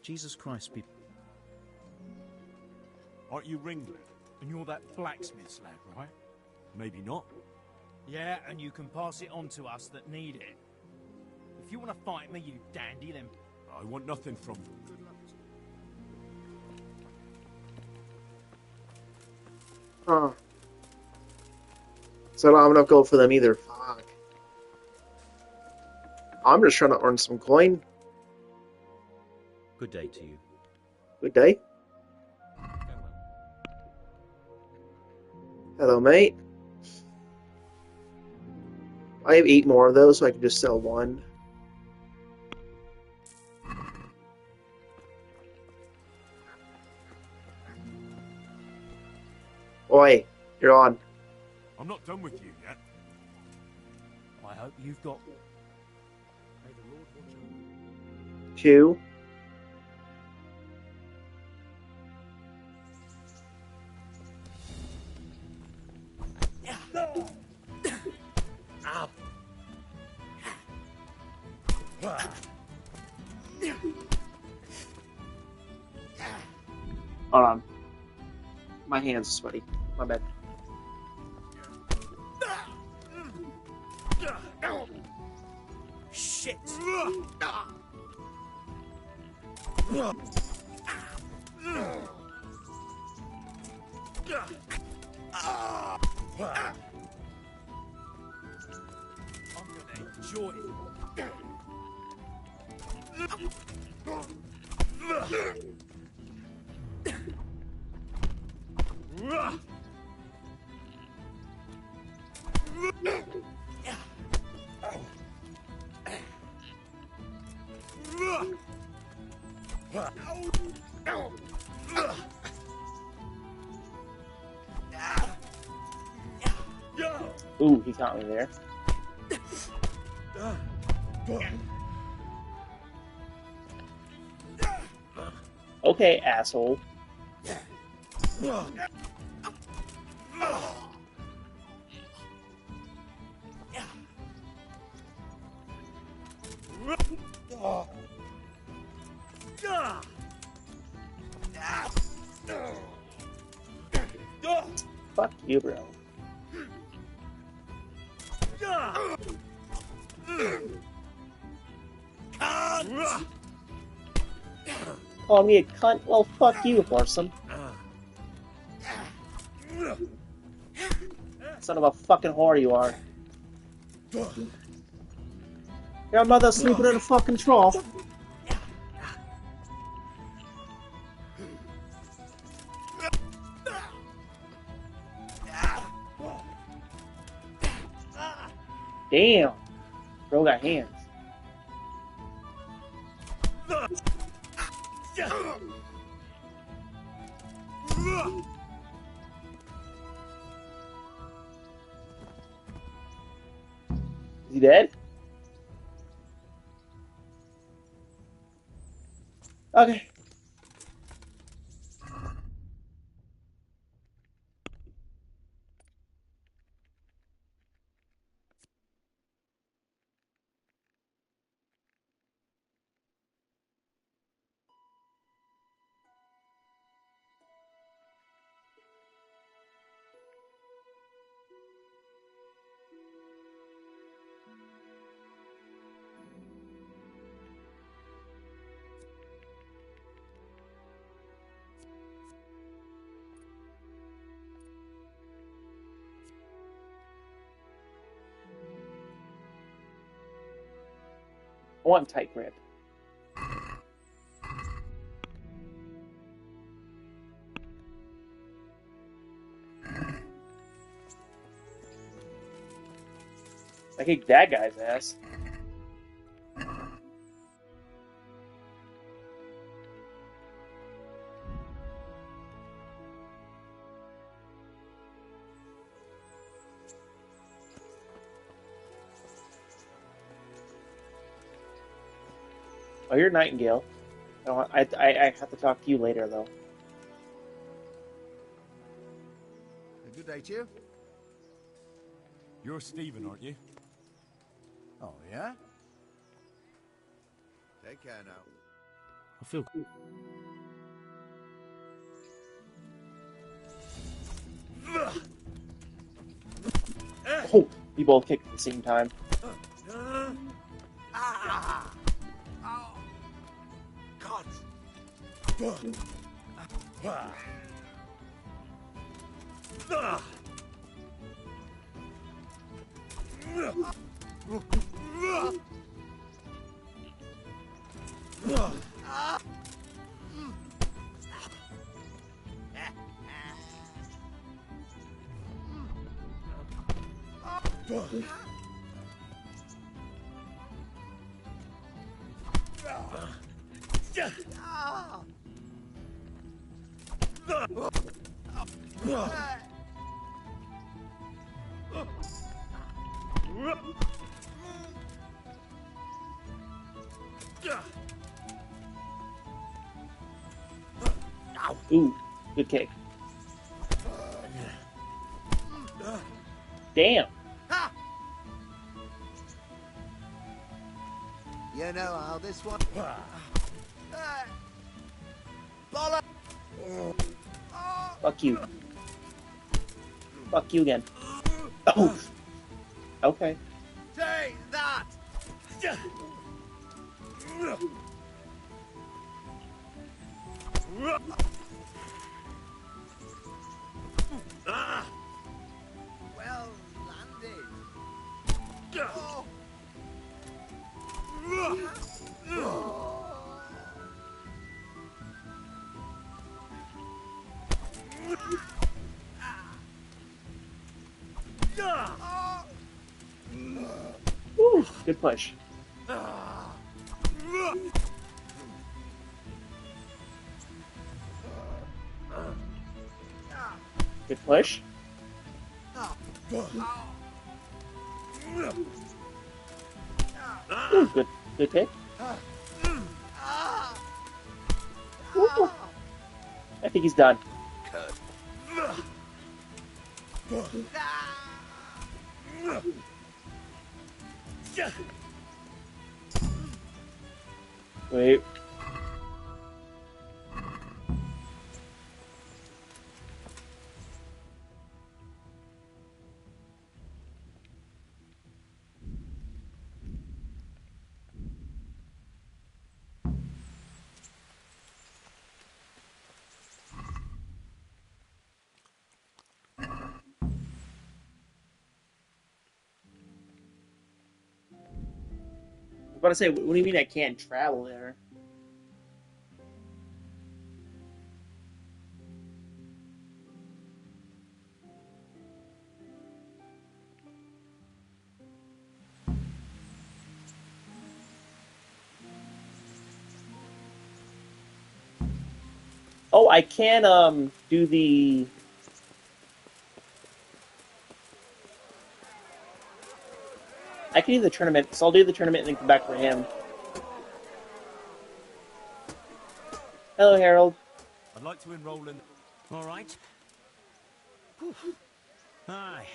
N: Jesus Christ be...
S: Aren't you Ringlet?
N: And you're that blacksmith's lad, right?
S: Maybe not.
N: Yeah, and you can pass it on to us that need it. If you want to fight me, you dandy, then...
S: I want nothing from you.
G: Huh. So I don't have enough gold for them either. Fuck. I'm just trying to earn some coin.
I: Good day to you.
G: Good day. Hello, mate. I have 8 more of those, so I can just sell 1. Oi, you're on.
S: I'm not done with you yet.
N: I hope you've got...
G: 2.
F: Ow.
G: Hold on. My hands are sweaty. My bad.
F: Shit.
N: I'm gonna enjoy it.
G: Ooh, he caught me there. Okay, asshole. Fuck you, bro. Call me a cunt? Well, fuck you, Orson. Son of a fucking whore you are. Your mother's sleeping in a fucking trough. Damn. Bro got hands. Is he dead? Okay. I want tight grip. I kicked that guy's ass. Oh, you're Nightingale. I have to talk to you later, though.
M: A good day to you.
B: You're Stephen, aren't you?
M: Oh, yeah? Take care now.
B: I feel...
G: Oh, we both kicked at the same time.
F: Ah! Oh! God!
G: Ooh, good kick. Damn.
F: You know how this one... Bollocks!
G: Fuck you. Fuck you again. Oh. Okay.
F: Take that! Well landed. Oh.
G: Ooh, good push. Good push. Ooh, good kick. Ooh. I think he's done. Wait. I was about to say, what do you mean I can't travel there? Oh, I can do the... I can do the tournament, so I'll do the tournament and then come back for him. Hello, Harold.
N: I'd like to enroll in...
I: All right. Aye,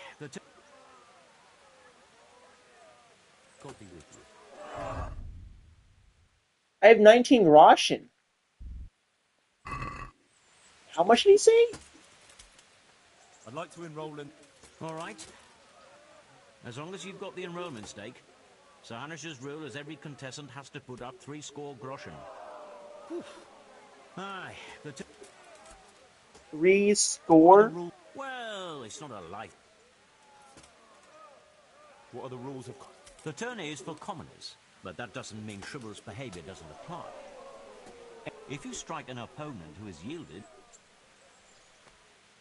I: God be with you.
G: I have 19 Roshan. How much did he say?
N: I'd like to enroll in...
I: All right. As long as you've got the enrollment stake, Sir Hanish's rule is every contestant has to put up 3 groschen. Aye,
G: 3 score?
I: Well, it's not a life.
N: What are the rules of...
I: The tourney is for commoners, but that doesn't mean chivalrous behavior doesn't apply. If you strike an opponent who has yielded...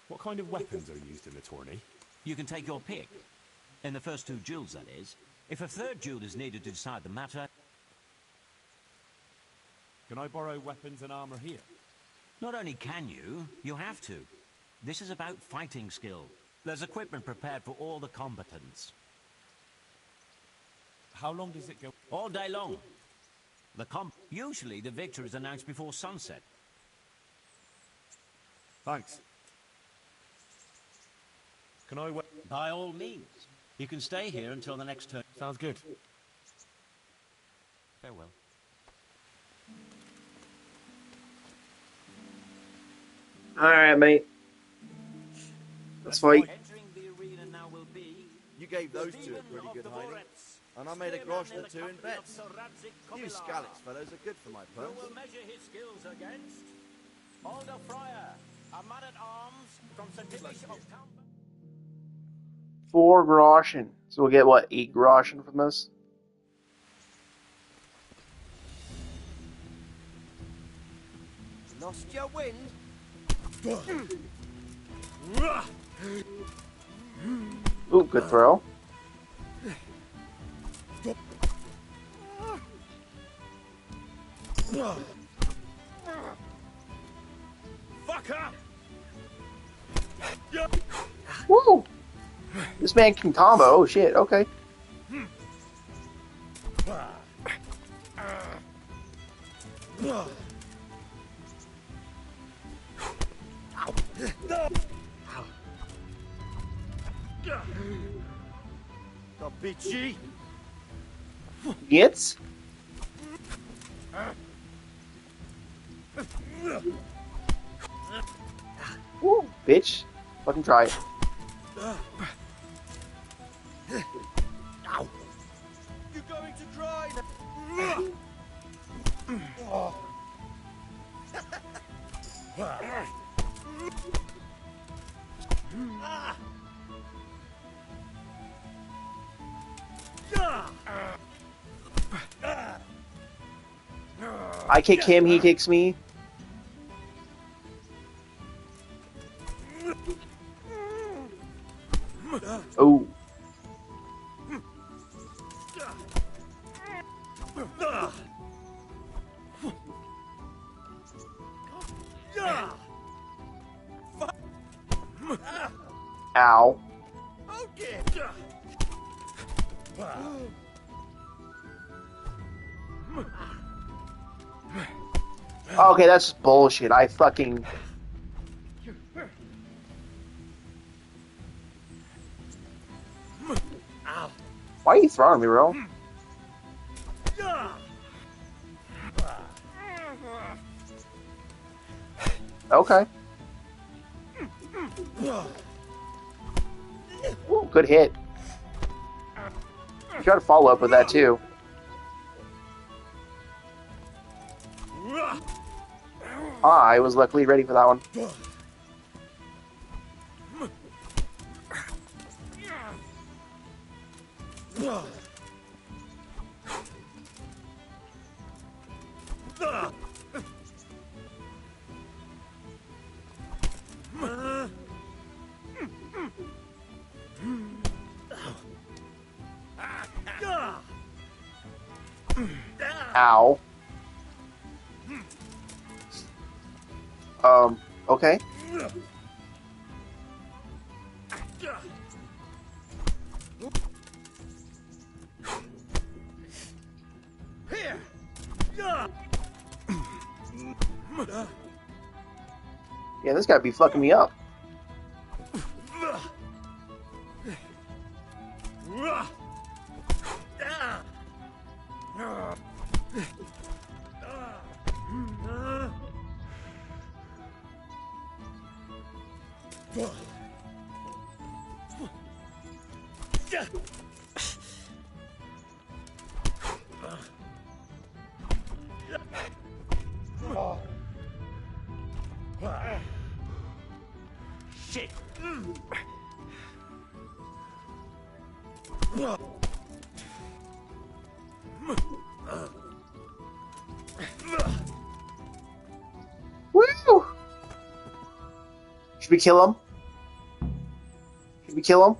N: What kind of weapons are used in the tourney?
I: You can take your pick. In the first 2 duels, that is. If a third duel is needed to decide the matter...
N: Can I borrow weapons and armor here?
I: Not only can you have to. This is about fighting skill. There's equipment prepared for all the combatants.
N: How long does it go?
I: All day long. Usually the victor is announced before sunset.
N: Thanks. Can I...
I: By all means. You can stay here until the next turn.
N: Sounds good.
I: Farewell.
G: Alright, mate. That's why...
V: You gave those 2 a pretty good hiding. And I made a groschen or 2 in bets. You Scalix fellows are good for my purse.
I: Who will measure his skills against? Alder Friar, a man-at-arms from St. Divish of Town...
G: 4 Groschen. So we'll get, what, 8 Groschen from this?
F: Lost your wind?
G: Ooh, good throw.
E: Fuck up!
G: Woo! This man can combo. Oh shit, okay.
F: Capici?
G: Yits? Woo, bitch. Fucking try it.
F: Ow. You're going to cry now.
G: I kick him, he kicks me. Oh. Ow.
F: Okay.
G: Okay, that's just bullshit. I fucking... Why are you throwing me, bro? Okay. Ooh, good hit. You try to follow up with that, too. I was luckily ready for that one. Ow. Okay. Yeah, this guy be fucking me up.
F: Shit.
G: Woo! Should we kill him? Should we kill him?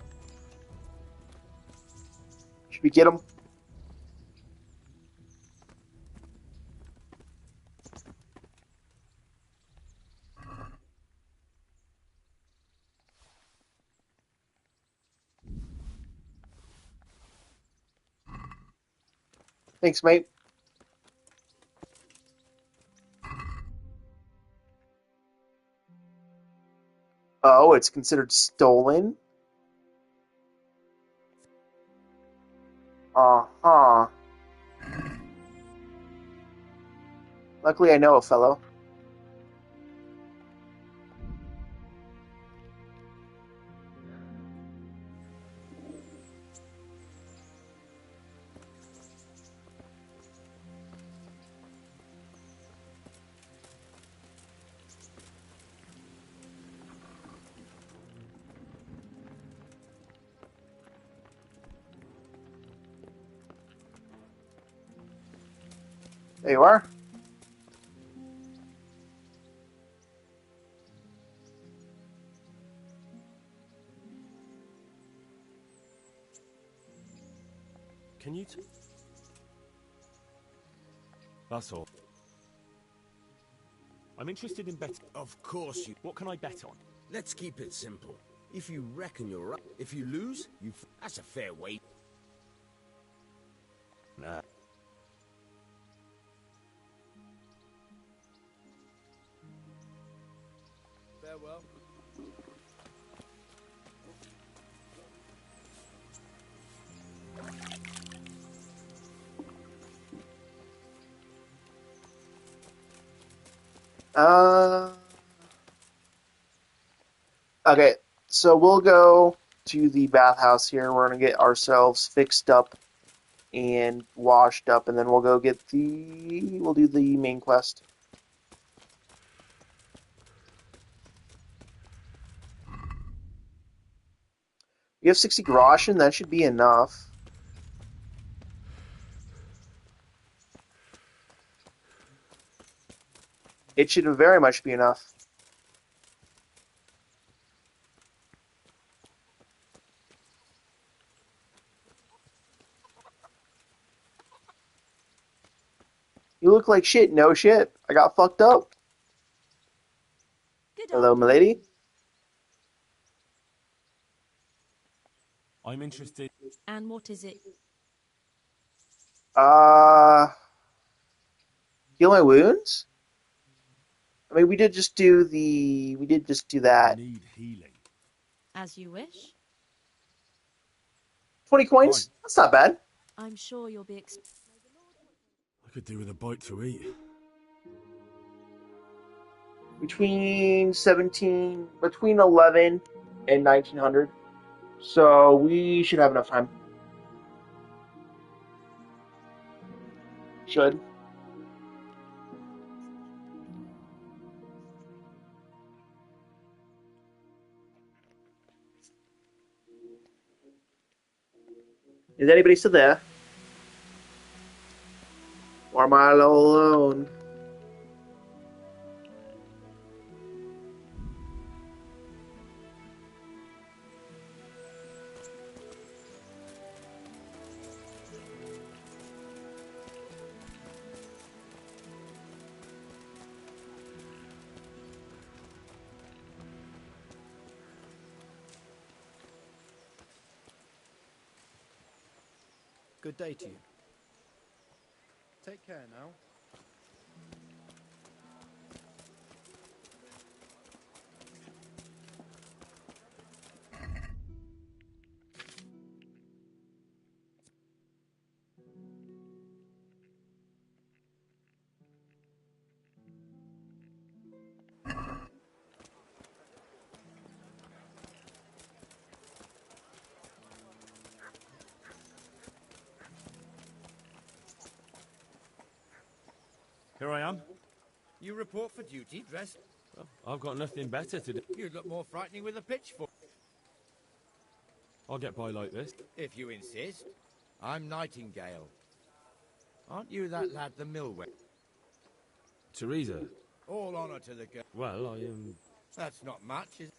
G: Should we get him? Thanks, mate. Oh, it's considered stolen? Uh-huh. Luckily, I know a fellow. There you are.
B: Can you That's all. I'm interested in betting.
F: Of course you...
B: What can I bet on?
F: Let's keep it simple. If you reckon you're right, if you lose, that's a fair weight. Nah.
K: Farewell.
G: Okay, so we'll go to the bathhouse here. We're gonna get ourselves fixed up and washed up, and then we'll go get the. We'll do the main quest. You have 60 groschen. That should be enough. It should very much be enough. You look like shit. No shit. I got fucked up.
L: Good
G: Hello, milady.
B: I'm interested.
L: And what is it?
G: Heal my wounds? I mean, we did just do that.
B: Need healing.
L: As you wish.
G: 20 coins?
B: Fine.
G: That's not bad.
L: I'm sure you'll be
B: I could do with a bite to eat.
G: Between 11 and 1900. So we should have enough time. Should. Is anybody still there? Or am I all alone?
K: Good day to you. Take care now.
B: Here I am.
X: You report for duty, dressed?
B: Well, I've got nothing better to do.
X: You'd look more frightening with a pitchfork.
B: I'll get by like this.
X: If you insist. I'm Nightingale. Aren't you that lad the millway?
B: Teresa.
X: All honor to the girl.
B: Well, I am...
X: That's not much, is it?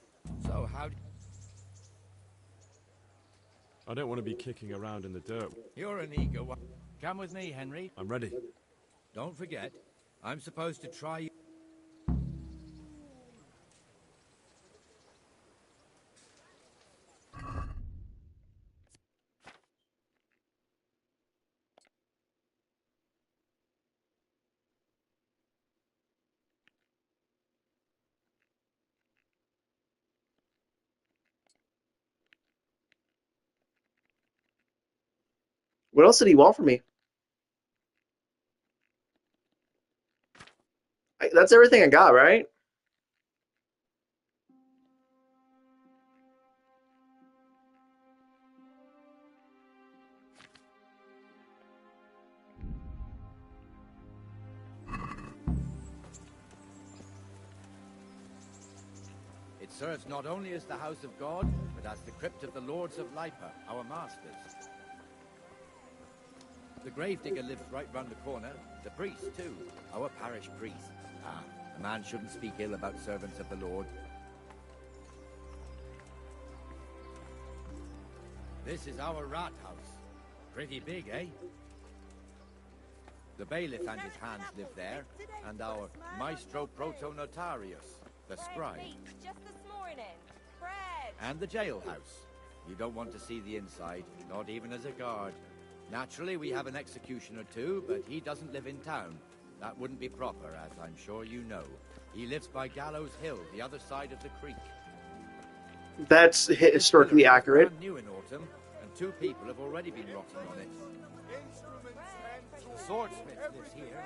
X: So how...
B: I don't want to be kicking around in the dirt.
X: You're an eager one. Come with me, Henry.
B: I'm ready.
X: Don't forget, I'm supposed to try you.
G: What else did he want from me? That's everything I got, right?
X: It serves not only as the house of God, but as the crypt of the lords of Lipa, our masters. The gravedigger lives right round the corner. The priest, too. Our parish priest. Ah, a man shouldn't speak ill about servants of the Lord. This is our rat house. Pretty big, eh? The bailiff and his hands live there, and our maestro protonotarius, the scribe.
L: Just this morning. Bread.
X: And the jailhouse. You don't want to see the inside, not even as a guard. Naturally, we have an executioner too, but he doesn't live in town. That wouldn't be proper, as I'm sure you know. He lives by Gallows Hill, the other side of the creek.
G: That's historically accurate.
X: Brand new in autumn, and 2 people have already been rotting on it. The swordsmith lives here.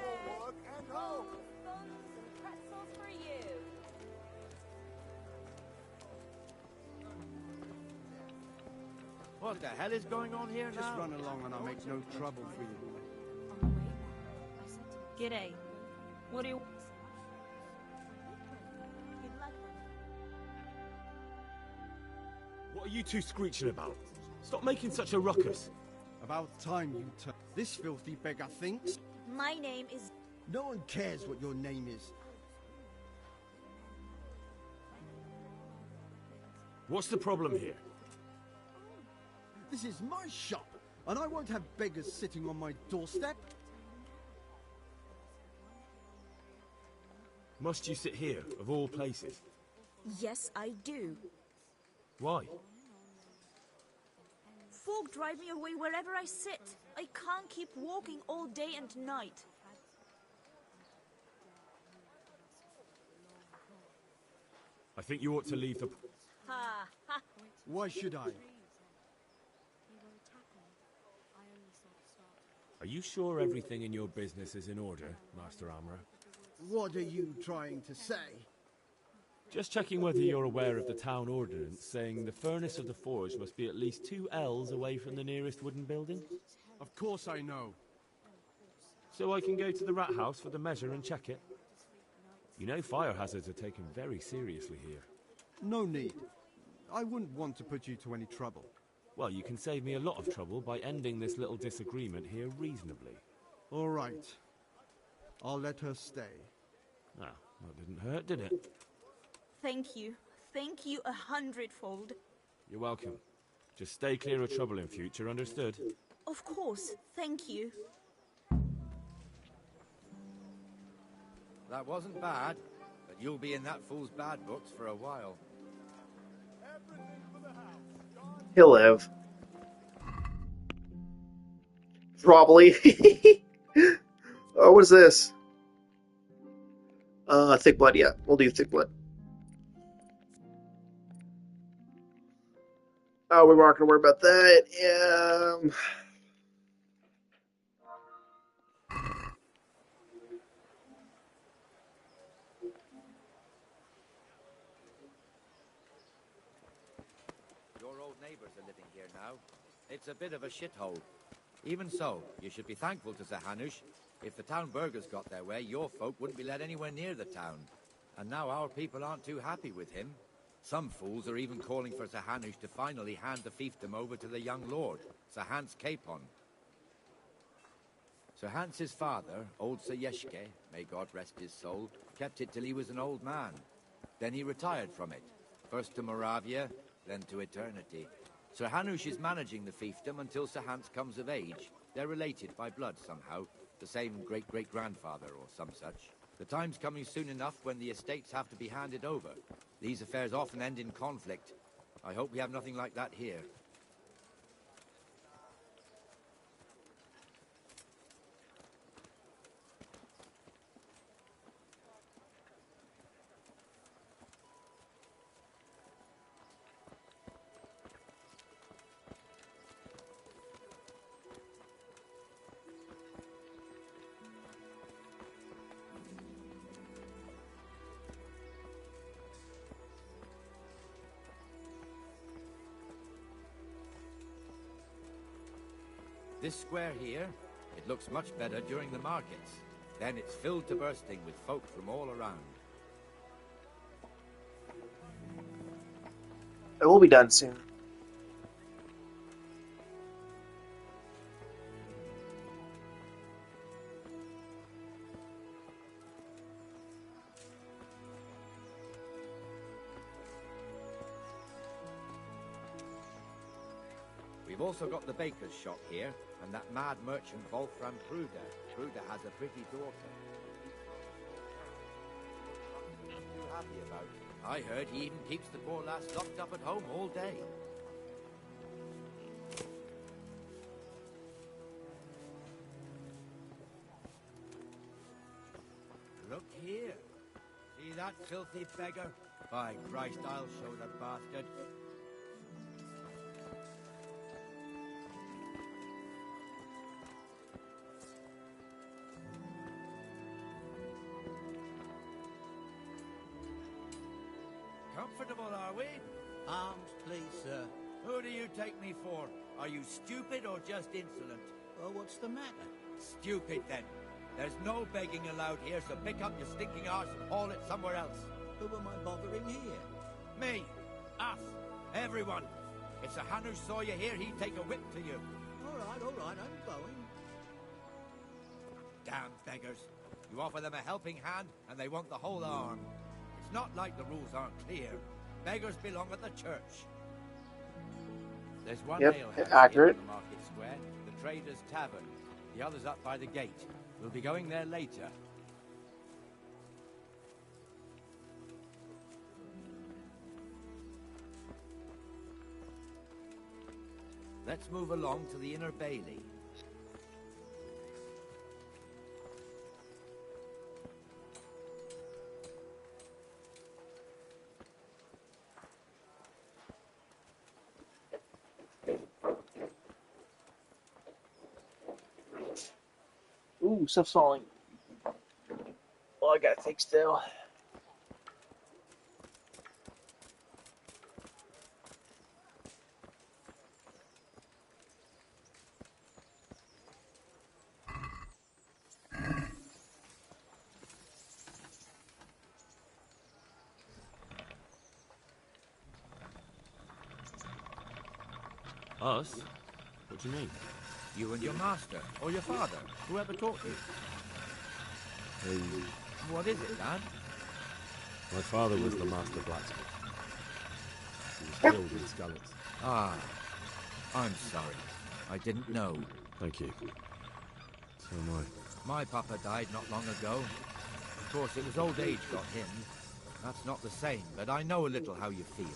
X: What the hell is going on here
K: Just
X: now?
K: run along and I'll make no trouble for you.
L: G'day. What do you...
B: What are you two screeching about? Stop making such a ruckus.
K: About time you turn. This filthy beggar thinks.
L: My name is...
K: No one cares what your name is.
B: What's the problem here?
K: This is my shop, and I won't have beggars sitting on my doorstep.
B: Must you sit here, of all places?
L: Yes, I do.
B: Why?
L: Folk drive me away wherever I sit. I can't keep walking all day and night.
B: I think you ought to leave the...
L: Ha ha.
K: Why should I?
B: Are you sure everything in your business is in order, Master Armourer?
K: What are you trying to say?
B: Just checking whether you're aware of the town ordinance saying the furnace of the forge must be at least 2 ells away from the nearest wooden building.
K: Of course I know.
B: So I can go to the rat house for the measure and check it. You know fire hazards are taken very seriously here.
K: No need. I wouldn't want to put you to any trouble.
B: Well, you can save me a lot of trouble by ending this little disagreement here reasonably.
K: All right. I'll let her stay.
B: Ah, that didn't hurt, did it?
L: Thank you. Thank you 100-fold.
B: You're welcome. Just stay clear of trouble in future, understood?
L: Of course. Thank you.
X: That wasn't bad, but you'll be in that fool's bad books for a while.
G: He'll live. Probably. Oh, what is this? Thick blood, yeah. We'll do thick blood. Oh, we're not going to worry about that.
X: Your old neighbors are living here now. It's a bit of a shithole. Even so, you should be thankful to Sir Hanush. If the town burghers got their way, your folk wouldn't be let anywhere near the town. And now our people aren't too happy with him. Some fools are even calling for Sir Hanush to finally hand the fiefdom over to the young lord, Sir Hans Capon. Sir Hans's father, old Sir Yeshke, may God rest his soul, kept it till he was an old man. Then he retired from it, first to Moravia, then to eternity. Sir Hanush is managing the fiefdom until Sir Hans comes of age. They're related by blood somehow, the same great-great-grandfather or some such. The time's coming soon enough when the estates have to be handed over. These affairs often end in conflict. I hope we have nothing like that here. This square here, it looks much better during the markets. Then it's filled to bursting with folk from all around.
G: It will be done soon.
X: We've also got the baker's shop here, and that mad merchant Wolfram Kruger. Kruger has a pretty daughter. Nothing too happy about. I heard he even keeps the poor lass locked up at home all day. Look here. See that filthy beggar? By Christ, I'll show the bastard. Comfortable, are we?
R: Arms, please, sir.
D: Who do you take me for? Are you stupid or just insolent?
O: Well, what's the matter?
D: Stupid, then. There's no begging allowed here, so pick up your stinking arse and haul it somewhere else.
O: Who am I bothering here?
D: Me. Us. Everyone. If Sir Hanush saw you here, he'd take a whip to you.
O: All right, I'm going.
D: Damn beggars. You offer them a helping hand, and they want the whole arm. It's not like the rules aren't clear. Beggars belong at the church. There's one
G: Yep,
D: alehouse
G: accurate.
D: here in the market square, the Trader's Tavern. The other's up by the gate. We'll be going there later. Let's move along to the inner bailey.
G: Ooh, stuff's falling. Well, I gotta take still.
I: Us? What do you mean?
D: You and your master, or your father, whoever taught you. What is it, lad?
B: My father was the master blacksmith. He was killed in Skalitz.
D: Ah, I'm sorry. I didn't know.
B: Thank you. So am I.
D: My papa died not long ago. Of course, it was old age got him. That's not the same, but I know a little how you feel.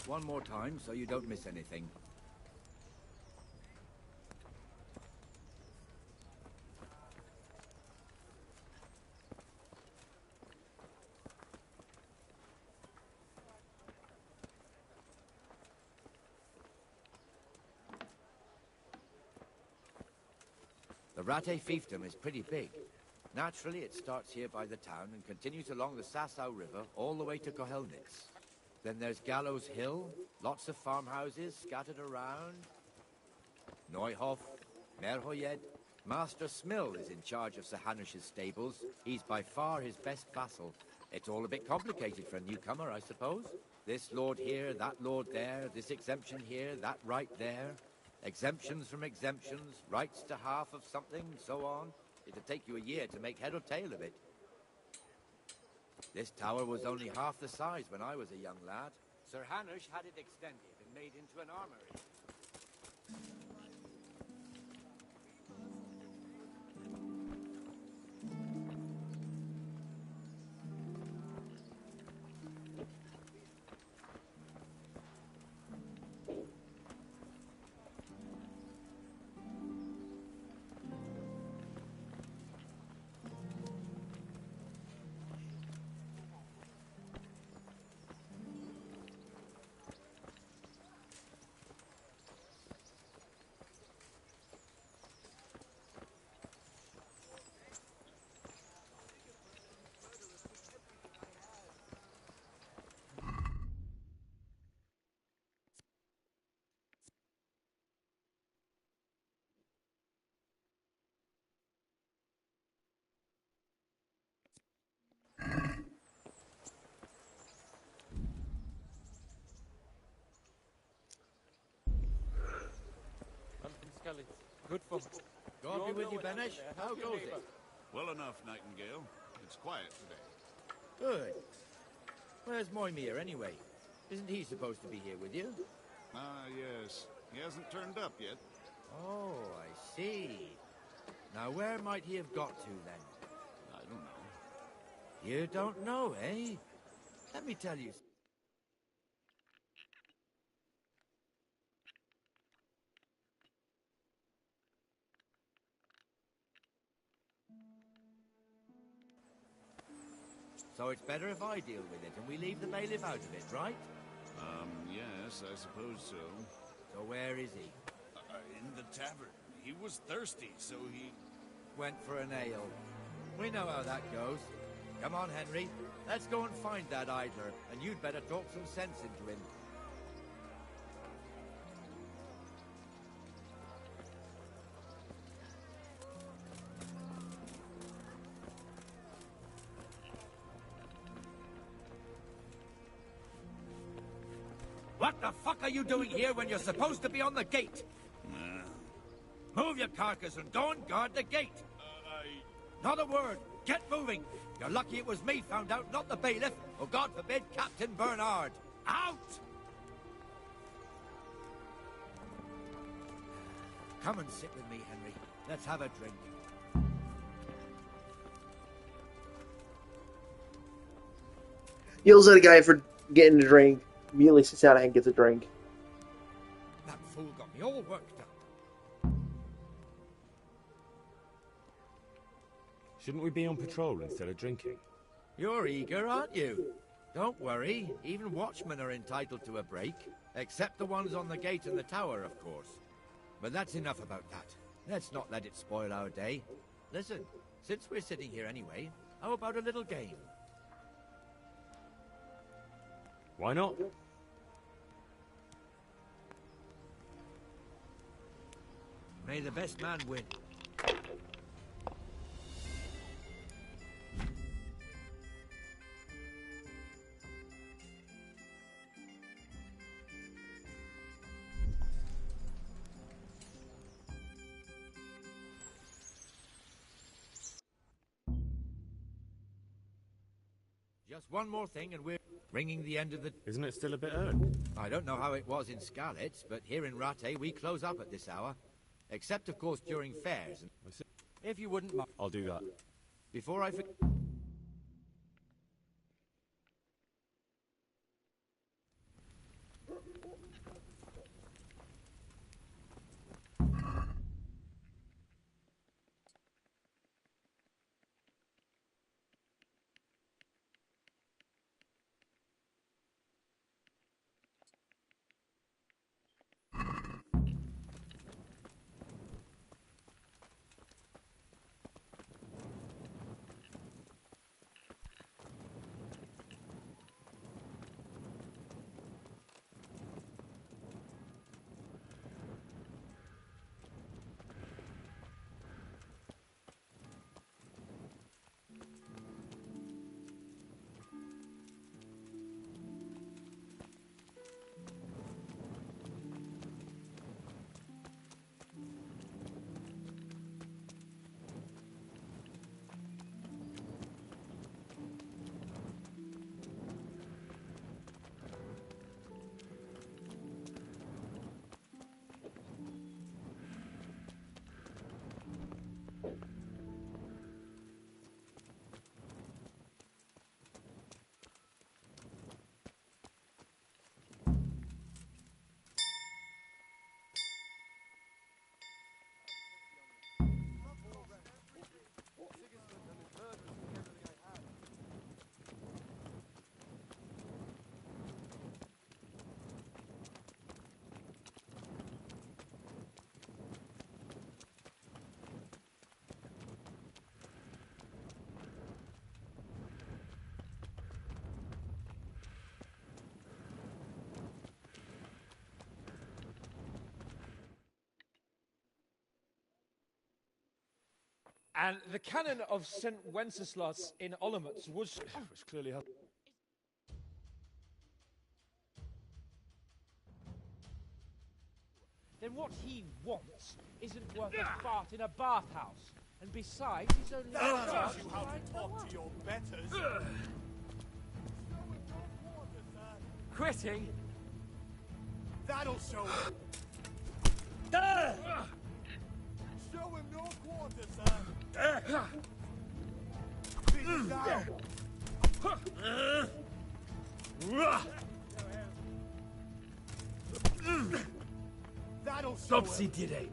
D: One more time, so you don't miss anything. The Ratte fiefdom is pretty big. Naturally, it starts here by the town and continues along the Sasau River all the way to Kohelnitz. Then there's Gallows Hill, lots of farmhouses scattered around. Neuhof, Merhoyed. Master Smill is in charge of Sir Hanush's stables. He's by far his best vassal. It's all a bit complicated for a newcomer, I suppose. This lord here, that lord there, this exemption here, that right there. Exemptions from exemptions, rights to half of something, so on. It'd take you a year to make head or tail of it. This tower was only half the size when I was a young lad. Sir Hanush had it extended and made into an armory.
Q: Good fun.
D: God be with you, Benesh. How goes it?
E: Well enough, Nightingale. It's quiet today.
D: Good. Where's Moimir, anyway? Isn't he supposed to be here with you?
E: Ah, yes. He hasn't turned up yet.
D: Oh, I see. Now, where might he have got to, then?
E: I don't know.
D: You don't know, eh? Let me tell you. So it's better if I deal with it and we leave the bailiff out of it, right?
E: Yes, I suppose so.
D: So where is he?
E: In the tavern. He was thirsty, so he...
D: Went for an ale. We know how that goes. Come on, Henry. Let's go and find that idler, and you'd better talk some sense into him. What the fuck are you doing here when you're supposed to be on the gate? Move your carcass and go and guard the gate. Not a word. Get moving. You're lucky it was me found out, not the bailiff, or God forbid, Captain Bernard. Out! Come and sit with me, Henry. Let's have a drink.
G: Yells at a guy for getting a drink. Immediately sits down and gets a drink.
D: That fool got me all worked up.
B: Shouldn't we be on patrol instead of drinking?
D: You're eager, aren't you? Don't worry. Even watchmen are entitled to a break. Except the ones on the gate and the tower, of course. But that's enough about that. Let's not let it spoil our day. Listen, since we're sitting here anyway, how about a little game?
B: Why not?
D: May the best man win. Just one more thing and we're ringing the end of the...
B: Isn't it still a bit early?
D: I don't know how it was in Scarlet, but here in Rattay we close up at this hour. Except, of course, during fairs. If you wouldn't mind...
B: I'll do that.
D: Before I forget...
W: And the canon of St. Wenceslas in Olomouc was
B: clearly help.
N: Then what he wants isn't worth a fart in a bathhouse. And besides, he's only...
E: That teach you how to talk to your betters.
N: Quitting?
E: That'll show him. Show him no quarter, sir. Beat him down.
M: That'll
N: Stop si diré.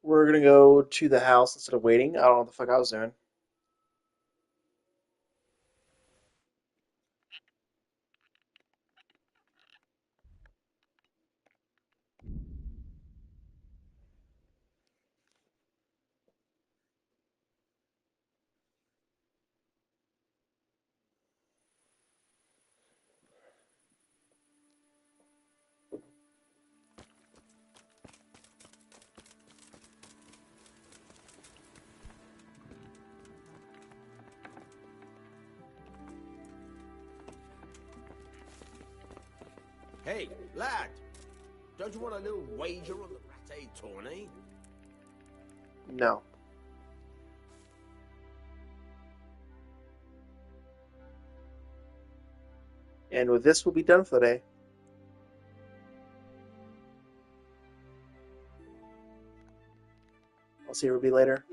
G: We're gonna go to the house instead of waiting. I don't know what the fuck I was doing.
F: Hey, lad! Don't you want a little wager on the Ratte tourney?
G: No. And with this, we'll be done for the day. I'll see everybody later.